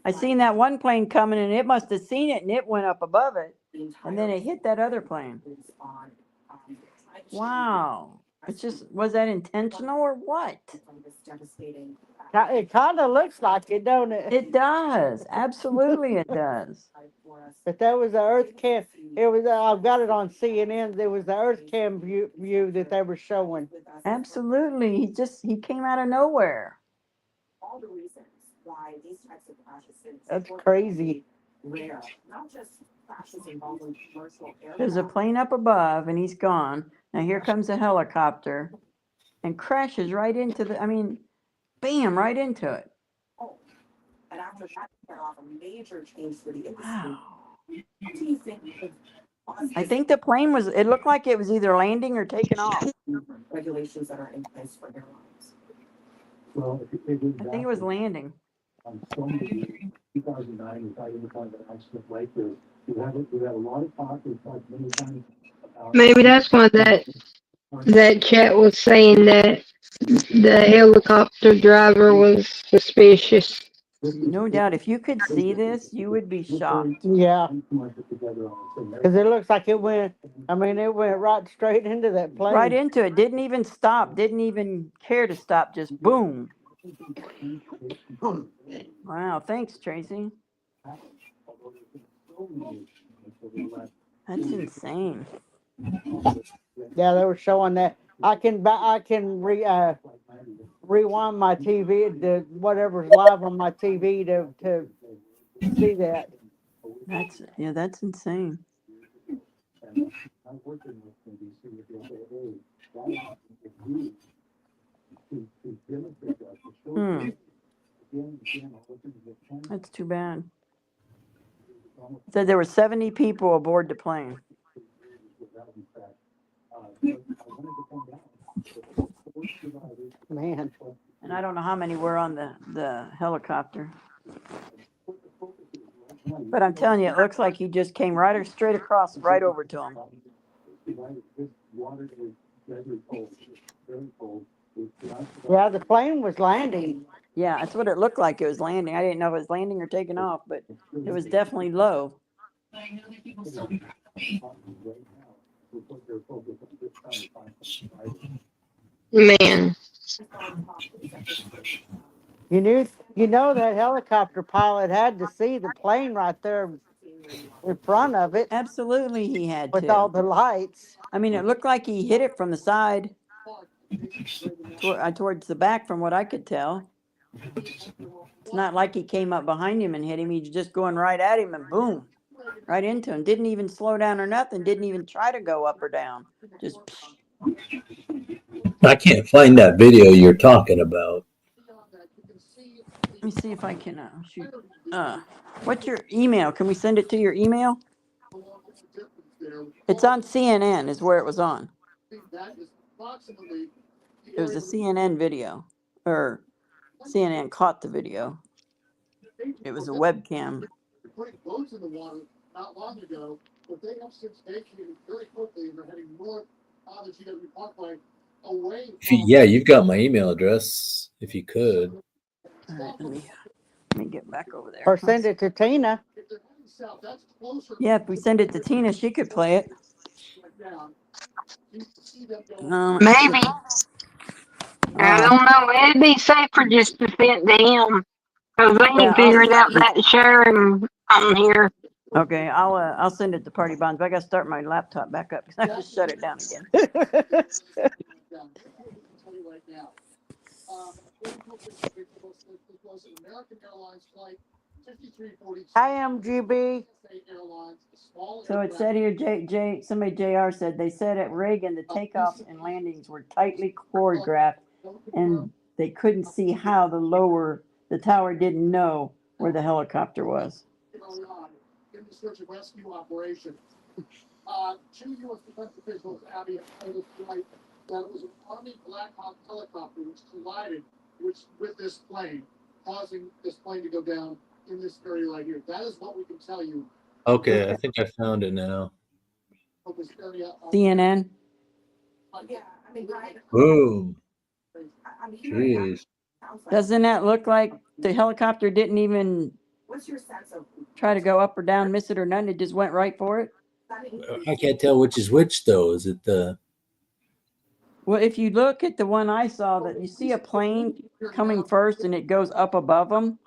I seen that one plane coming and it must have seen it and it went up above it. And then it hit that other plane. Wow. It's just, was that intentional or what? It kind of looks like it, don't it? It does. Absolutely it does. But that was the Earth cam. It was. I've got it on CNN. There was the Earth cam view that they were showing. Absolutely. He came out of nowhere. All the reasons why these types of crashes. That's crazy. Rare, not just crashes involving commercial aircraft. There's a plane up above and he's gone. Now here comes a helicopter and crashes right into the, I mean, bam, right into it. And after that, set off a major change for the industry. Wow. What do you think? I think the plane was, it looked like it was either landing or taking off. Regulations that are in place for airlines. Well, if you take it I think it was landing. on so many, 2009, we talked about an accident like this. We had a lot of talk, we've talked many times about. Maybe that's why that chat was saying that the helicopter driver was suspicious. No doubt. If you could see this, you would be shocked. Yeah. Because it looks like it went. I mean, it went right straight into that plane. Right into it. Didn't even stop. Didn't even care to stop. Just boom. Wow. Thanks, Tracy. That's insane. Yeah, they were showing that. I can rewind my TV to whatever's live on my TV to see that. That's insane. That's too bad. Said there were 70 people aboard the plane. Man. And I don't know how many were on the helicopter. But I'm telling you, it looks like he just came straight across, right over to him. Yeah, the plane was landing. Yeah, that's what it looked like. It was landing. I didn't know if it was landing or taking off, but it was definitely low. Man. You know that helicopter pilot had to see the plane right there in front of it. Absolutely, he had with to. all the lights. I mean, it looked like he hit it from the side towards the back, from what I could tell. It's not like he came up behind him and hit him. He's just going right at him and boom, right into him. Didn't even slow down or nothing. Didn't even try to go up or down. Just I can't find that video you're talking about. let me see if I can shoot. What's your email? Can we send it to your email? It's on CNN is where it was on. It was a CNN video, or CNN caught the video. It was a webcam. Putting boats in the water not long ago, but they have since vacated very quickly and they're heading north on the GW Parkway away from. Yeah, you've got my email address if you could. All right, let me get back over there. Or send it to Tina. If they're heading south, that's closer. Yeah, if we send it to Tina, she could play it. Maybe. I don't know. It'd be safer just to send to him. Because they Yeah, ain't figured out that sharing on here. Okay, I'll send it to Party Bonds. But I got to start my laptop back up because I just shut it down again. IMGB. So it said here, somebody JR said, they said at Reagan, the takeoffs and landings were tightly choreographed and they couldn't see how the tower didn't know where the helicopter was. In the search and rescue operation, 2 U.S. defense officials, Abby, told us tonight that it was an Army Black Hawk helicopter which collided with this plane, causing this plane to go down in this area right here. That is what we can tell you. Okay, I think I found it now. Of this area. CNN. Yeah, I mean, right. Boom. I'm hearing Jeez. that. Sounds like- Doesn't that look like the helicopter didn't even What's your sense of? try to go up or down, miss it or none? It just went right for it? I can't tell which is which though. Is it the? Well, if you look at the one I saw, that you see a plane coming first and it goes up above them.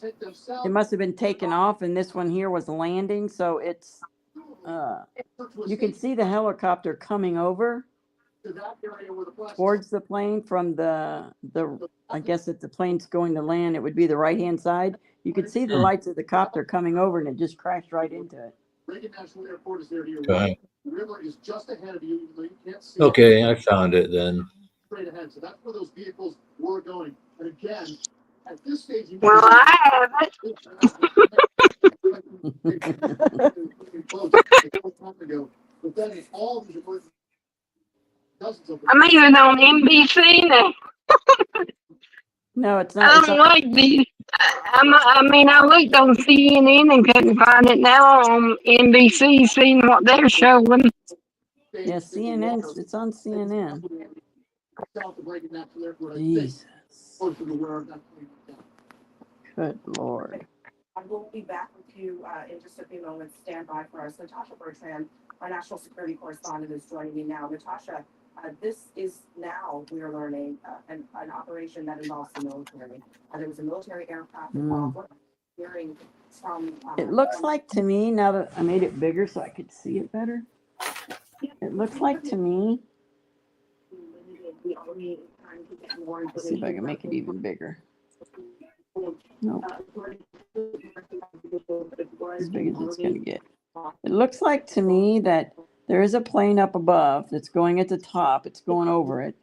It must have been taken off, and this one here was landing. So it's you can see the helicopter coming over towards the plane from the I guess if the plane's going to land, it would be the right hand side. You could see the lights of the copter coming over, and it just crashed right into it. Reagan National Airport is there to your Okay. right. The river is just ahead of you, even though you can't see Okay, it. I found it then. Straight ahead. So that's where those vehicles were going. And again, at this stage, you Well, I have it. But then it's all these emergency. Dozens of them. I'm even on NBC now. No, it's I not. It's don't on, like these. I mean, I looked on CNN and couldn't find it. Now on NBC, seeing what they're showing. yeah, CNN. It's on CNN. South of Reagan National Airport, I think, Jesus. closer to where that plane went down. Good Lord. I will be back with you in just a few moments. Stand by for us. Natasha Bertrand, our national security correspondent, is joining me now. Natasha, this is now, we are learning, an operation that involves the military. There was a military aircraft involved. Hearing from, It looks like to me, now that I made it bigger so I could see it better, it looks like to me, let's see if I can make it even bigger. No, as big as it's going to get. It looks like to me that there is a plane up above that's going at the top. It's going over it.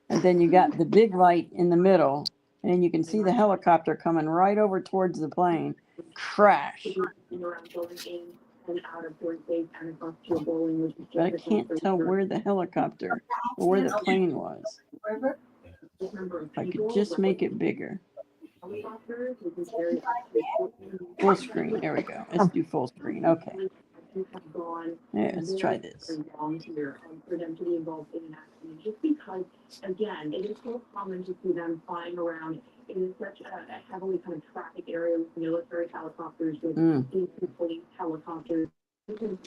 And then you got the big light in the middle. And you can see the helicopter coming right over towards the plane. Crash. But I can't tell where the helicopter or where the plane was. If I could just make it bigger. Full screen. There we go. Let's do full screen. Okay. Yeah, let's try this. For them to be involved in an accident, just because, again, it is so common to see them flying around in such a heavily kind of traffic area with military helicopters, with police helicopters. This is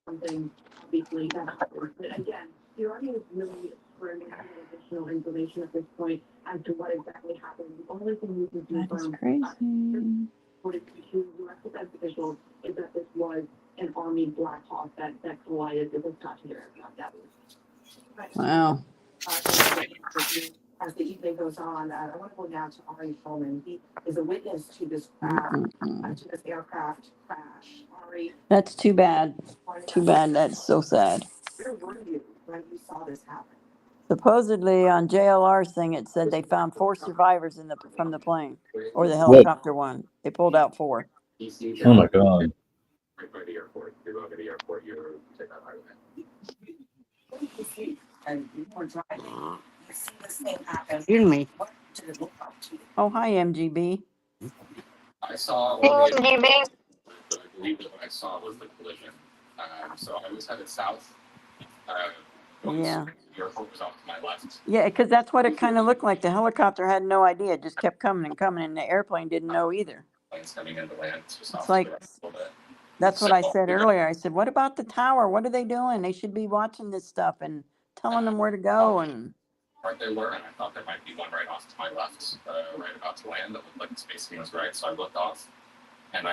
something obviously that happens. But again, the Army is really scrambling for additional information at this point as to what exactly happened. The only thing we can That is confirm, crazy. according to U.S. defense officials, is that this was an Army Black Hawk that collided with this passenger aircraft. That was Wow. as the evening goes on, I want to go down to Ari Shulman. He is a witness to this crash, to this aircraft crash. Ari, That's too bad. Too bad. That's so sad. where were you when you saw this happen? Supposedly on JLR's thing, it said they found 4 survivors in the from the plane or the Whoa. helicopter one. They pulled out 4. Oh my God. Right by the airport. You're going to the airport, you take that highway. What did you see? And you were driving. You see this thing happen. Excuse me. What did it look like to you? Oh, hi, MGB. I saw Hey, only, MGB. but I believe that what I saw was the collision. So I was headed south. Yeah. The airport was off to my left. Yeah, because that's what it kind of looked like. The helicopter had no idea. It just kept coming and coming, and the airplane didn't know either. Planes coming into land. Just It's off like, to the right a little bit. that's what I So, said earlier. I said, what about the tower? What are they doing? They should be watching this stuff and telling them where to go. And Right they were, and I thought there might be one right off to my left, right about to land. That looked like the spacing was right, so I looked off, and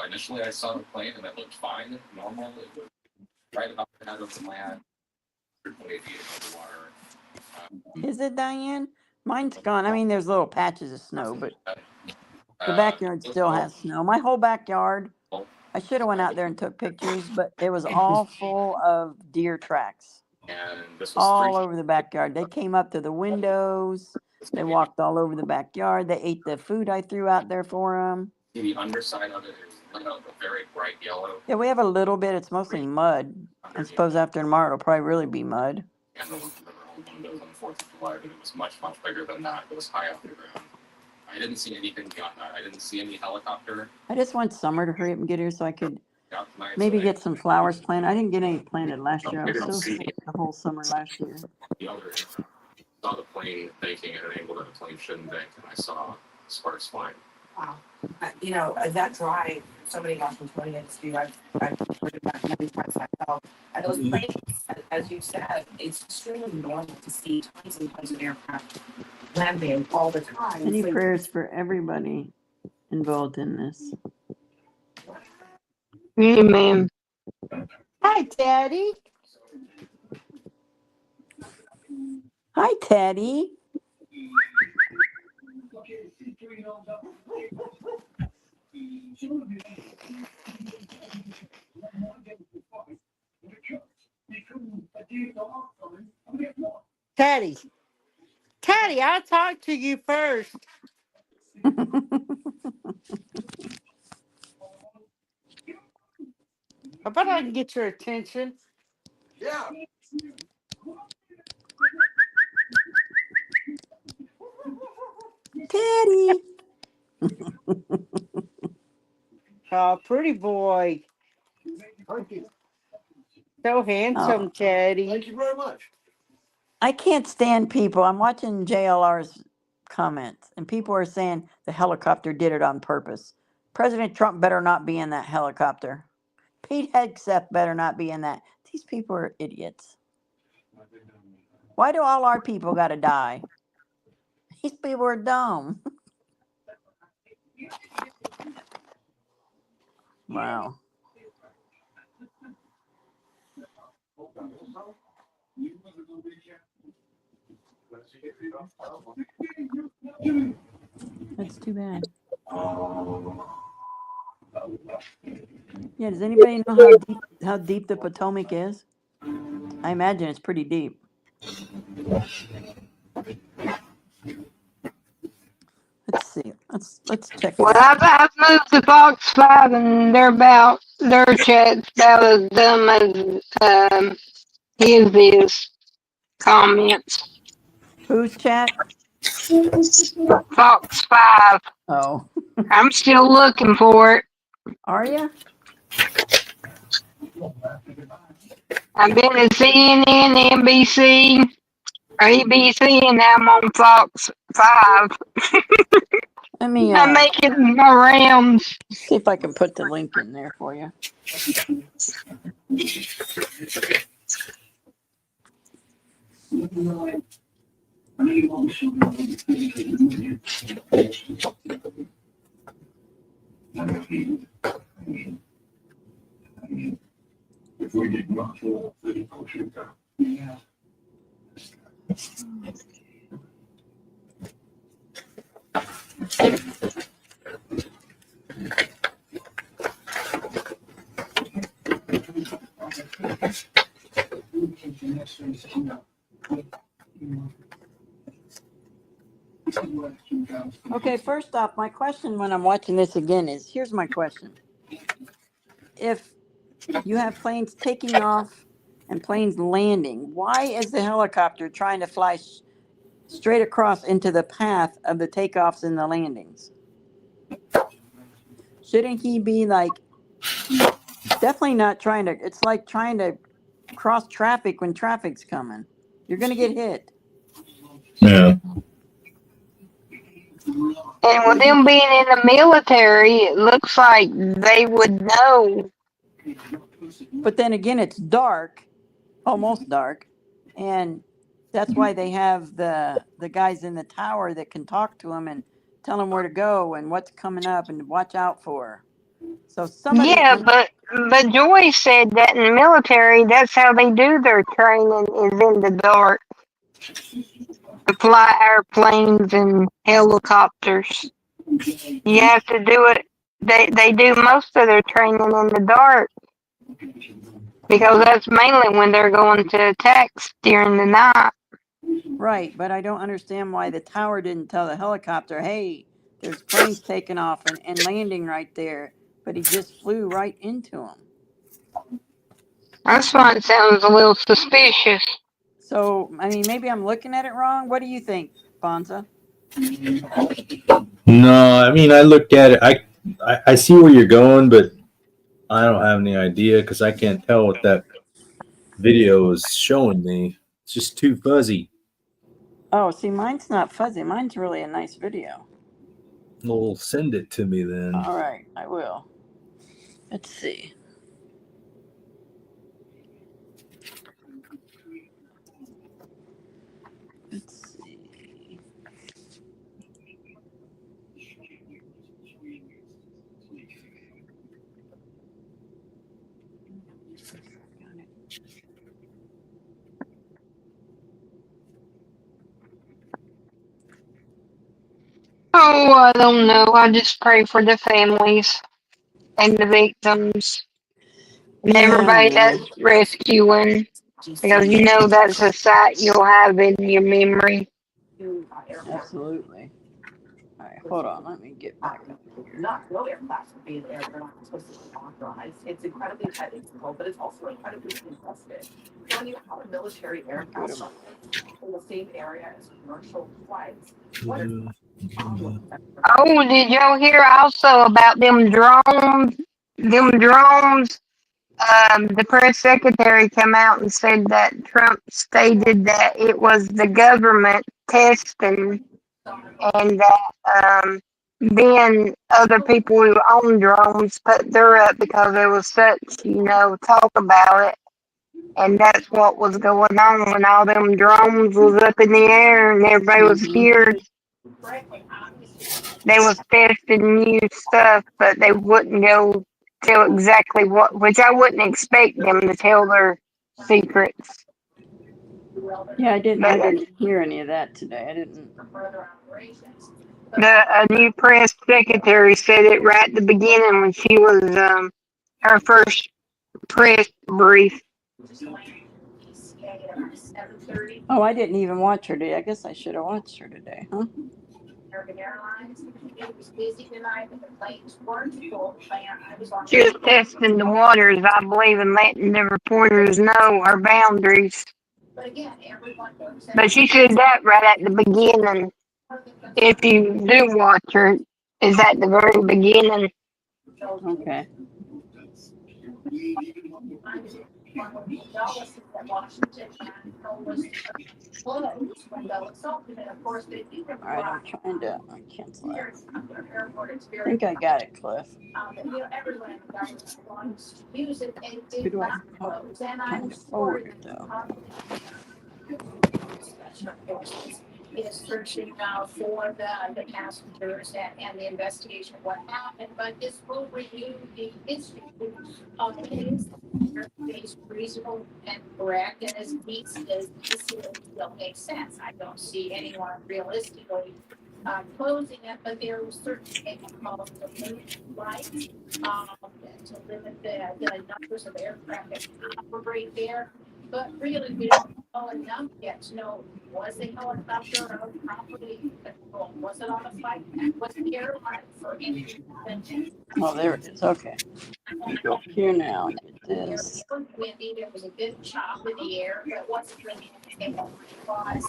initially I saw the plane, and it looked fine, normal. It was right about the head of the land, 3.8 feet above the water. is it, Diane? Mine's gone. I mean, there's little patches of snow, but the backyard still has snow. My whole backyard, I should have went out there and took pictures, but it was all full of deer tracks. And this was All over the backyard. They came up to the windows. They walked all over the backyard. They ate the food I threw out there for them. The underside of it is lit up a very bright yellow. Yeah, we have a little bit. It's mostly mud. I suppose after tomorrow it'll probably really be mud. And the windows on the 4th of July, but it was much, much bigger than that. It was high off the ground. I didn't see anything beyond that. I didn't see any helicopter. I just want summer to hurry up and get here so I could Out tonight, maybe so get some flowers planted. I didn't get any planted last year. I Maybe was I'll so see. sick the whole summer last year. The other aircraft. Saw the plane thinking at an angle that the plane shouldn't bank, and I saw sparks flying. Wow. That drive, so many Washingtonians do. I've heard about many times myself. And those planes, as you said, it's extremely normal to see tons and tons of aircraft landing all the time. Any So- prayers for everybody involved in this? Amen. Hi, Daddy. Hi, Teddy. Teddy. Teddy, I'll talk to you first. I bet I can get your attention. Yeah. Teddy. Oh, pretty boy. Thank you. So handsome, Teddy. Thank you very much. I can't stand people. I'm watching JLR's comments, and people are saying the helicopter did it on purpose. President Trump better not be in that helicopter. Pete Hegseth better not be in that. These people are idiots. Why do all our people got to die? These people are dumb. Wow. That's too bad. Yeah, does anybody know how deep the Potomac is? I imagine it's pretty deep. Let's see. Let's check. Well, I've moved to Fox 5, and their chat's about as dumb as his is. Comments. Whose chat? Fox 5. Oh, I'm still looking for it. are you? I've been to CNN, NBC, ABC, and now I'm on Fox 5. Let me I'm making my rounds. see if I can put the link in there for you. If we did not feel the emotion, Okay, first off, my question when I'm watching this again is, here's my question. If you have planes taking off and planes landing, why is the helicopter trying to fly straight across into the path of the takeoffs and the landings? Shouldn't he be like, definitely not trying to, it's like trying to cross traffic when traffic's coming. You're going to get hit. Yeah. And with them being in the military, it looks like they would know. But then again, it's dark, almost dark, and that's why they have the guys in the tower that can talk to them and tell them where to go and what's coming up and watch out for. So somebody, Yeah, but Joy said that in the military, that's how they do their training is in the dark. To fly airplanes and helicopters. You have to do it. They do most of their training in the dark because that's mainly when they're going to attacks during the night. right, but I don't understand why the tower didn't tell the helicopter, hey, there's planes taking off and landing right there, but he just flew right into them. That's why it sounds a little suspicious. So, I mean, maybe I'm looking at it wrong. What do you think, Bonza? No, I mean, I look at it. I see where you're going, but I don't have any idea because I can't tell what that video is showing me. It's just too fuzzy. Oh, see, mine's not fuzzy. Mine's really a nice video. Well, send it to me then. All right, I will. Let's see. Let's see. Oh, I don't know. I just pray for the families and the victims and everybody that's rescuing because you know that's a sight you'll have in your memory. Absolutely. All right, hold on. Let me get back up here. Not no aircraft would be there. They're not supposed to be authorized. It's incredibly technical, but it's also incredibly contested. When you have a military aircraft in the same area as commercial flights, what is Oh, did y'all hear also about them drones? Them drones. The press secretary came out and said that Trump stated that it was the government testing and that then other people who own drones put their up because there was such, talk about it. And that's what was going on when all them drones was up in the air and everybody was scared. They was testing new stuff, but they wouldn't go tell exactly what, which I wouldn't expect them to tell their secrets. Yeah, I didn't hear any of that today. I didn't. A new press secretary said it right at the beginning when she was her first press brief. Oh, I didn't even watch her today. I guess I should have watched her today, huh? She was testing the waters, I believe, and letting the reporters know her boundaries. But she said that right at the beginning. If you do watch her, is at the very beginning. Okay. All right, I'm trying to cancel that. I think I got it, Cliff. Who do I trying to forward it though? Is searching now for the passengers and the investigation of what happened, but this will review the history of things based reasonable and correct, and as Pete says, this still makes sense. I don't see anyone realistically closing it, but there was certainly a call to move rights to limit the numbers of aircraft that operate there. But really, we don't know enough yet to know, was the helicopter on property controlled? Was it on a flight? Was the airline for any? Oh, there it is. Okay. Go here now. It is. Windy, there was a bit of chop in the air, but it wasn't really anything that was.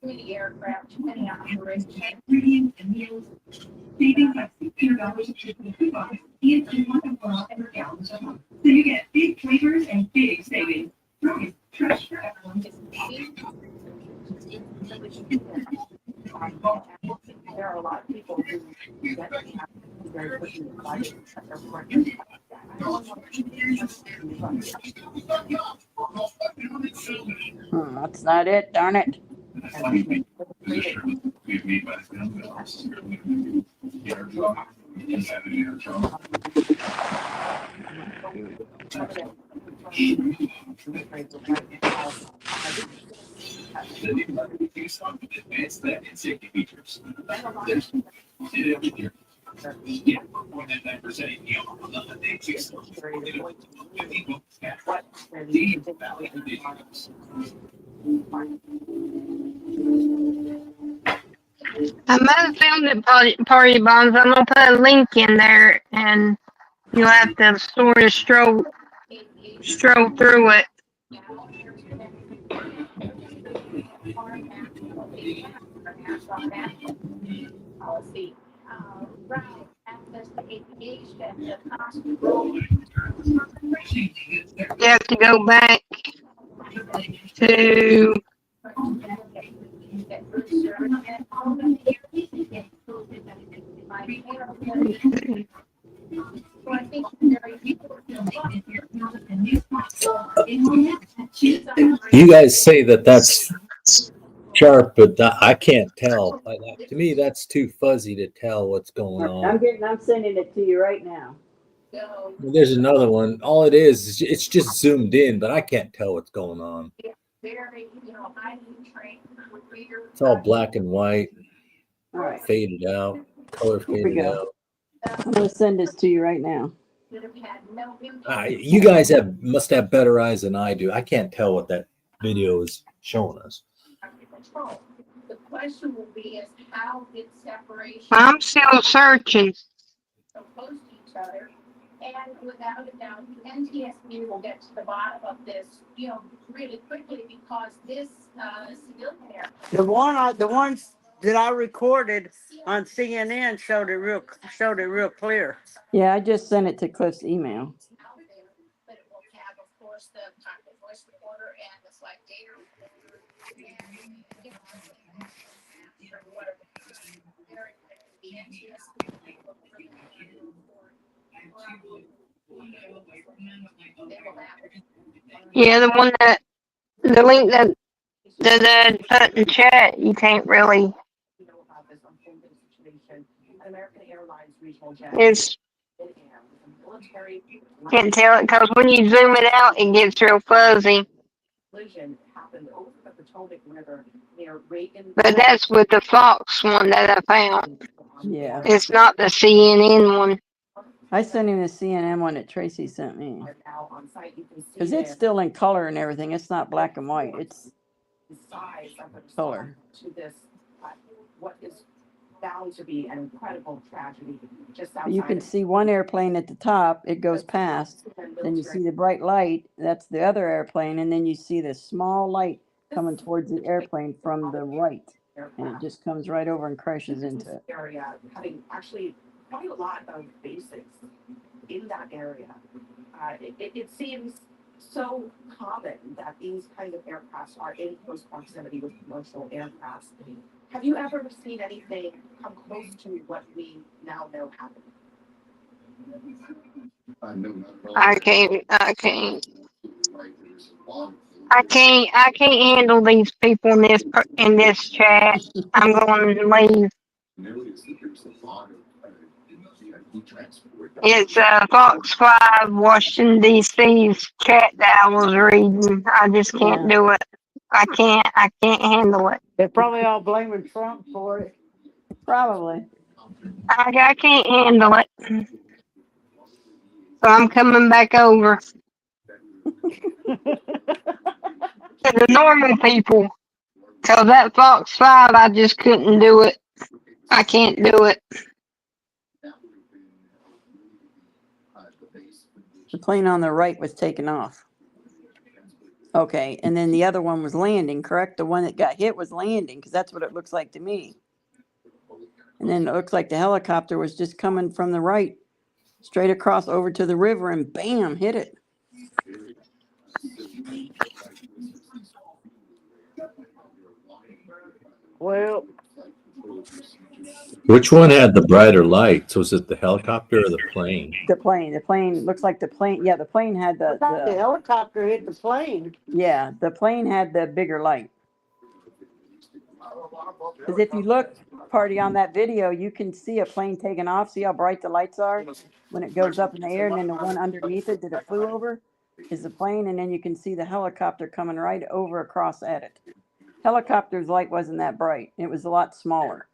The aircraft, any operation. Saving up $600 a trip with coupons and $1,400 per gallon a month. So you get big flavors and big savings. Right. Fresh for everyone. There are a lot of people who get very quickly excited at their work. That's not it. Darn it. I might have found it, Party Bombs. I'm gonna put a link in there, and you'll have to sort of stroll through it. You have to go back to You guys say that that's sharp, but I can't tell. To me, that's too fuzzy to tell what's going on. I'm sending it to you right now. There's another one. All it is it's just zoomed in, but I can't tell what's going on. It's all black and white, All right. faded out, color faded out. I'm going to send this to you right now. You guys must have better eyes than I do. I can't tell what that video is showing us. The question will be is how did separation I'm still searching. so close to each other? And without a doubt, NTSB will get to the bottom of this, really quickly because this civilian air. The ones that I recorded on CNN showed it real clear. Yeah, I just sent it to Cliff's email. Out there, but it will have, of course, the cockpit voice recorder and the flight data recorder. Yeah, the link that put in chat, you can't really. It's can't tell it because when you zoom it out, it gets real fuzzy. But that's with the Fox one that I found. Yeah. It's not the CNN one. I sent him the CNN one that Tracy sent me. Because it's still in color and everything. It's not black and white. It's color. To this, what is bound to be an incredible tragedy just outside. You can see one airplane at the top. It goes past. Then you see the bright light. That's the other airplane. And then you see the small light coming towards the airplane from the right. And it just comes right over and crashes into it. Area having actually quite a lot of basics in that area. It seems so common that these kind of aircrafts are in close proximity with commercial aircrafts. Have you ever seen anything come close to what we now know happened? I can't handle these people in this chat. I'm going to leave. It's Fox 5 Washington D.C.'s chat that I was reading. I just can't do it. I can't handle it. They're probably all blaming Trump for it. Probably. I can't handle it. So I'm coming back over to the normal people. Cause that Fox 5, I just couldn't do it. I can't do it. The plane on the right was taken off. Okay, and then the other one was landing, correct? The one that got hit was landing, because that's what it looks like to me. And then it looks like the helicopter was just coming from the right, straight across over to the river, and bam, hit it. Well, Which one had the brighter lights? Was it the helicopter or the plane? The plane looks like the plane. Yeah, the plane had I thought the helicopter hit the plane. yeah, the plane had the bigger light. Because if you look, Party, on that video, you can see a plane taking off. See how bright the lights are when it goes up in the air, and then the one underneath it that it flew over is the plane, and then you can see the helicopter coming right over across at it. Helicopter's light wasn't that bright. It was a lot smaller.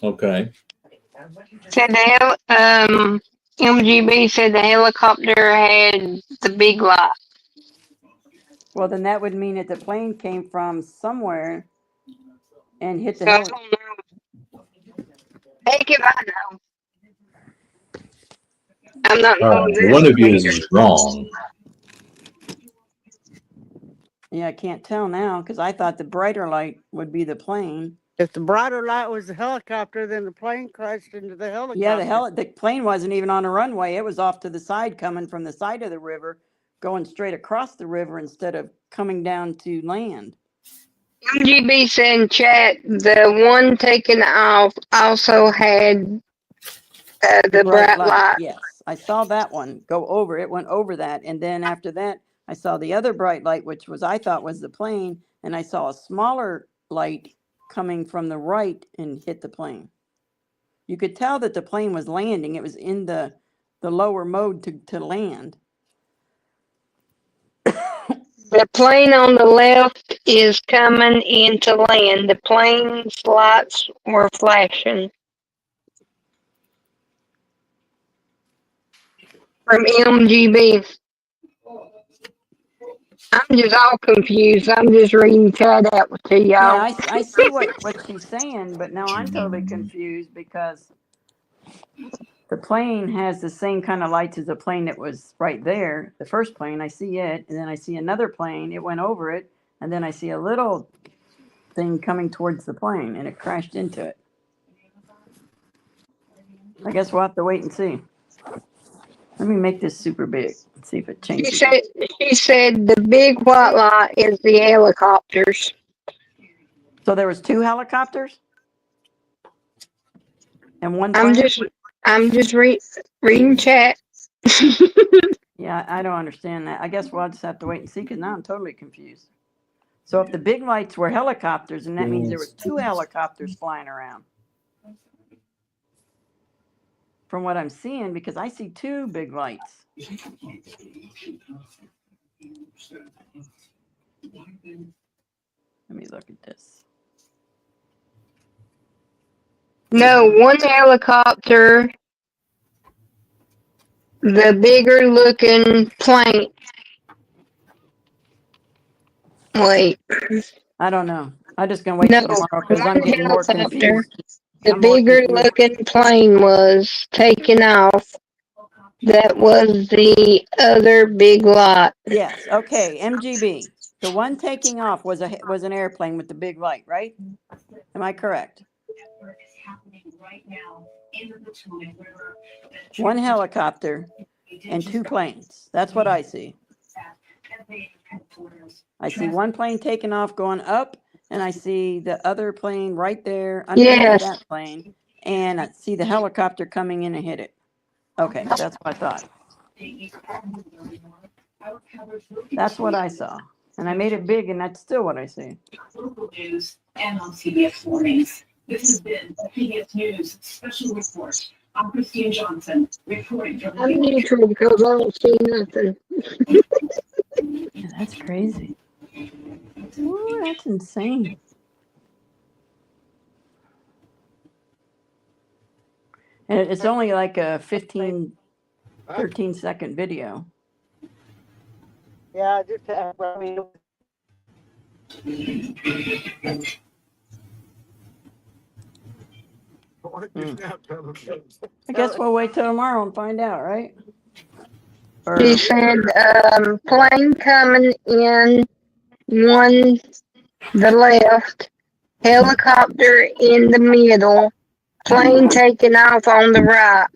Okay. Said MGB said the helicopter had the big light. Well, then that would mean that the plane came from somewhere and hit the So I helicopter. don't know. Heck if I know. I'm not. One of you is wrong. Yeah, I can't tell now because I thought the brighter light would be the plane. If the brighter light was the helicopter, then the plane crashed into the helicopter. Yeah, the plane wasn't even on a runway. It was off to the side, coming from the side of the river, going straight across the river instead of coming down to land. MGB said in chat the one taken off also had the bright light. Yes, I saw that one go over. It went over that, and then after that, I saw the other bright light, which was I thought was the plane, and I saw a smaller light coming from the right and hit the plane. You could tell that the plane was landing. It was in the lower mode to land. The plane on the left is coming into land. The plane's lights were flashing. From MGB. I'm just all confused. I'm just reading chat out to y'all. Yeah, I see what she's saying, but now I'm totally confused because the plane has the same kind of lights as the plane that was right there. The first plane, I see it, and then I see another plane. It went over it, and then I see a little thing coming towards the plane, and it crashed into it. I guess we'll have to wait and see. Let me make this super big and see if it changes. She said the big white light is the helicopters. So there was two helicopters? And one I'm plane? just reading chat. Yeah, I don't understand that. I guess we'll just have to wait and see because now I'm totally confused. So if the big lights were helicopters, and that means there was two helicopters flying around. From what I'm seeing, because I see two big lights. Let me look at this. No, one helicopter, the bigger looking plane. Wait. I don't know. I'm just gonna wait No, till tomorrow because I'm one getting more helicopter. confused. The I'm more bigger confused. looking plane was taken off. That was the other big lot. Yes. Okay. MGB. The one taking off was an airplane with the big light, right? Am I correct? One helicopter and two planes. That's what I see. I see one plane taking off going up, and I see the other plane right there underneath that plane, and I see the helicopter coming in and hit it. Okay, that's what I thought. That's what I saw. And I made it big, and that's still what I see. Local news and on CBS Mornings. This has been the PBS News Special Report. I'm Christine Johnson, reporting from I'm neutral because I don't see nothing. Yeah, that's crazy. Ooh, that's insane. And it's only like a 13 second video. Yeah, just I mean, I guess we'll wait till tomorrow and find out, right? Or, He said, plane coming in one, the left, helicopter in the middle, plane taking off on the right.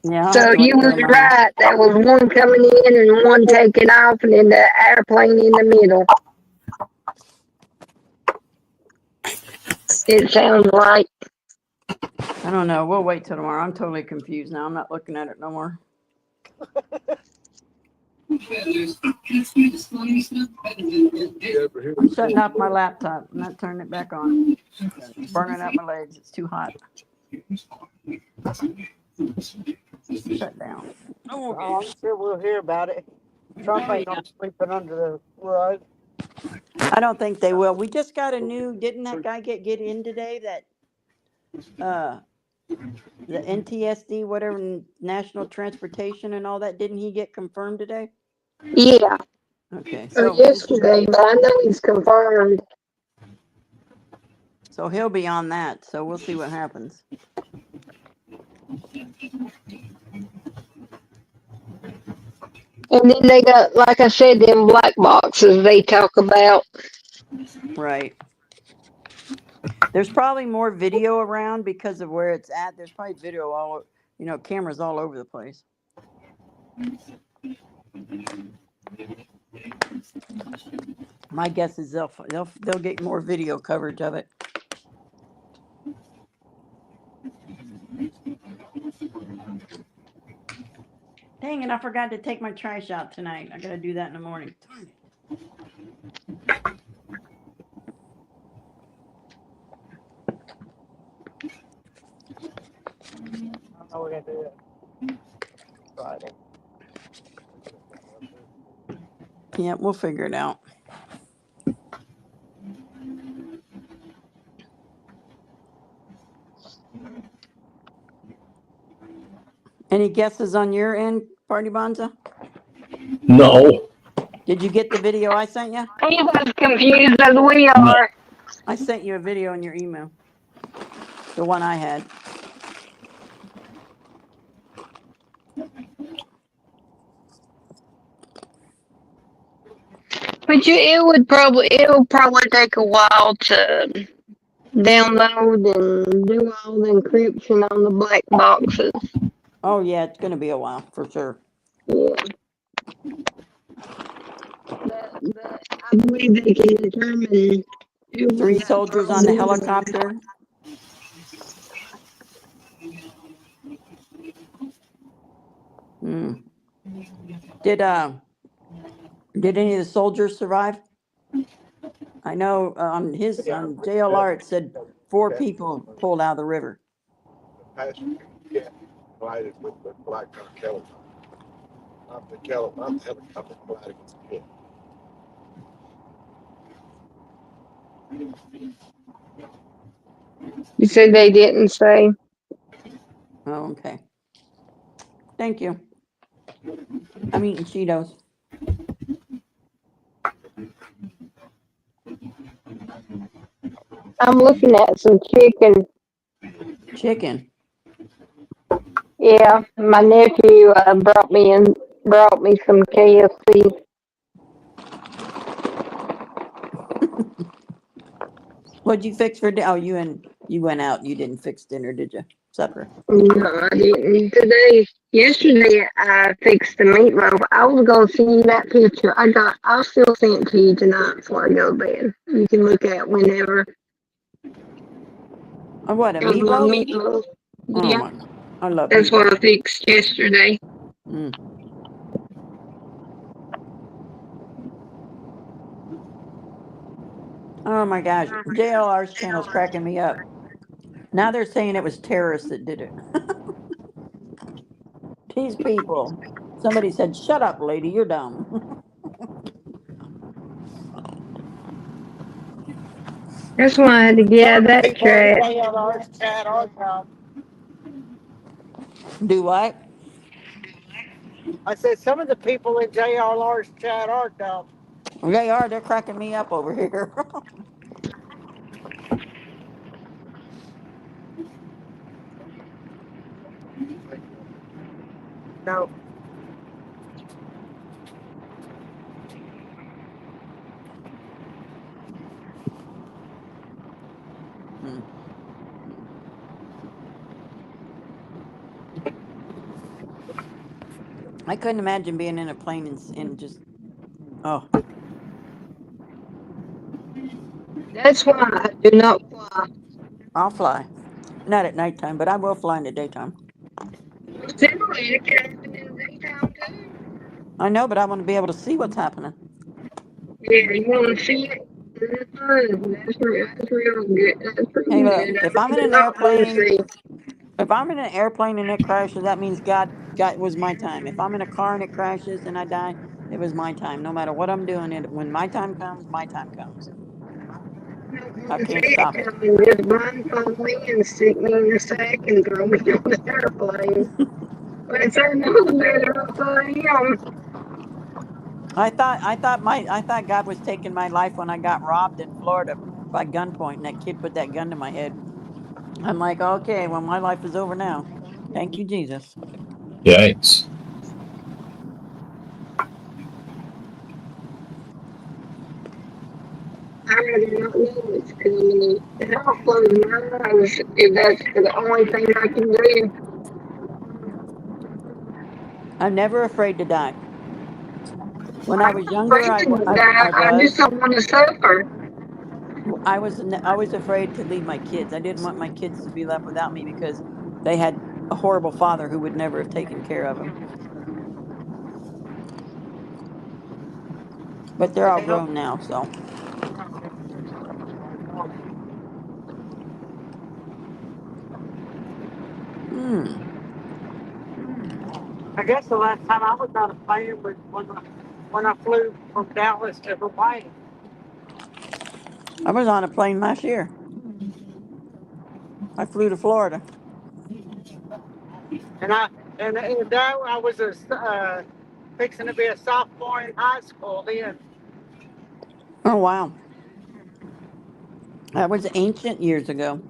yeah. I'll So have to wait you till was tomorrow. right. There was one coming in and one taking off, and then the airplane in the middle. It sounds like. I don't know. We'll wait till tomorrow. I'm totally confused now. I'm not looking at it no more. I'm shutting off my laptop. I'm not turning it back on. It's burning up my legs. It's too hot. Shut down. oh, I'm sure we'll hear about it. Trump ain't gonna sleeping under the rug. I don't think they will. We just got a new. Didn't that guy get in today? That the NTSD, whatever, National Transportation and all that. Didn't he get confirmed today? Yeah, Okay, or yesterday, but I know he's confirmed. so he'll be on that. So we'll see what happens. And then they got, like I said, them black boxes they talk about. Right. There's probably more video around because of where it's at. There's probably video all, cameras all over the place. My guess is they'll get more video coverage of it. Dang it, I forgot to take my trash out tonight. I gotta do that in the morning. I know we're gonna do it Friday. Yeah, we'll figure it out. Any guesses on your end, Party Bonza? No. Did you get the video I sent you? He's as confused as we are. I sent you a video in your email. The one I had. But it'll probably take a while to download and do all the encryption on the black boxes. Oh yeah, it's gonna be a while for sure. Yeah. But I believe they can determine who was 3 at soldiers fault. on the helicopter. Did any of the soldiers survive? I know on JLR it said 4 people pulled out of the river. Collided with the black helicopter. I'm the helicopter collided with the You said they didn't say. Oh, okay. Thank you. I'm eating Cheetos. I'm looking at some chicken. Chicken. Yeah, my nephew brought me some KFC. What'd you fix for dinner? Oh, you went out. You didn't fix dinner, did you? Supper. No, I didn't. Yesterday I fixed the meatloaf. I was gonna send you that picture. I'll still send it to you tonight before I go to bed. You can look at it whenever. What, a It was my meatloaf? meatloaf. Oh Yeah, my, I love that's meatloaf. what I fixed yesterday. Mm. Oh my gosh, JLR's channel's cracking me up. Now they're saying it was terrorists that did it. These people. Somebody said, "Shut up, lady, you're dumb." That's why I had to get out of Some of the that people in chat. JLR's chat are dumb. Do what? I said some of the people in JLR's chat are dumb. They are. They're cracking me up over here. No. Hmm. I couldn't imagine being in a plane and just, oh, That's why I do not fly. I'll fly. Not at nighttime, but I will fly in the daytime. Generally, it can happen in the daytime too. I know, but I want to be able to see what's happening. Yeah, you want to see it? That's real good. That's pretty Hey, look, good. if I I'm in do an not want to airplane, see. if I'm in an airplane and it crashes, that means God was my time. If I'm in a car and it crashes and I die, it was my time. No matter what I'm doing, when my time comes, my time comes. I can't stop it. Just blindfold me and stick me in the sack and throw me on the airplane. But it's another better for him. I thought God was taking my life when I got robbed in Florida by gunpoint, and that kid put that gun to my head. I'm like, okay, well, my life is over now. Thank you, Jesus. Yikes. I rather not know what's coming. And I'll close my eyes if that's the only thing I can do. I'm never afraid to die. When I I'm was not younger, afraid to die. I I just was. don't want to suffer. I was always afraid to leave my kids. I didn't want my kids to be left without me because they had a horrible father who would never have taken care of them. But they're all grown now, so. Hmm. I guess the last time I was on a plane was when I flew from Dallas to Hawaii. I was on a plane last year. I flew to Florida. And though I was fixing to be a sophomore in high school then. Oh, wow. That was ancient years ago.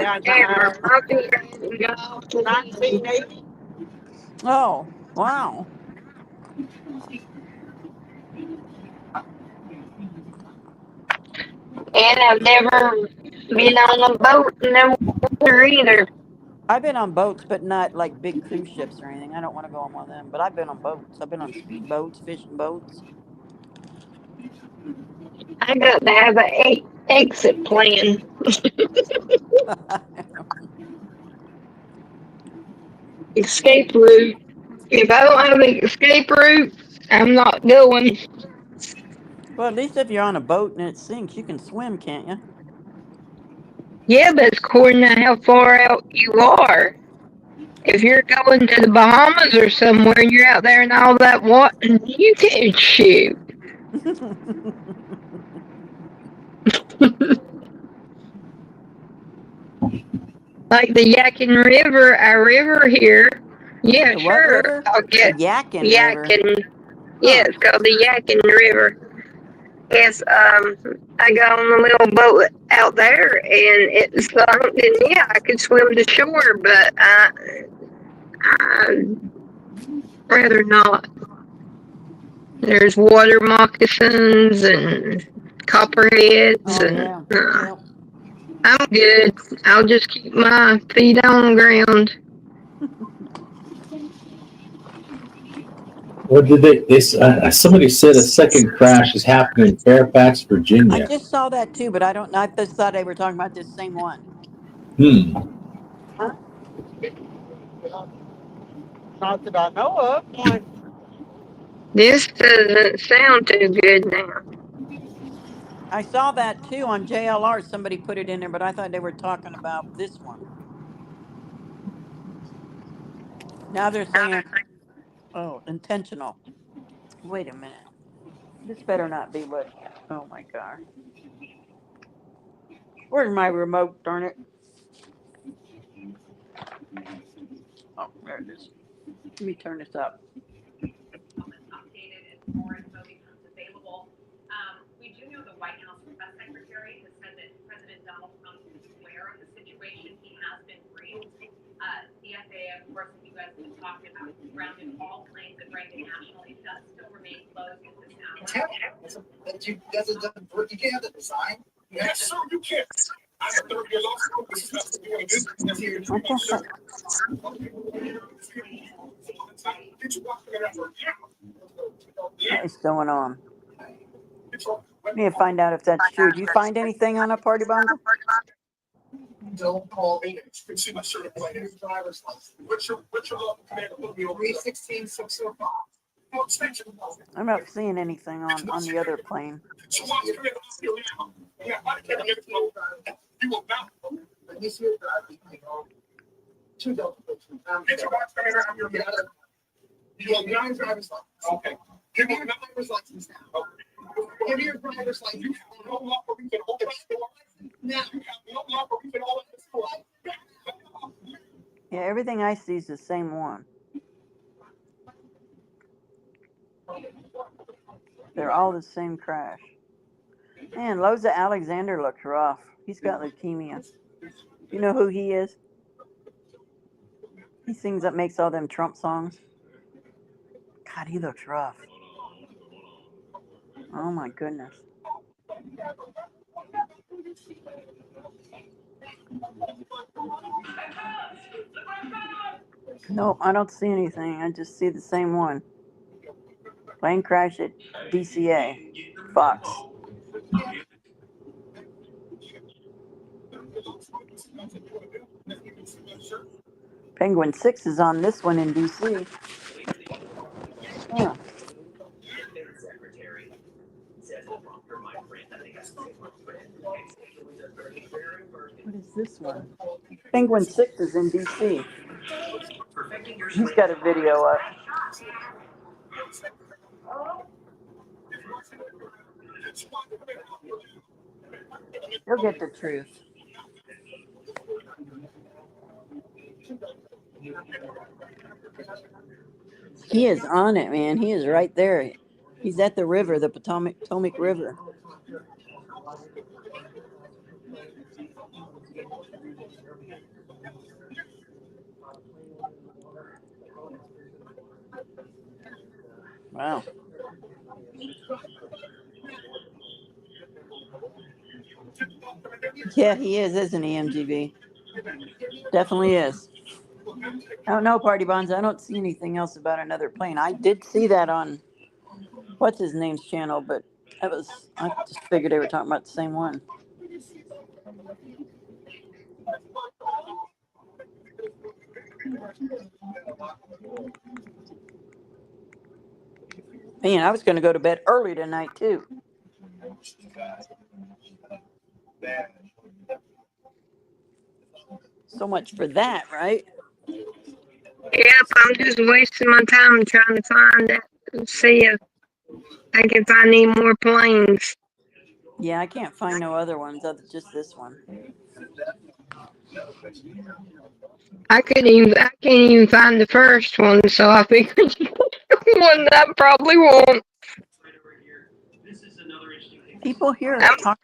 Yeah, Never. My feet hadn't got off the land. 1980. Oh, wow. And I've never been on a boat in the water either. I've been on boats, but not like big cruise ships or anything. I don't want to go on one of them, but I've been on boats. I've been on speed boats, fishing boats. I got to have an exit plan. Escape route. If I don't have an escape route, I'm not going. Well, at least if you're on a boat and it sinks, you can swim, can't you? Yeah, but it's according to how far out you are. If you're going to the Bahamas or somewhere and you're out there in all that water, you can shoot. Like the Yakin River, our river here. Yeah, The what sure. river? I'll The get Yakin River. Yakin. Yeah, Huh. it's called the Yakin River. Yes, I got on a little boat out there and it sunk, and yeah, I could swim to shore, but I'd rather not. There's water moccasins and copperheads, Oh, and yeah. Yep. I'm good. I'll just keep my feet on the ground. What did they somebody said a second crash is happening in Fairfax, I Virginia. just saw that too, but I just thought they were talking about this same one. Not that I know of. This doesn't sound too good now. I saw that too on JLR. Somebody put it in there, but I thought they were talking about this one. Now they're saying Oh, intentional. Wait a minute. This better not be what. Oh my God. Where's my remote? Darn it. Oh, there it is. Let me turn this up. Updated as more info becomes available. We do know the White House press secretary has said that President Donald Trump is aware of the situation. He has been briefed. The FAA, of course, the U.S. has talked about grounded all planes that Reagan National. It does still remain closed at this hour. You can't have the design. Yes, sir, you can't. I'm a third-year law school. This is not what you want to do. That's here. Get you walking around for What is going on? I need to find out if that's true. Do you find anything on a Party Bonza? Don't call me. You can see my certified driver's license. What's your local commander? Put me over 316-605. I'm not seeing anything on the other plane. So why come in here now? Yeah, why can't I get it? You will not. You see your driver's license. Two Delta plates. Get your watch coming around your get out of. You have 9 driver's license. Okay. Give me your driver's license now. Give me your driver's license. You have no law where we can open this door. Now you have no law where we can open this door. Yeah, everything I see is the same one. They're all the same crash. Man, Loza Alexander looks rough. He's got leukemia. You know who he is? He sings that makes all them Trump songs. God, he looks rough. Oh my goodness. Nope, I don't see anything. I just see the same one. Plane crash at DCA. Fox. Penguin 6 is on this one in DC. Huh. What is this one? Penguin 6 is in DC. He's got a video up. He'll get the truth. He is on it, man. He is right there. He's at the river, the Potomac River. Wow. Yeah, he is, isn't he, MGB? Definitely is. I don't know, Party Bonds. I don't see anything else about another plane. I did see that on what's his name's channel, but I just figured they were talking about the same one. Man, I was going to go to bed early tonight too. So much for that, right? Yep, I'm just wasting my time trying to find it and see if I can find any more planes. Yeah, I can't find no other ones other just this one. I can't even find the first one, so I figured one that I probably won't. People here are talking.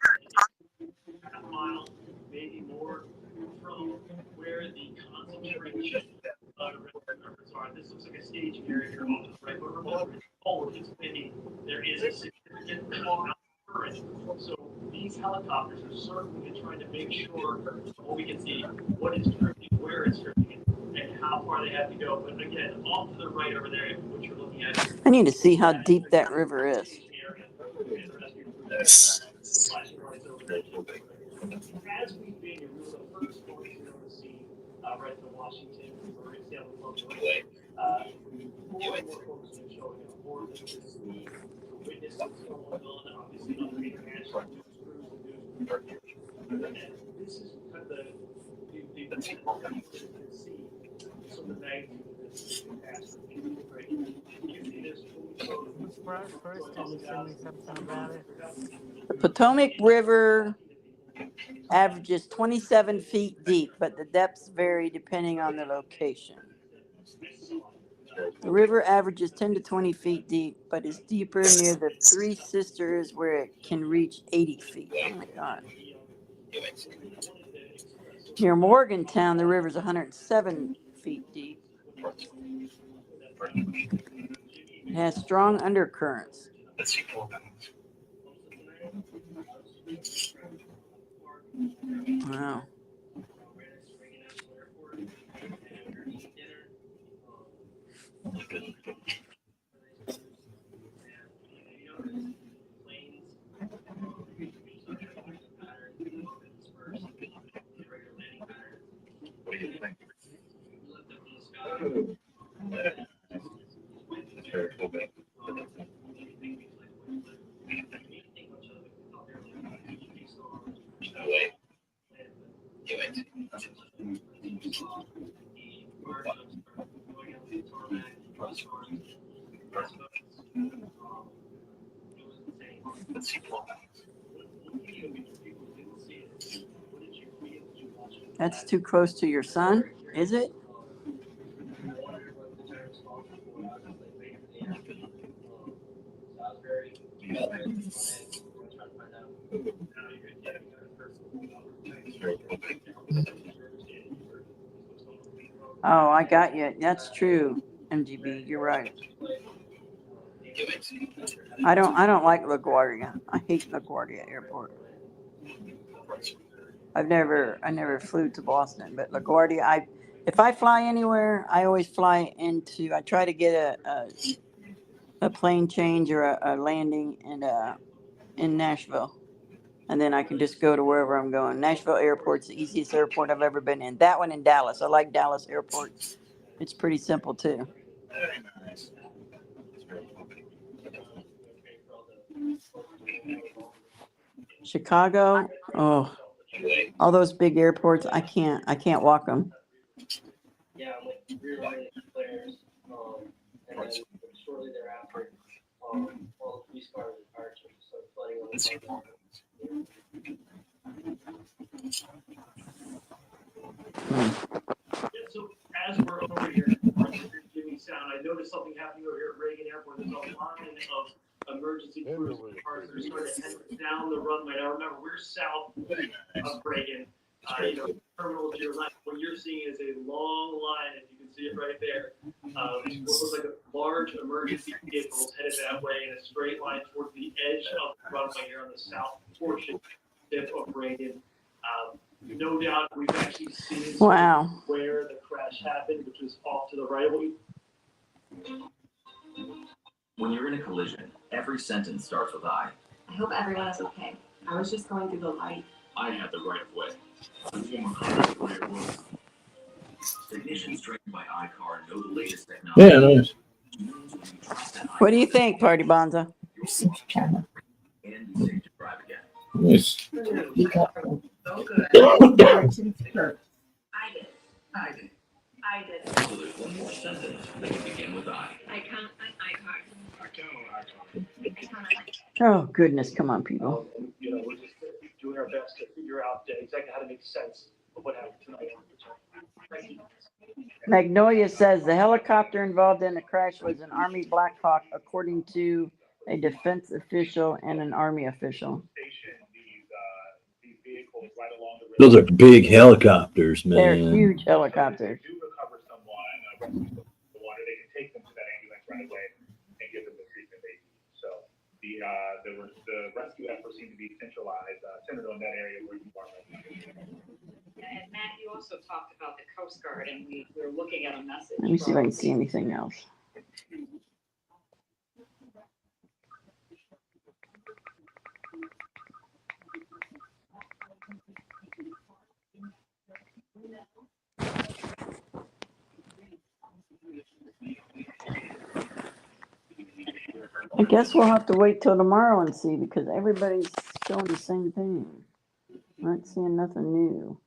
Maybe more from where the concentration of rivers are. This looks like a staging area here off to the right, but remember, there is a significant current. So these helicopters are circling and trying to make sure what we can see, what is drifting, where it's drifting, and how far they have to go. But again, off to the right over there, what you're looking at here. I need to see how deep that river is. As we've been, we were the first portion of the scene right to Washington. We were in San Francisco. More and more folks have been showing up, more than just the witness what's going on, obviously other international news crews and news. And this is kind of the you can see some of the magnitude of this catastrophe. First, didn't send me something about it. Potomac River averages 27 feet deep, but the depths vary depending on the location. The river averages 10 to 20 feet deep, but is deeper near the Three Sisters where it can reach 80 feet. Oh my God. Near Morgantown, the river is 107 feet deep. It has strong undercurrents. Wow. What do you think? That's too close to your son, is it? Oh, I got you. That's true, MGB. You're right. I don't like LaGuardia. I hate LaGuardia Airport. I never flew to Boston, but LaGuardia, if I fly anywhere, I always fly into, I try to get a plane change or a landing in Nashville. And then I can just go to wherever I'm going. Nashville Airport's the easiest airport I've ever been in. That one in Dallas. I like Dallas Airport. It's pretty simple too. Very nice. Chicago, oh, all those big airports, I can't walk them. Yeah, I'm like rear-ended players, and then shortly thereafter, all the police cars and fire trucks started flooding on the car. Yeah, so as we're over here, giving sound, I noticed something happening over here at Reagan Airport. There's a line of emergency crews and cars that are starting to head down the runway. Now remember, we're south of Reagan. Terminal to your left. What you're seeing is a long line, and you can see it right there. What looks like a large emergency vehicles headed that way in a straight line towards the edge of the runway here on the south portion of Reagan. No doubt we've actually seen where the crash happened, which was off to the right of you. When you're in a collision, every sentence starts with I. I hope everyone is okay. I was just going through the light. I had the right of way. The former car is the way it was. Technicians trained by iCar know the latest technology. Yeah, nice. What do you think, Party Bonza? And be safe to drive again. Nice. So good. I did. So there's one more sentence that can begin with I. I count on iCard. I count on Oh, goodness. Come on, people. We're just doing our best to figure out exactly how to make sense of what happened tonight. Thank you. Magnolia says the helicopter involved in the crash was an Army Black Hawk, according to a defense official and an Army official. these vehicles right along the river. Those are big helicopters, man. They're huge helicopters. If they do recover someone, rescue the water, they can take them to that ambulance right away and give them the treatment they need. So the rescue efforts seem to be centralized, centered on that area where you are right now. And Matt, you also talked about the Coast Guard, and we were looking at a message. Let me see if I can see anything else. I guess we'll have to wait till tomorrow and see, because everybody's showing the same thing. Not seeing nothing new.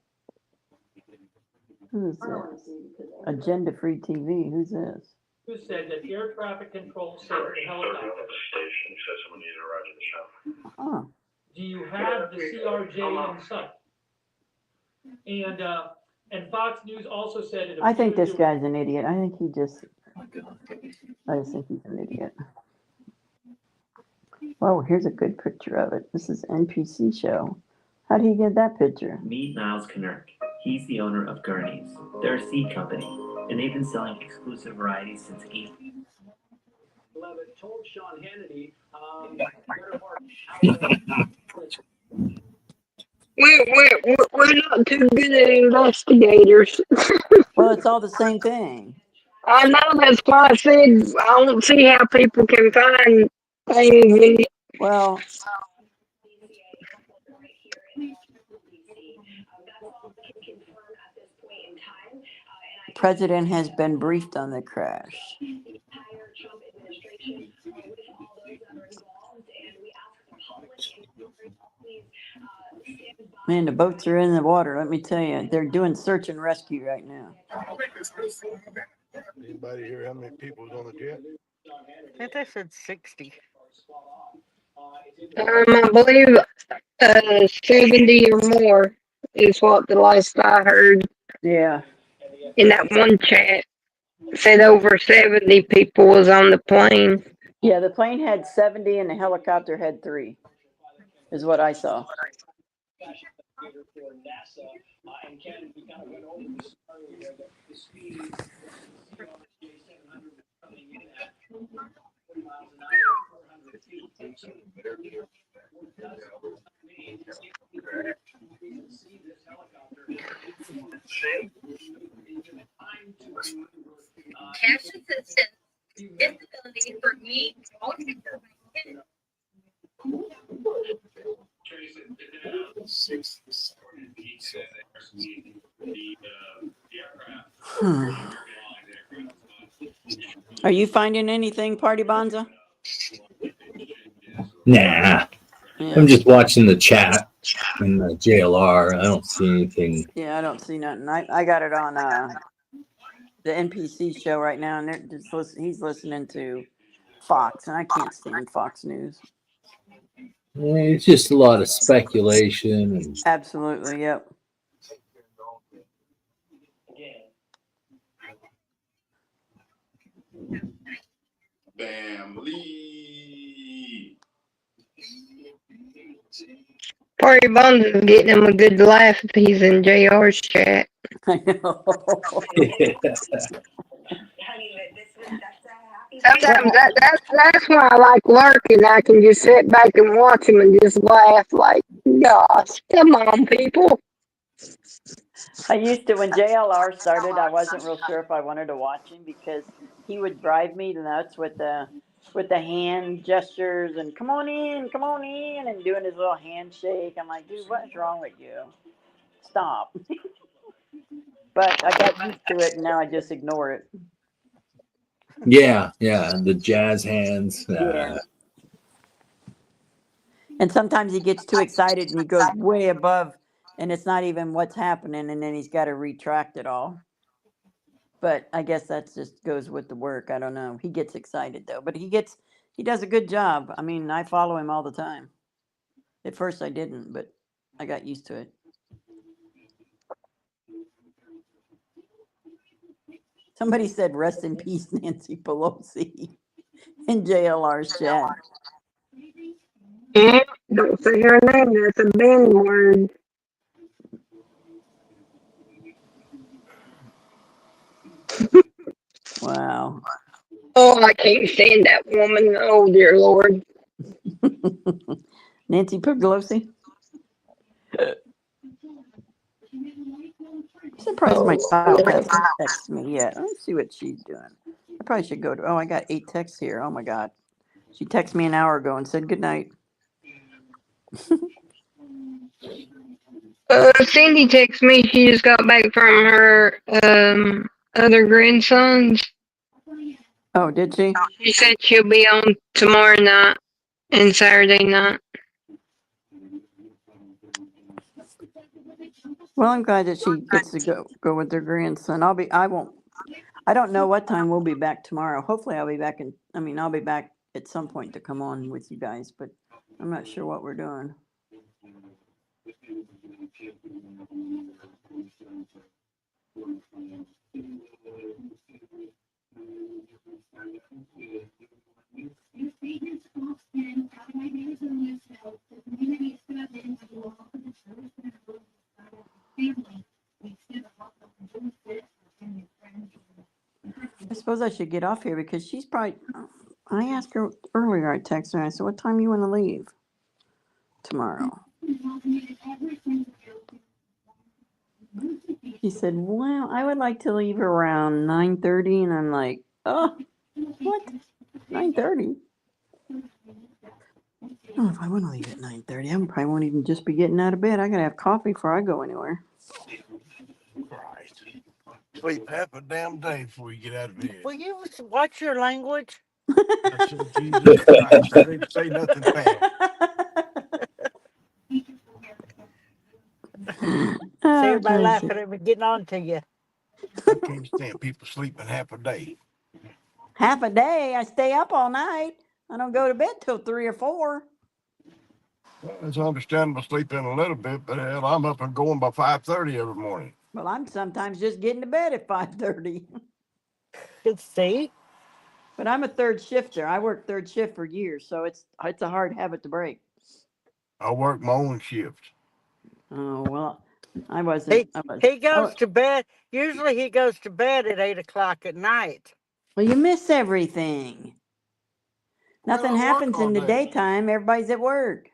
Who is this? Agenda Free TV. Who's this? who said that air traffic control said to the helicopter, Station says someone needed a ride to the shop. Huh. do you have the CRJ in sight? And Fox News also said it I think appears this there- guy's an idiot. I think I just think he's an idiot. Oh, here's a good picture of it. This is NPC show. How do you get that picture? Meet Niles Knirk. He's the owner of Gurney's. They're a seed company, and they've been selling exclusive varieties since 8. Levitt told Sean Hannity, We're not too good at investigators. Well, it's all the same thing. I know, that's why I said I don't see how people can find things. Well, President has been briefed on the crash. Man, the boats are in the water. Let me tell you, they're doing search and rescue right now. Anybody hear how many people was on the jet? I think they said 60. I believe 70 or more is what the last I heard Yeah. in that one chat. Said over 70 people was on the plane. Yeah, the plane had 70 and the helicopter had 3, is what I saw. Cash assistance, disability for me, only for my kids. Are you finding anything, Party Bonza? Nah. Yeah. I'm just watching the chat in the JLR. I don't see anything. Yeah, I don't see nothing. I got it on the NPC show right now, and they're just he's listening to Fox, and I can't stand Fox News. It's just a lot of speculation. And Absolutely, yep. Family. Party Bones is getting him a good laugh if he's in JR's chat. I know. Sometimes that's why I like lurking. I can just sit back and watch him and just laugh like, gosh, come on, people. I used to, when JLR started, I wasn't real sure if I wanted to watch him because he would drive me nuts with the hand gestures and come on in, and doing his little handshake. I'm like, dude, what's wrong with you? Stop. But I got used to it, and now I just ignore it. yeah, the jazz hands. Yeah. And sometimes he gets too excited and he goes way above, and it's not even what's happening, and then he's got to retract it all. But I guess that just goes with the work. I don't know. He gets excited though, but he does a good job. I mean, I follow him all the time. At first I didn't, but I got used to it. Somebody said, rest in peace, Nancy Pelosi, in JLR's chat. Yeah, don't say her name. That's a banned word. Wow. Oh, I can't stand that woman. Oh, dear Lord. Nancy Pelosi? I'm surprised my child hasn't texted me yet. Let's see what she's doing. I probably should go to, I got 8 texts here. Oh my God. She texted me an hour ago and said good night. Cindy texted me. She just got back from her other grandsons. Oh, did she? She said she'll be on tomorrow night and Saturday night. Well, I'm glad that she gets to go with her grandson. I don't know what time we'll be back tomorrow. Hopefully I'll be back I'll be back at some point to come on with you guys, but I'm not sure what we're doing. I suppose I should get off here because she's probably, I asked her earlier, I texted her, I said, what time you want to leave tomorrow? She said, well, I would like to leave around 9:30, and I'm like, oh, what? 9:30? I don't know if I want to leave at 9:30. I probably won't even just be getting out of bed. I gotta have coffee before I go anywhere. Christ. Sleep half a damn day before you get out of bed. Will you watch your language? I said, Jesus Christ, I didn't say nothing bad. See Oh, everybody Josie. laughing at me, getting on to you. I can't stand people sleeping half a day. Half a day. I stay up all night. I don't go to bed till 3 or 4. Well, it's understandable sleeping a little bit, but hell, I'm up and going by 5:30 every morning. Well, I'm sometimes just getting to bed at 5:30. Good see. But I'm a third shifter. I worked third shift for years, so it's a hard habit to break. I work my own shift. Oh well, I wasn't. He goes to bed. Usually he goes to bed at 8 o'clock at night. Well, you miss everything. Nothing Well, I work happens all in the day. daytime. Everybody's at work.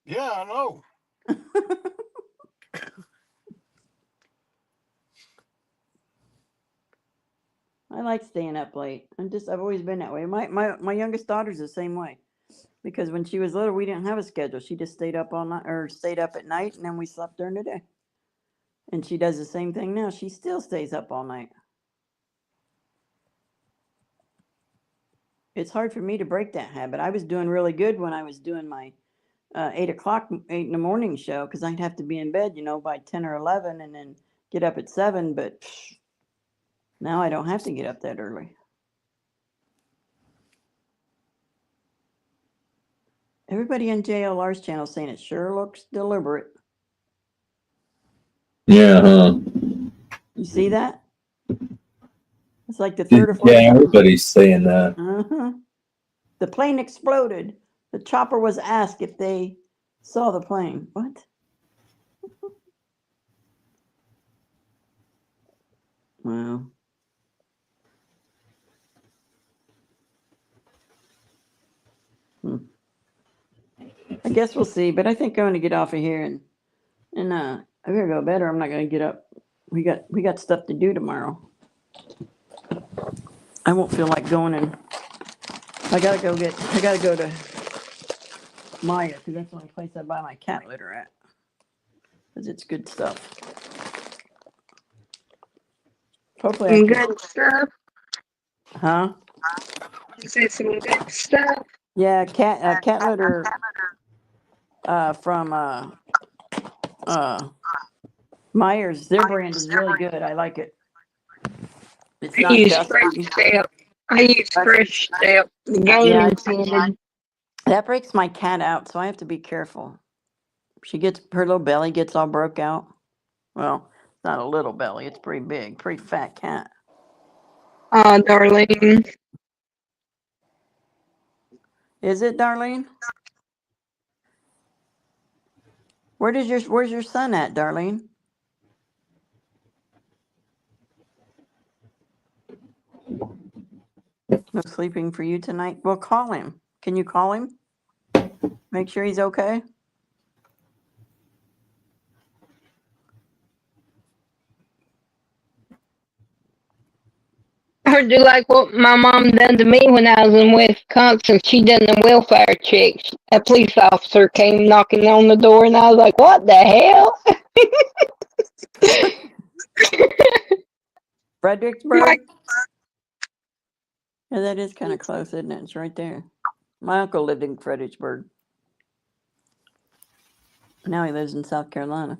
Yeah, I know. I like staying up late. I've always been that way. My youngest daughter's the same way. Because when she was little, we didn't have a schedule. She just stayed up all night or stayed up at night, and then we slept during the day. And she does the same thing now. She still stays up all night. It's hard for me to break that habit. I was doing really good when I was doing my 8 in the morning show, because I'd have to be in bed, by 10 or 11 and then get up at 7. But now I don't have to get up that early. Everybody on JLR's channel saying it sure looks deliberate. Yeah, huh? You see that? It's like the third or fourth Yeah, time. everybody's saying that. Uh-huh. The plane exploded. The chopper was asked if they saw the plane. What? Wow. I guess we'll see, but I think I'm going to get off of here and I gotta go to bed, or I'm not going to get up. We got stuff to do tomorrow. I won't feel like going, and I gotta go to Maya, because that's the only place I buy my cat litter at, because it's good stuff. Hopefully I Some can. good stuff. Huh? You said some good stuff. Yeah, cat litter from Myers. Their brand is really good. I like it. It's I not use dusty. Fresh Step. I use Fresh Step. The Yeah, gaming scented. that breaks my cat out, so I have to be careful. Her little belly gets all broke out. Well, it's not a little belly. It's pretty big, pretty fat cat. Darlene. Is it, Darlene? Where's your son at, Darlene? No sleeping for you tonight? Well, call him. Can you call him? Make sure he's okay. I heard you like what my mom done to me when I was in Wisconsin. She done the welfare checks. A police officer came knocking on the door, and I was like, "What the hell?" Fredericksburg? Yeah, that is kind of close, isn't it? It's right there. My uncle lived in Fredericksburg. Now he lives in South Carolina.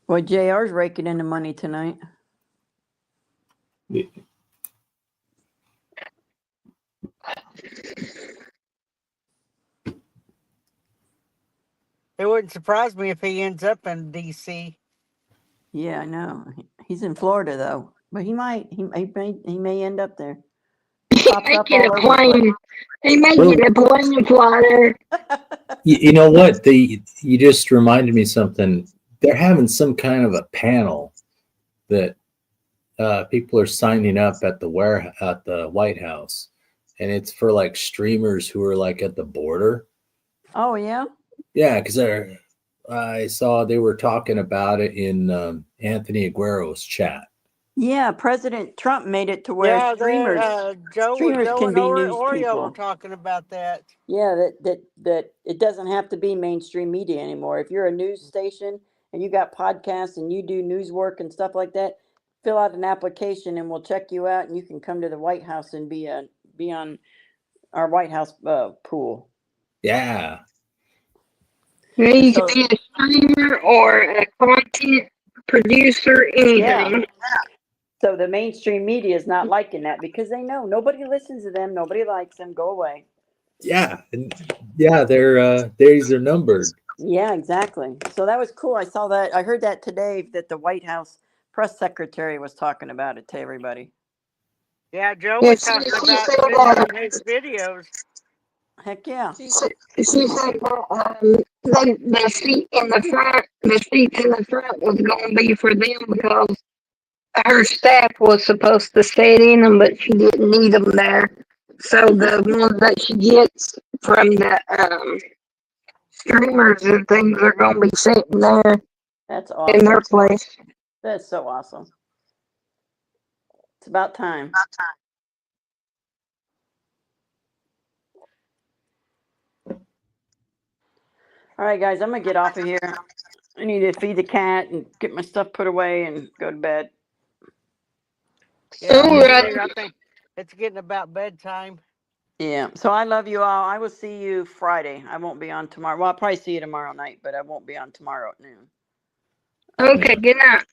Boy, JR's raking in the money tonight. It wouldn't surprise me if he ends up in DC. Yeah, I know. He's in Florida though, but he may end up there. He He pops may up get all a over the place. plane. He may Well, get a plane flyer. you know what? You just reminded me something. They're having some kind of a panel that people are signing up at the White House, and it's for like streamers who are like at the border. Oh yeah. Yeah, because I saw they were talking about it in Anthony Aguero's chat. Yeah, President Trump made it to where Yeah, Joe streamers can and be news Oreo were people. talking about that. Yeah, that it doesn't have to be mainstream media anymore. If you're a news station and you got podcasts and you do news work and stuff like that, fill out an application and we'll check you out and you can come to the White House and be on our White House pool. Yeah. You So- can be a streamer or a content producer, anything. Yeah. So the mainstream media is not liking that because they know nobody listens to them, nobody likes them, go away. Yeah, and yeah, their days are numbered. Yeah, exactly. So that was cool. I saw that. I heard that today that the White House press secretary was talking about it to everybody. Yeah, Joe Yeah, was she talking said about his videos. Heck yeah. She said that the seat in the front, the seats in the front was going to be for them because her staff was supposed to sit in them, but she didn't need them there. So the ones that she gets from the streamers and things are going to be sitting there That's in their awesome. place. That's so awesome. It's about time. All right, guys, I'm going to get off of here. I need to feed the cat and get my stuff put away and go to bed. Yeah, Alright. I think it's getting about bedtime. Yeah. So I love you all. I will see you Friday. I won't be on tomorrow. Well, I'll probably see you tomorrow night, but I won't be on tomorrow at noon. Okay, good night.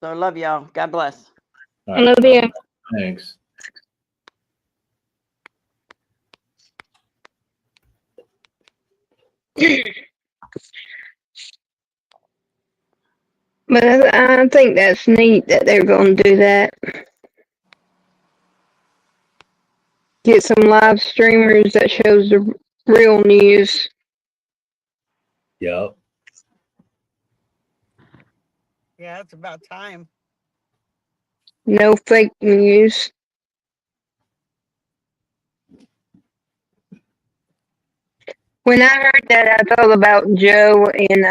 So I love y'all. God bless. All I love you. Thanks. But I think that's neat that they're going to do that. Get some live streamers that shows the real news. Yep. Yeah, it's about time. No fake news. When I heard that, I thought about Joe and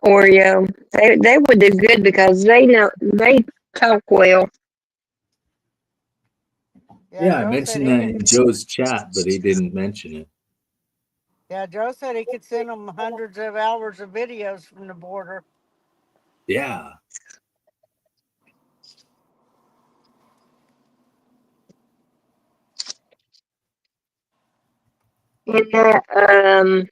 Oreo. They would do good because they talk well. Yeah, I Joe mentioned said that he in could, Joe's chat, but he didn't mention it. yeah, Joe said he could send them hundreds of hours of videos from the border. Yeah. And that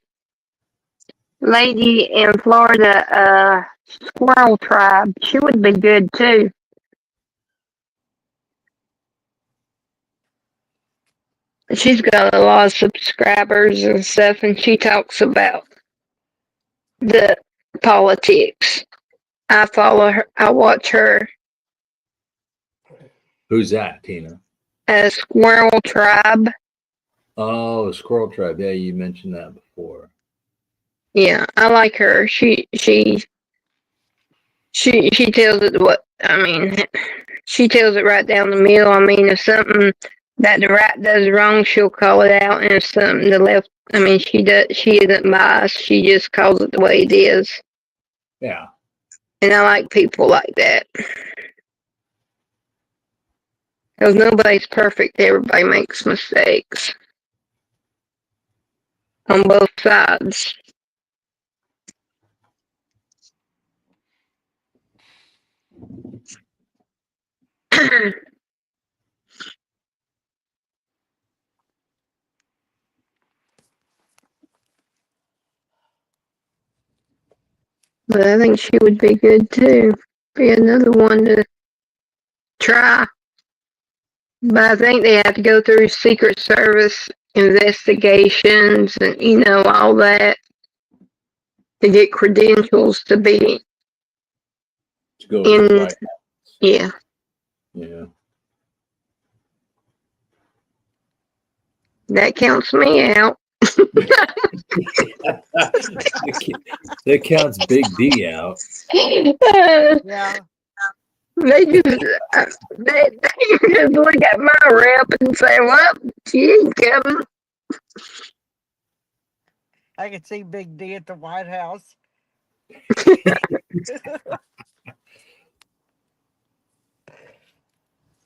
lady in Florida, Squirrel Tribe, she would be good too. She's got a lot of subscribers and stuff, and she talks about the politics. I follow her. I watch her. Who's that, Tina? Squirrel Tribe. Oh, Squirrel Tribe. Yeah, you mentioned that before. Yeah, I like her. She tells it what I mean. She tells it right down the middle. I mean, if something that the right does wrong, she'll call it out, and if something the left, I mean, she isn't biased. She just calls it the way it is. Yeah. And I like people like that. Because nobody's perfect. Everybody makes mistakes. On both sides. But I think she would be good too. be another one to try. But I think they have to go through Secret Service investigations and, all that to get credentials to be To go to the in. White House. Yeah. Yeah. That counts me out. That counts Big D out. Yeah. They just they just look at my rep and say, "Well, she ain't coming." I could see Big D at the White House.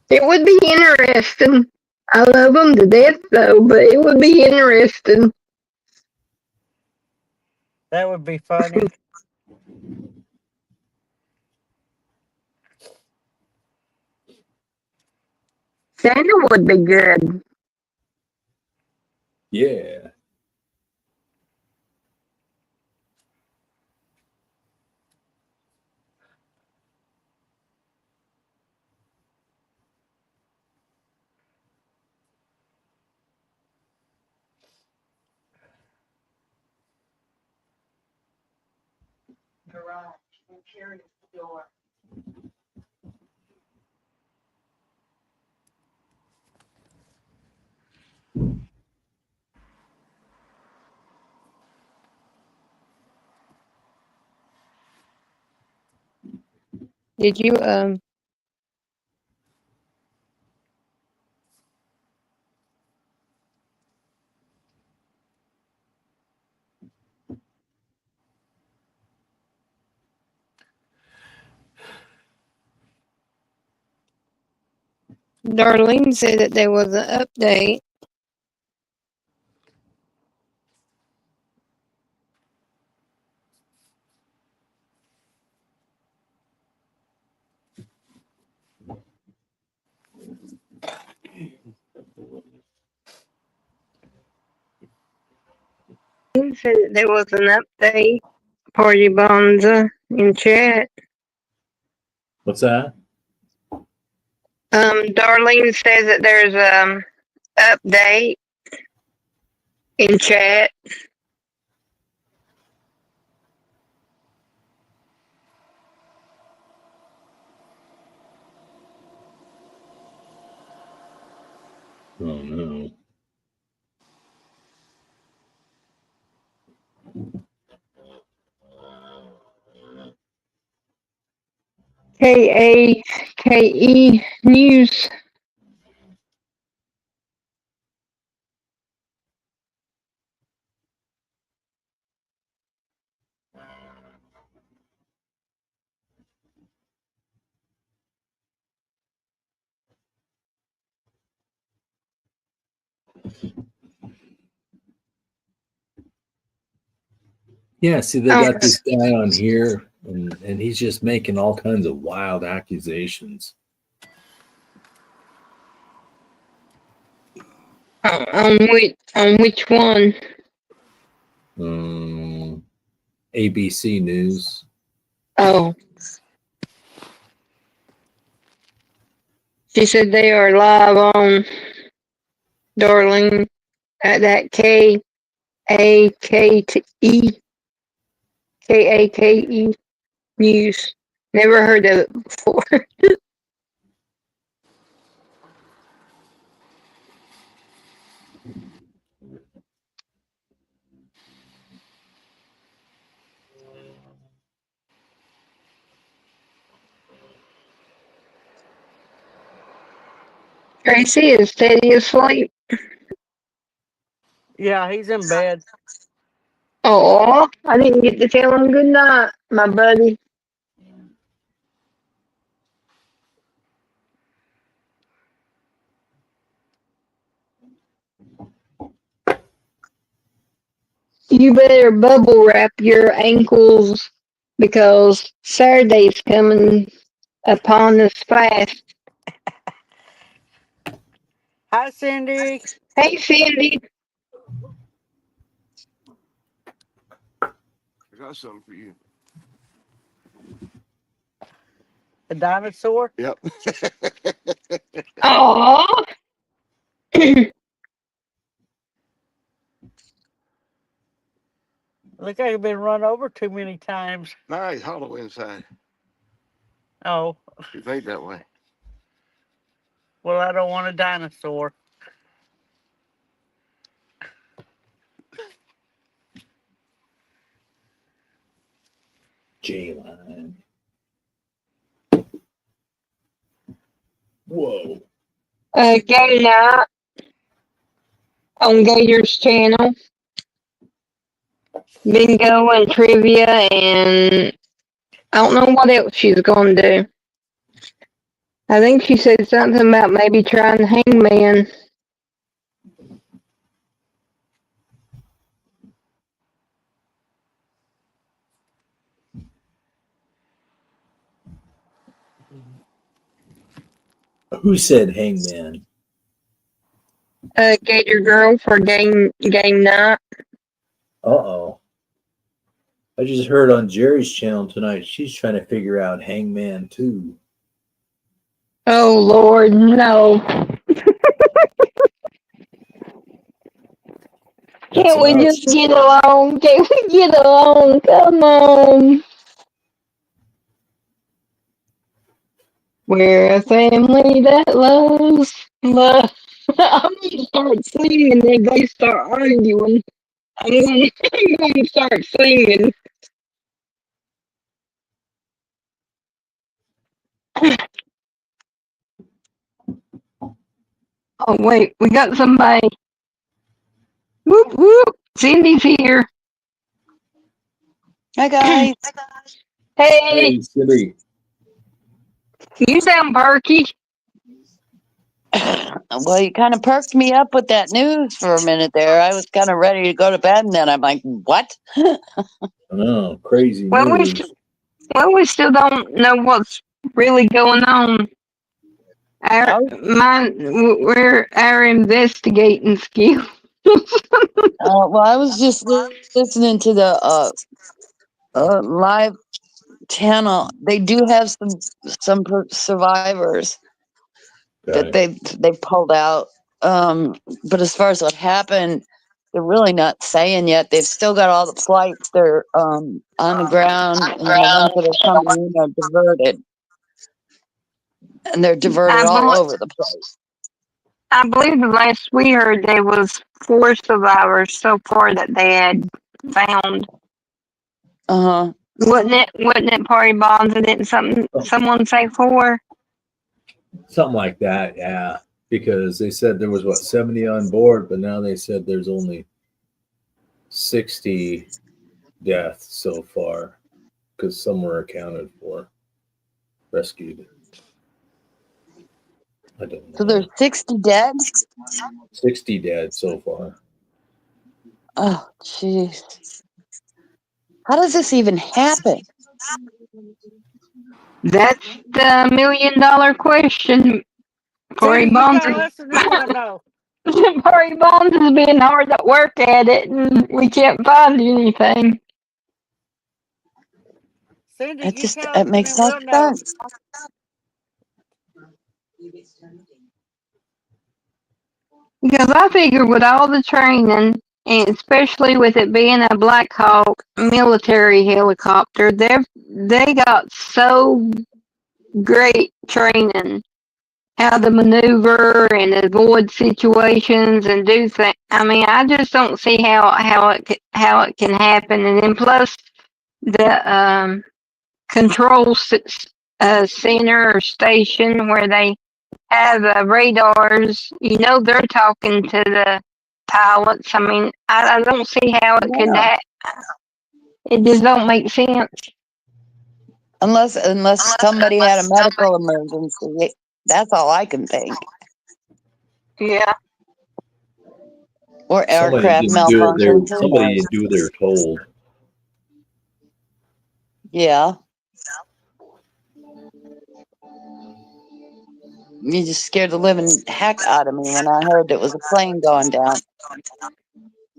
It would be interesting. I love them to death, though, but it would be interesting. That would be funny. Santa would be good. Yeah. Garage. Interior door. Did you Darlene said that there was an update. He said that there was an update. Party Bonza in chat. What's that? Darlene says that there's update in chat. Oh no. KAKE News. Yeah, see, they got this guy on here, and he's just making all kinds of wild accusations. On which one? ABC News. Oh. She said they are live on Darlene at that KAKE News. Never heard of it before. Tracy is steady asleep. Yeah, he's in bed. Oh, I didn't get to tell him good night, my buddy. You better bubble wrap your ankles because Saturday's coming upon us fast. Hi, Cindy. Hey, Cindy. I got something for you. A dinosaur? Yep. Oh, Look like I've been run over too many times. No, he's hollow inside. Oh, He's made that way. well, I don't want a dinosaur. J-Line. Whoa. Gator Night on Gator's channel. Bingo and trivia, and I don't know what else she's going to do. I think she said something about maybe trying Hangman. Who said Hangman? Gator Girl for game night. Uh-oh. I just heard on Jerry's channel tonight, she's trying to figure out Hangman too. Oh Lord, no. Can't we just get along? Can't we get along? Come on. We're a family that loves love. I'm gonna start singing and they start arguing. I'm gonna start singing. Oh wait, we got somebody. Whoop whoop. Cindy's here. Hi guys. Hey, Hey, Cindy. you sound perky. Well, you kind of perked me up with that news for a minute there. I was kind of ready to go to bed, and then I'm like, "What?" I know, crazy Well, news. we still don't know what's really going on. We're our investigating skills. Well, I was just listening to the live channel. They do have some survivors that they pulled out. But as far as what happened, they're really not saying yet. They've still got all the flights. They're on the ground, and the ones that are coming in are diverted. And they're diverted all over the place. I believe the last we heard there was 4 survivors so far that they had found. Uh-huh. Wasn't it Party Bonds? And didn't someone say 4? Something like that, yeah. Because they said there was, 70 on board, but now they said there's only 60 deaths so far because some were accounted for, rescued. I don't know. So there's 60 dead? 60 dead so far. Oh, jeez. How does this even happen? That's the $1 million question. Corey Bonds Corey Bonds has been hard at work at it, and we can't find anything. Cindy, It makes no sense. Because I figure with all the training, and especially with it being a Black Hawk military helicopter, they got so great training how to maneuver and avoid situations and do things. I mean, I just don't see how it can happen. And then plus the control center or station where they have radars, they're talking to the pilots. I mean, I don't see how it could happen. It just don't make sense. Unless somebody had a medical emergency. That's all I can think. Yeah. Or aircraft malfunction. Somebody didn't do what they're told. Yeah. You just scared the living heck out of me when I heard it was a plane going down.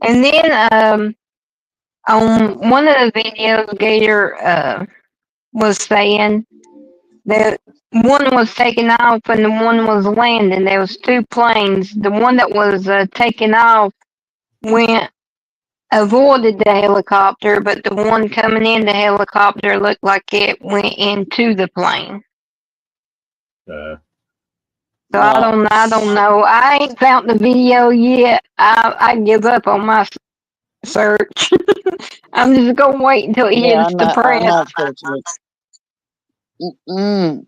And then on one of the videos, Gator was saying The one was taking off and the one was landing. There was two planes. The one that was taking off went avoided the helicopter, but the one coming in the helicopter looked like it went into the plane. So I don't know. I ain't found the video yet. I give up on my search. I'm just gonna wait until it Yeah, hits the I'm press. not searching it. Mm-mm.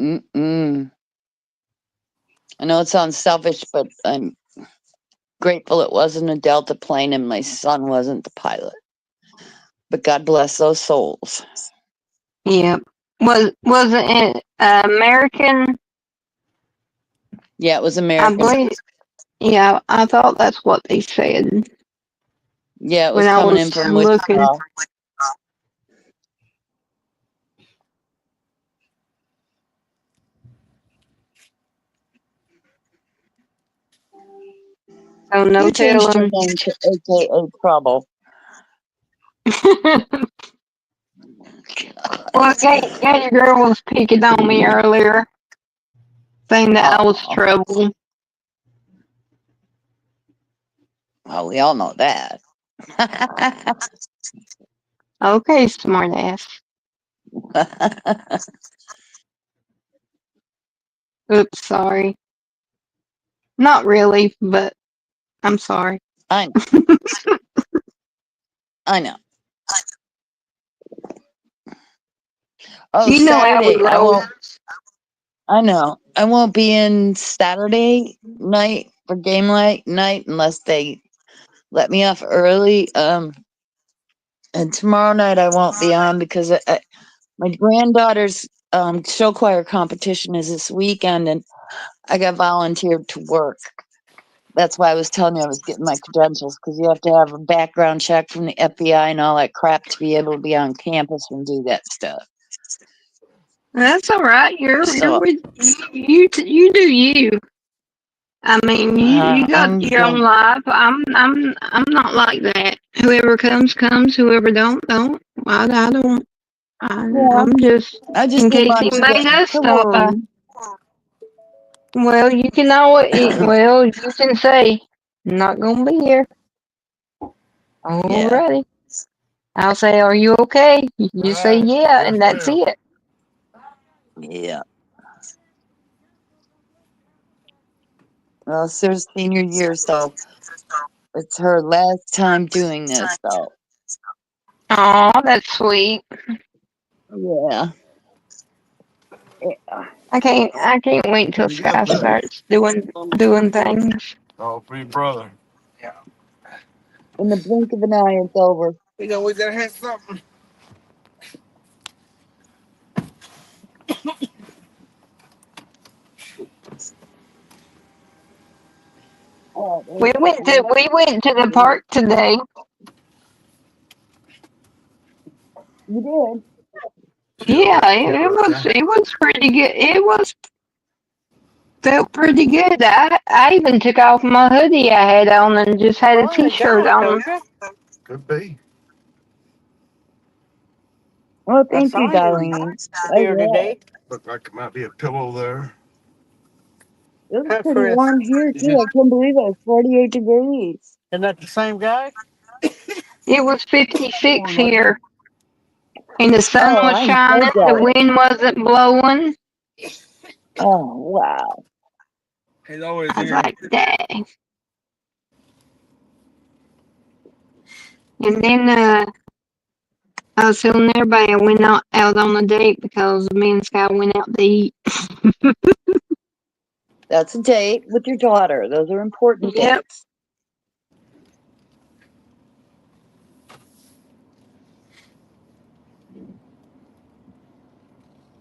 Mm-mm. I know it sounds selfish, but I'm grateful it wasn't a Delta plane and my son wasn't the pilot. But God bless those souls. Yeah. Was it American? Yeah, it was I American. believe. Yeah, I thought that's what they said. Yeah, it was when I coming was in from looking. Wichita. So no You changed your telling. name to AKA Trouble. Well, Gator Girl was picking on me earlier, saying that I was trouble. Well, we all know that. Okay, smartass. Oops, sorry. Not really, but I'm sorry. I know. Oh, You know I would Saturday. I roll. won't. I know. I won't be in Saturday night for game night unless they let me off early. And tomorrow night I won't be on because my granddaughter's show choir competition is this weekend, and I got volunteered to work. That's why I was telling you I was getting my credentials, because you have to have a background check from the FBI and all that crap to be able to be on campus and do that stuff. That's all right. You're So with you do you. I mean, you got I'm your own going. life. I'm not like that. Whoever comes. Whoever don't. I don't. Yeah, I'm just I just in didn't case want you anybody does to stop by. worry. Well, you can always. Well, you can say, "I'm not gonna be here." Yeah. Alrighty. I'll say, "Are you okay?" You say, "Yeah," and that's it. Yeah. Well, it's her senior year, so it's her last time doing this, so Aw, that's sweet. yeah. I can't wait till Sky starts doing things. Oh, for your brother. In the blink of an eye, it's over. You know, we gotta have something. Oh, We went to the park today. you Yeah, it was pretty good. Felt pretty good. I even took off my hoodie I had on and just had a t-shirt on. Could be. Well, I thank you, saw you darling. here today. Look like it might be a pillow there. It was That's pretty for warm here is too. I can't believe it was 48 degrees. Isn't that the same guy? It was 56 here, and the sun Oh, was I'm so shining. The jealous. wind wasn't blowing. Oh, wow. He's always I was here. like, dang. And then I was telling everybody I went out on a date because me and Sky went out to eat. That's a date with your daughter. Those are important Yep. dates.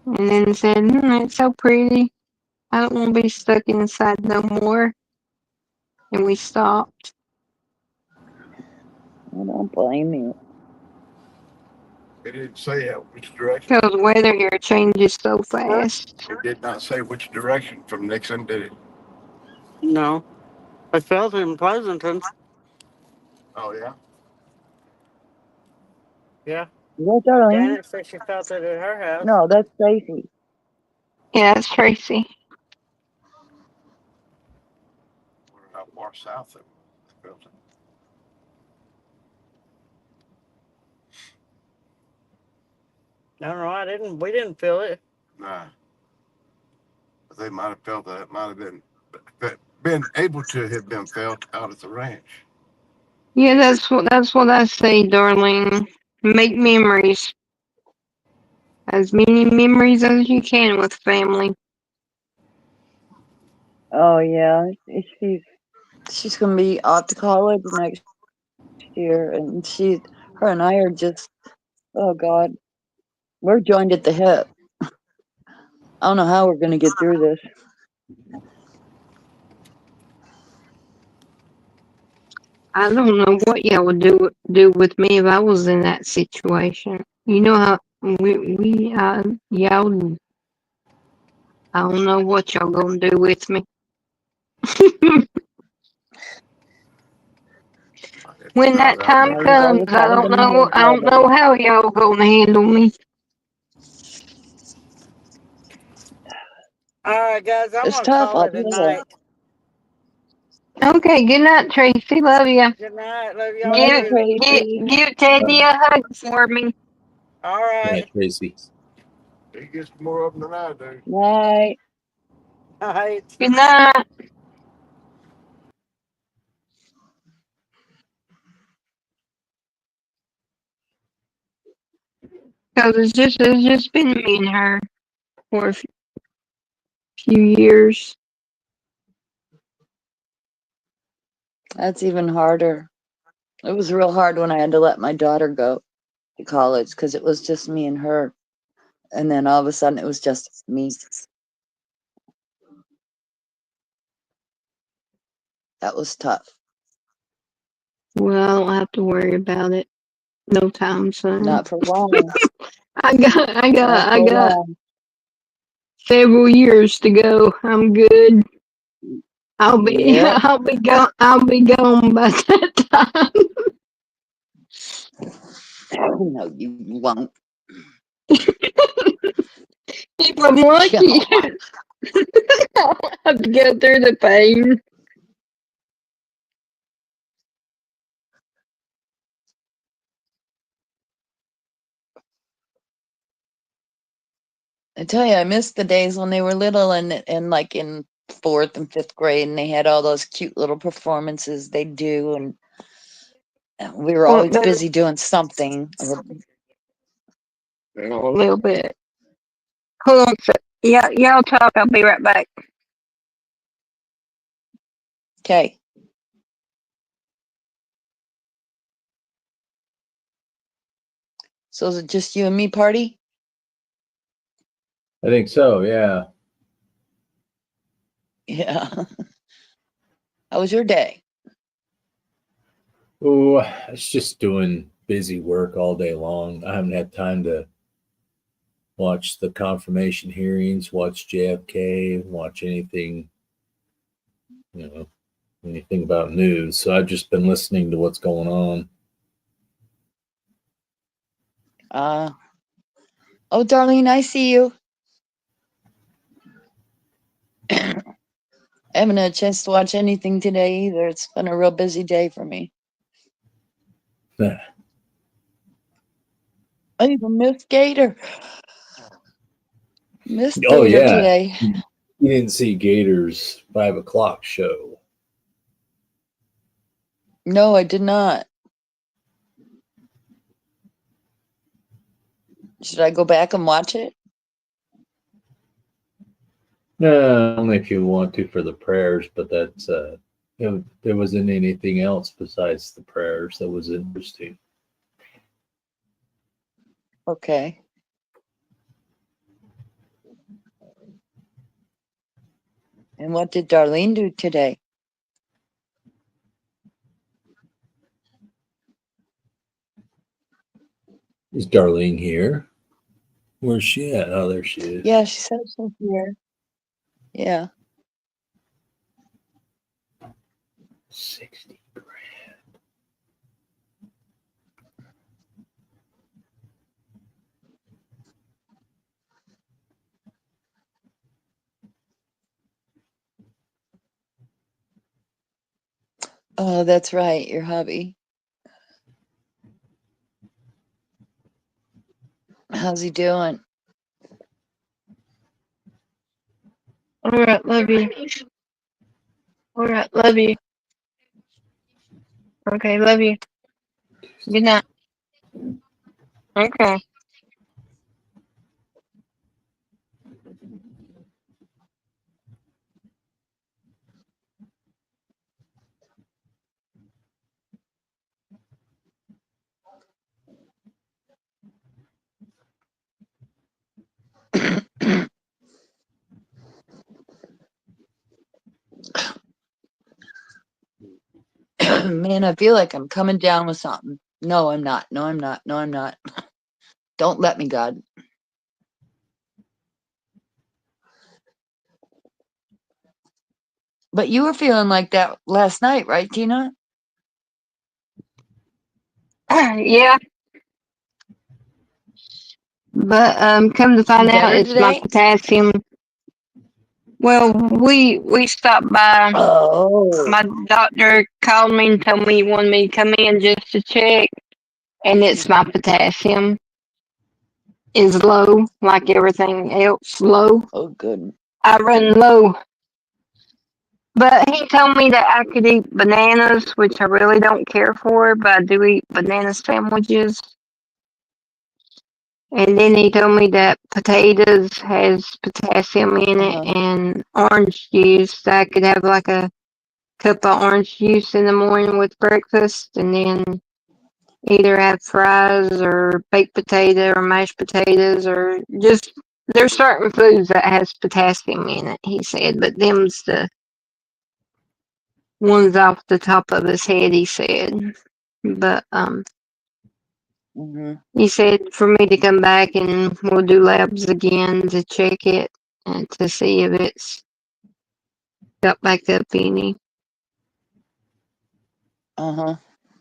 And then said, it's so pretty. I don't want to be stuck inside no more. And we stopped. I don't blame you. It didn't say which direction. Because the weather here changes so fast. It did not say which direction from Nixon, did it? No. I felt it in Pleasanton. Oh, yeah? Yeah. Is that Darlene? Janet said she felt it at her house. No, that's Tracy. Yeah, it's Tracy. Wonder how far south it built it. I don't know. We didn't feel it. Nah. But they might have felt that. It might have been able to have been felt out at the ranch. Yeah, that's what I say, darling. Make memories. As many memories as you can with family. Oh yeah, she's gonna be off to college next year, and her and I are just, oh God, we're joined at the hip. I don't know how we're gonna get through this. I don't know what y'all would do with me if I was in that situation. You know how y'all. I don't know what y'all gonna do with me. When that time Well, you guys comes, are probably gonna have I don't know trouble. how y'all gonna handle me. All right, guys, I'm It's gonna tough. call I'll it a tell you. night. Okay, good night, Tracy. Love ya. Good night. Love y'all Night, too. Give Teddy a hug for me. All Yeah, right. Tracy. He gets more of them than I do. Night. All right. Good night. Cause it's just been me and her for a few years. That's even harder. It was real hard when I had to let my daughter go to college because it was just me and her. And then all of a sudden it was just me. That was tough. Well, I don't have to worry about it no time soon. Not for long. I Not for got long. several years to go. I'm good. I'll be Yep. I'll be gone by that time. No, you won't. If I'm lucky, I'll have to go through the pain. I tell you, I miss the days when they were little and like in 4th and 5th grade, and they had all those cute little performances they do, and we were Well, always busy doing something. a little bit. Hold on. Yeah, y'all talk. I'll be right back. Okay. So is it just you and me party? I think so, yeah. Yeah. How was your day? Oh, it's just doing busy work all day long. I haven't had time to watch the confirmation hearings, watch JFK, watch anything, anything about news. So I've just been listening to what's going on. Oh, Darlene, I see you. I haven't had a chance to watch anything today either. It's been a real busy day for me. I even missed Gator. Missed Oh, Gator yeah. today. You didn't see Gator's 5 o'clock show. No, I did not. Should I go back and watch it? No, only if you want to for the prayers, but that's there wasn't anything else besides the prayers that was interesting. Okay. And what did Darlene do today? Is Darlene here? Where's she at? Oh, there she is. Yeah, she said she's here. Yeah. 60 grand. Oh, that's right, your hubby. How's he doing? All right, love you. All right, love you. Okay, love you. Good night. Okay. Man, I feel like I'm coming down with something. No, I'm not. No, I'm not. No, I'm not. Don't let me, God. But you were feeling like that last night, right, Tina? Yeah, but come to find You out, better it's my today? potassium. Well, we stopped by. Oh. My doctor called me and told me he wanted me to come in just to check, and it's my potassium is low, like everything else low. Oh, good. I run low. But he told me that I could eat bananas, which I really don't care for, but I do eat banana sandwiches. And then he told me that potatoes has potassium in it, Uh-huh. and orange juice. I could have like a cup of orange juice in the morning with breakfast, and then either have fries or baked potato or mashed potatoes, or just there's certain foods that has potassium in it. He said, but them's the ones off the top of his head. He said, but Mm-hmm. he said for me to come back and we'll do labs again to check it and to see if it's got back up any. Uh-huh.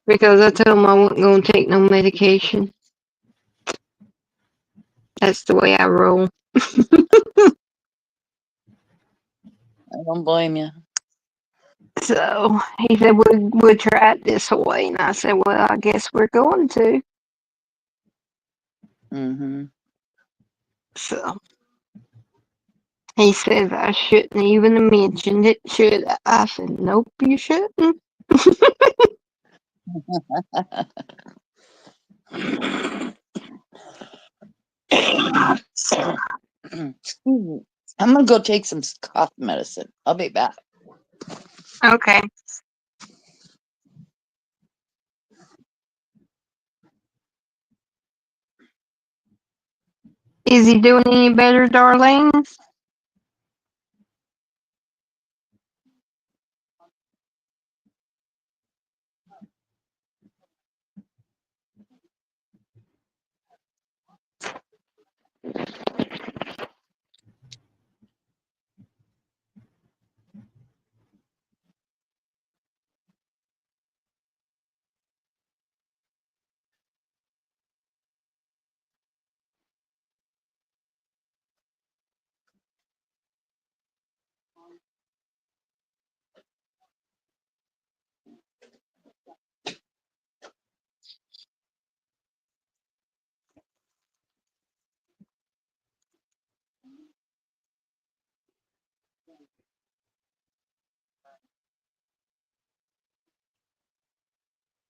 Because I told him I wasn't going to take no medication. That's the way I roll. I don't blame you. So he said, we'll try it this way. And I said, well, I guess we're going to. Mm-hmm. So he says I shouldn't even have mentioned it, should I? I said, nope, you shouldn't. Excuse me. I'm gonna go take some cough medicine. I'll be back. Okay. Is he doing any better, Darlene?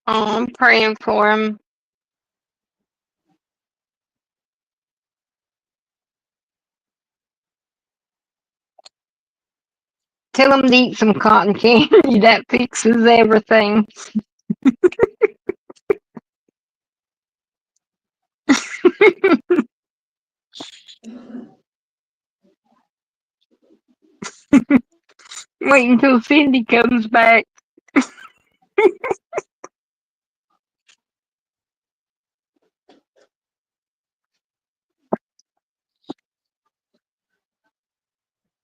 Oh, I'm praying for him. Tell him to eat some cotton candy. That fixes everything. Wait until Cindy comes back.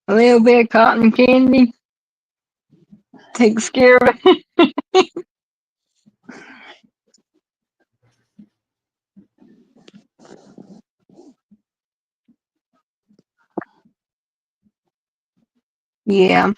A little bit of cotton candy takes care of it. Yeah.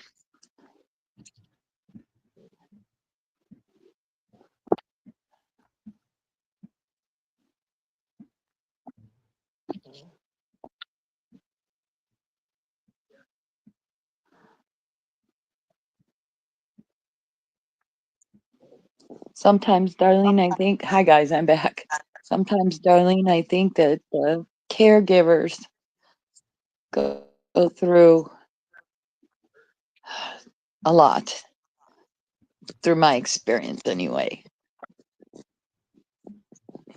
Sometimes, Darlene, I think, hi guys, I'm back. Sometimes, Darlene, I think that the caregivers go through a lot, through my experience anyway.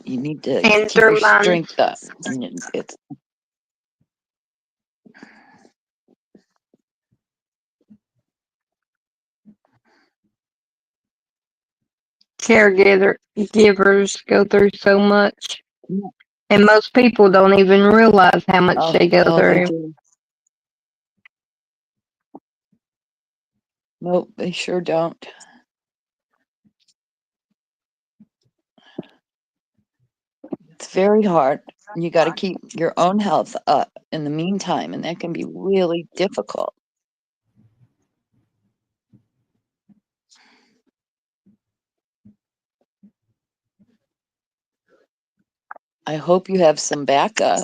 You need to And keep your through mine. strength up. And it's Givers go through so much. And most people don't even realize how much they go oh, they through. do. Nope, they sure don't. It's very hard. You got to keep your own health up in the meantime, and that can be really difficult. I hope you have some backup.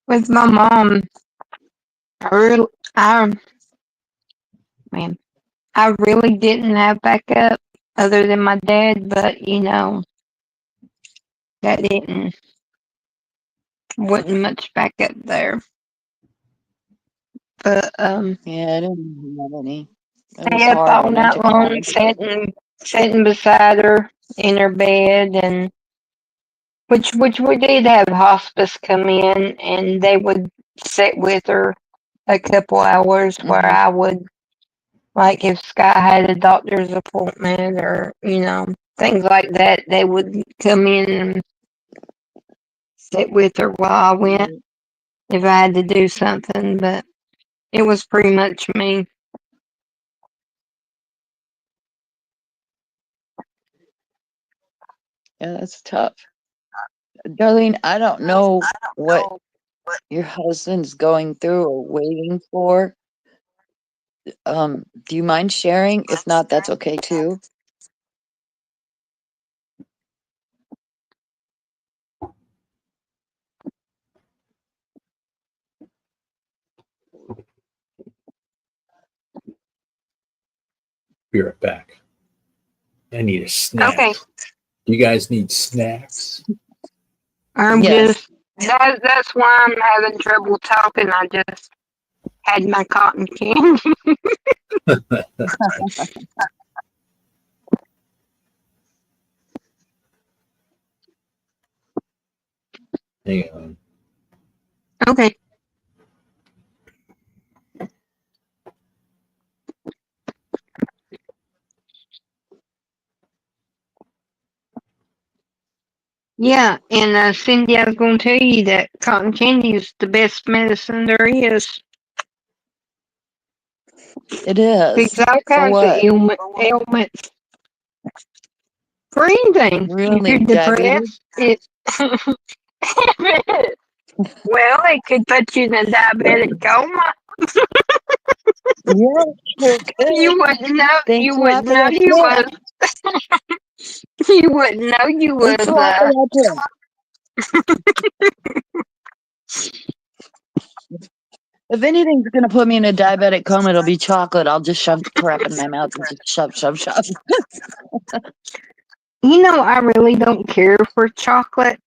With my mom, I man, I really didn't have backup other than my dad, but that wasn't much backup there. But Yeah, I didn't have any. It was stay up hard. all I went night to long, college. sitting beside her in her bed, and which we did have hospice come in, and they would sit with her a couple hours where I would, like, if Sky had a doctor's appointment or things like that, they would come in and sit with her while I went if I had to do something. But it was pretty much me. Yeah, that's tough. Darlene, I don't know what your husband's going through or waiting for. Do you mind sharing? If not, that's okay too. Be right back. I need a snack. Okay. You guys need snacks? Yes. That's why I'm having trouble talking. I just had my cotton candy. Hang on. Okay. Yeah, and Cindy, I was going to tell you that cotton candy is the best medicine there is. It is. Fix all For kinds of what? ailments. For anything. If Really? you're Diabetes? depressed, well, it could put you in a diabetic coma. Yeah, sure could. You wouldn't know. Thanks You a lot wouldn't for know that you was. tip. You wouldn't know you was. Thanks a lot for that tip. If anything's gonna put me in a diabetic coma, it'll be chocolate. I'll just shove crap in my mouth and just shove. I really don't care for chocolate.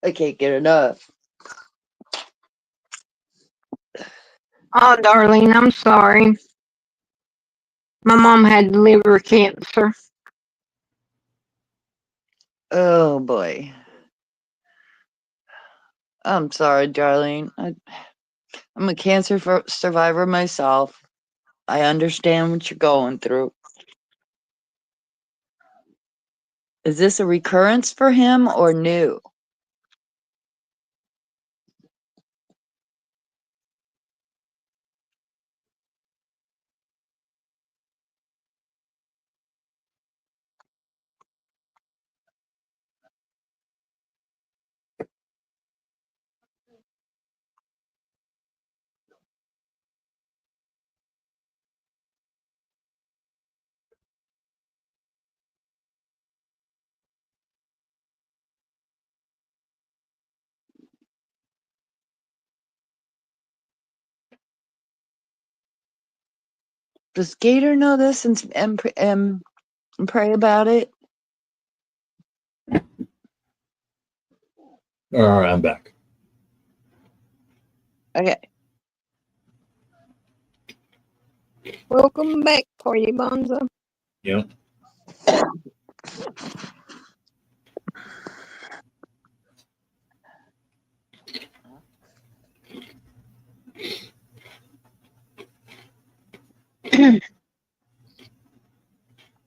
I can't get enough. Oh, darling, I'm sorry. My mom had liver cancer. Oh boy. I'm sorry, darling. I'm a cancer survivor myself. I understand what you're going through. Is this a recurrence for him or new? Does Gator know this and pray about it? All right, I'm back. Okay. Welcome back, Party Bonzo. Yep.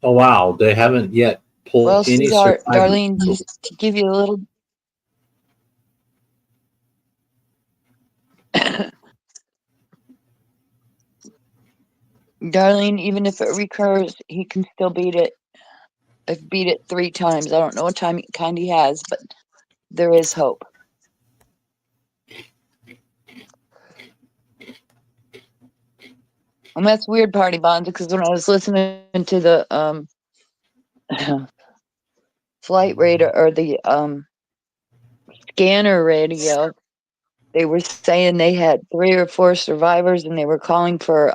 Oh wow, they haven't yet pulled Well, any sweetheart, survivors. Darlene, just to give you a little. Darlene, even if it recurs, he can still beat it. I've beat it 3 times. I don't know what kind he has, but there is hope. And that's weird, Party Bonds, because when I was listening to the flight radar or the scanner radio, they were saying they had 3 or 4 survivors, and they were calling for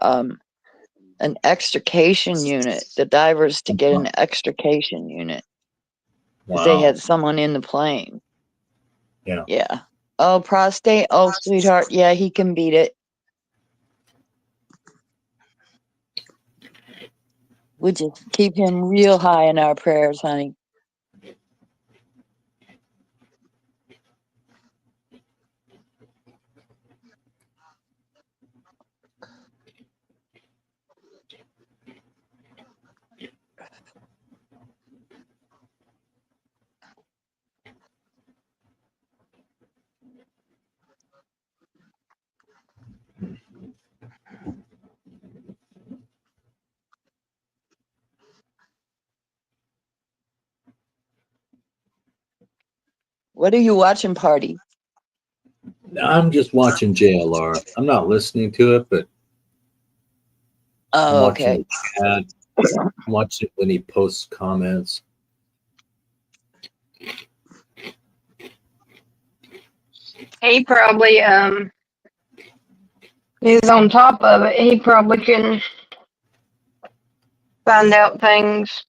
an extrication unit, the divers to get an extrication unit. Because they Wow. had someone in the plane. Yeah. Yeah. Oh, prostate. Oh, sweetheart. Yeah, he can beat it. We just keep him real high in our prayers, honey. What are you watching, Party? I'm just watching JLR. I'm not listening to it, but I'm Oh, watching okay. the chat. I'm watching when he posts comments. He probably is on top of it. He probably can find out things.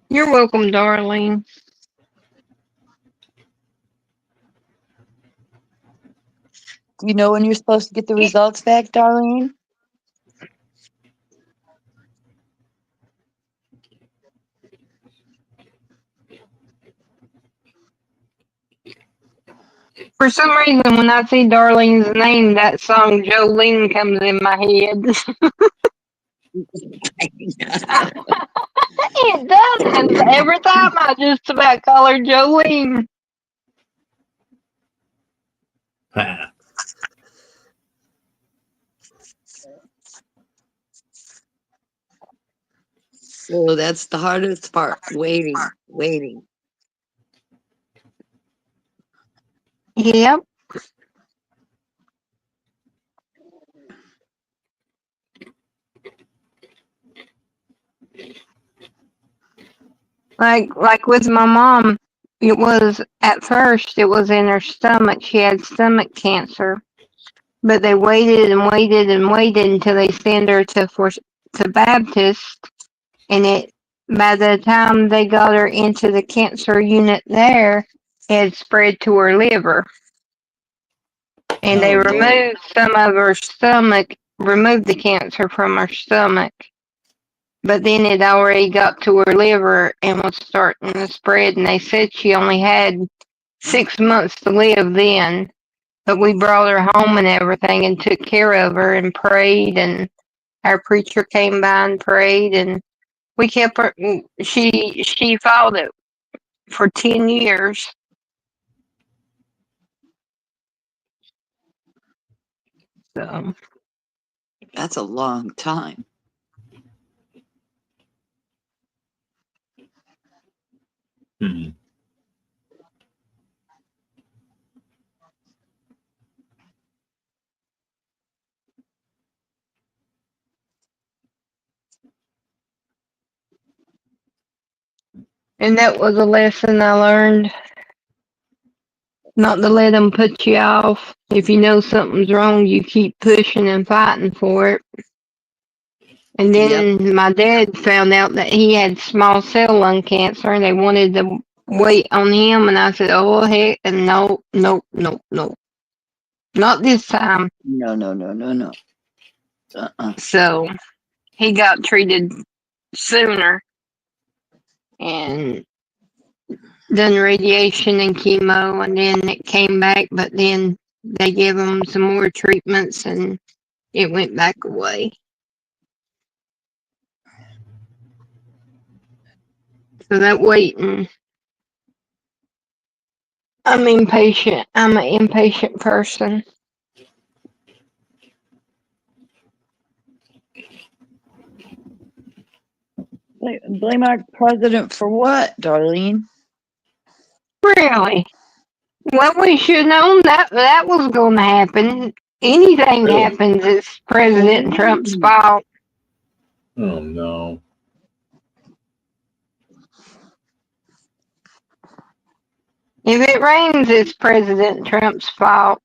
You're welcome, darling. Do you know when you're supposed to get the results back, Darlene? For some reason, when I see Darlene's name, that song Jolene comes in my head. It does, and every time I just about call her Jolene. So that's the hardest part. Waiting. Yep. Like with my mom, it was at first it was in her stomach. She had stomach cancer, but they waited and waited and waited until they sent her to Baptist, and it by the time they got her into the cancer unit there, it had spread to her liver, and they Oh, Lord. removed some of her stomach, removed the cancer from her stomach. But then it already got to her liver and was starting to spread, and they said she only had 6 months to live then. But we brought her home and everything and took care of her and prayed, and our preacher came by and prayed, and we kept her. She fought it for 10 years. So That's a long time. Hmm. And that was a lesson I learned. Not to let them put you off. If you know something's wrong, you keep pushing and fighting for it. And then my dad found out that he had small cell lung cancer and they wanted to wait on him. And I said, oh, heck, and no, no, no, no. Not this time. No, no, no, no, no. So he got treated sooner and done radiation and chemo. And then it came back, but then they gave him some more treatments and it went back away. So that waiting, I'm impatient. I'm an impatient person. Blame our president for what, Darlene? Really? Well, we should have known that was going to happen. Anything happens, it's President Trump's fault. Oh no. If it rains, it's President Trump's fault.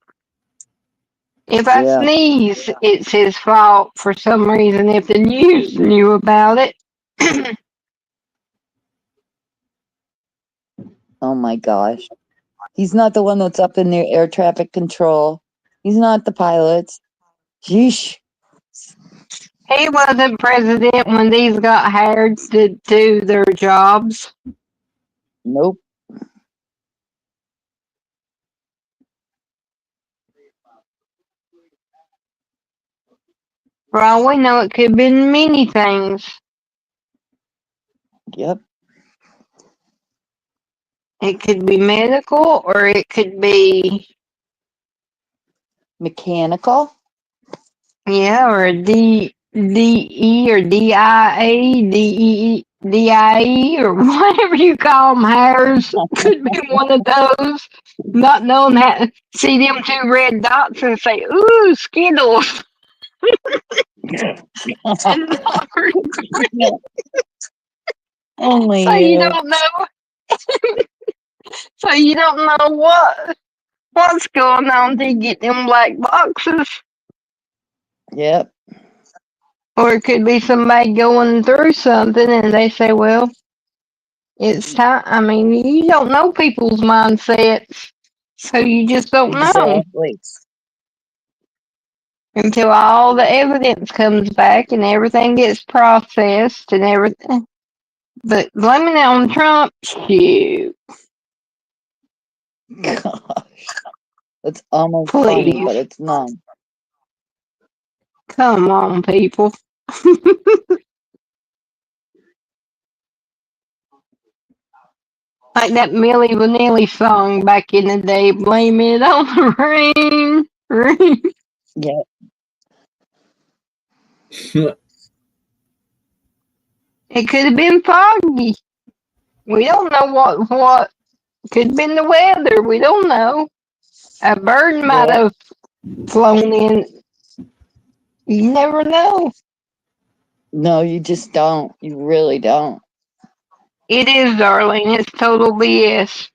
If I sneeze, it's his fault for some reason. If the news knew about it. Oh my gosh. He's not the one that's up in their air traffic control. He's not the pilots. Sheesh. He wasn't president when these got hired to do their jobs. Nope. For all we know, it could have been many things. Yep. It could be medical or it could be mechanical. Yeah, or DE or DIE or whatever you call them, hairs. Could be one of those. Not knowing that, see them two red dots and say, ooh, Skittles. Only So you you. don't know. So you don't know what's going on to get them black boxes. Yep. Or it could be somebody going through something and they say, well, it's time. I mean, you don't know people's mindsets. So you just don't know. Exactly. Until all the evidence comes back and everything gets processed and everything. But blaming it on Trump, shoot. Gosh. It's almost funny, but it's not. Come on, people. Like that Milli Vanilli song back in the day, blame it on the rain. Rain. Yeah. It could have been foggy. We don't know what could have been the weather. We don't know. A bird might have flown in. You never know. No, you just don't. You really don't. It is, darling. It's total BS.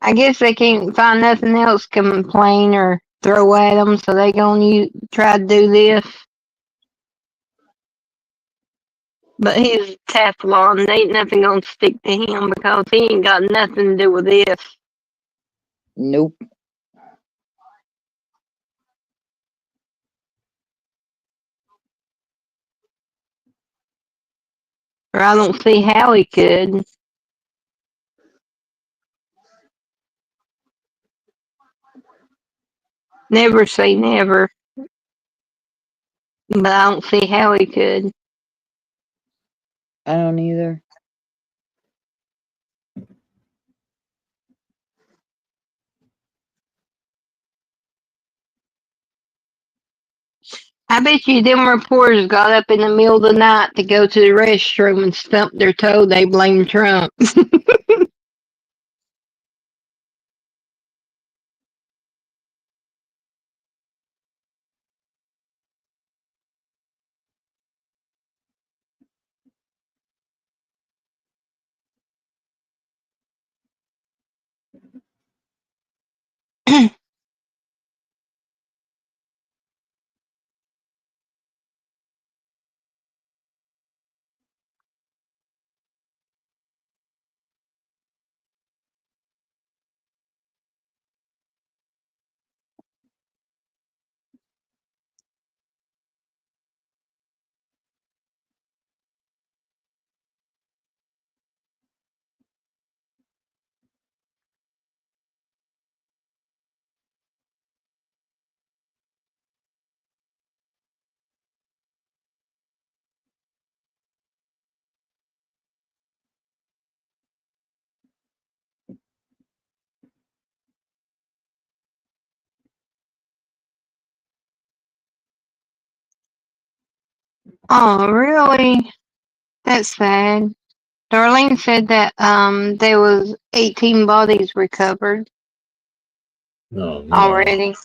I guess they can't find nothing else to complain or throw at them, so they gonna try to do this. But he's Teflon. Ain't nothing gonna stick to him because he ain't got nothing to do with this. Nope. Or I don't see how he could. Never say never. But I don't see how he could. I don't either. I bet you them reporters got up in the middle of the night to go to the restroom and stumped their toe. They blamed Trump. Oh, really? That's sad. Darlene said that there was 18 bodies recovered Oh no. already.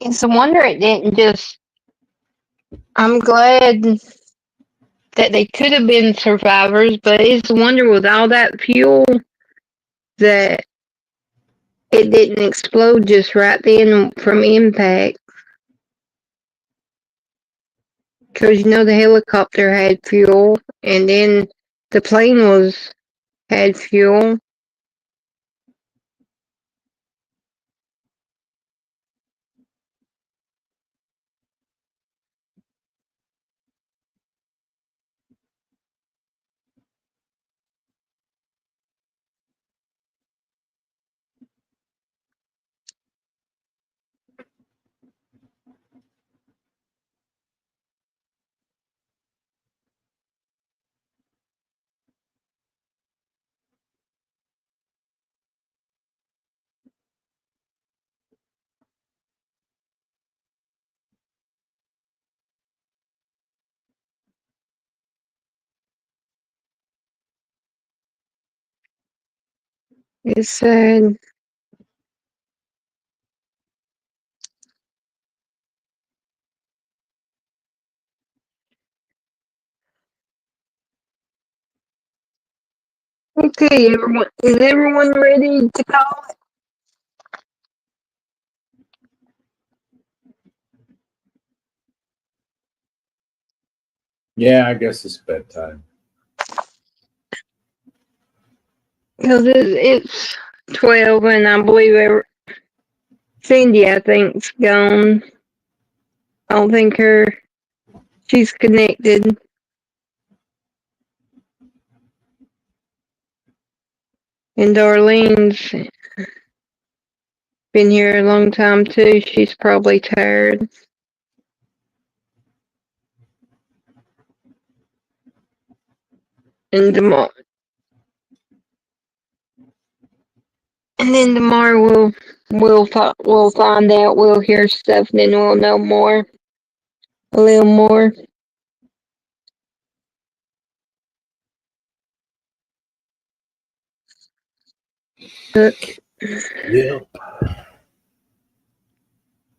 It's a wonder it didn't just. I'm glad that they could have been survivors, but it's a wonder with all that fuel that it didn't explode just right then from impact. Because the helicopter had fuel, and then the plane had fuel. It's sad. Okay, everyone. Is everyone ready to call it? Yeah, I guess it's bedtime. Because it's 12, and I believe Cindy, I think, is gone. I don't think she's connected. And Darlene's been here a long time too. She's probably tired. And tomorrow, we'll find out. We'll hear stuff, and then we'll know more, a little more. Yep.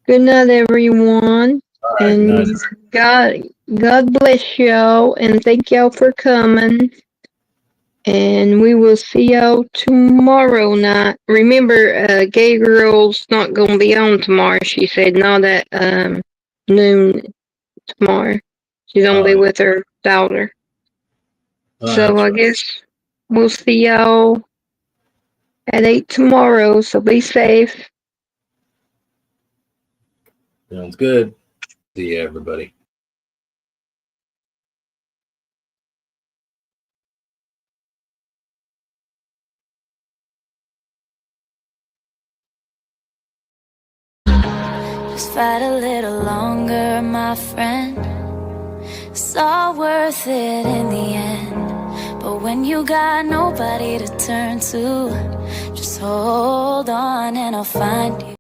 Good night, everyone. All right, And nice. God bless y'all, and thank y'all for coming. And we will see y'all tomorrow night. Remember, Gay Girl's not gonna be on tomorrow. She said not at noon tomorrow. She's gonna be with her daughter. So I guess we'll see y'all at 8 tomorrow. So be safe. Sounds good. See you, everybody. Just fight a little longer, my friend. It's all worth it in the end. But when you got nobody to turn to, just hold on and I'll find you.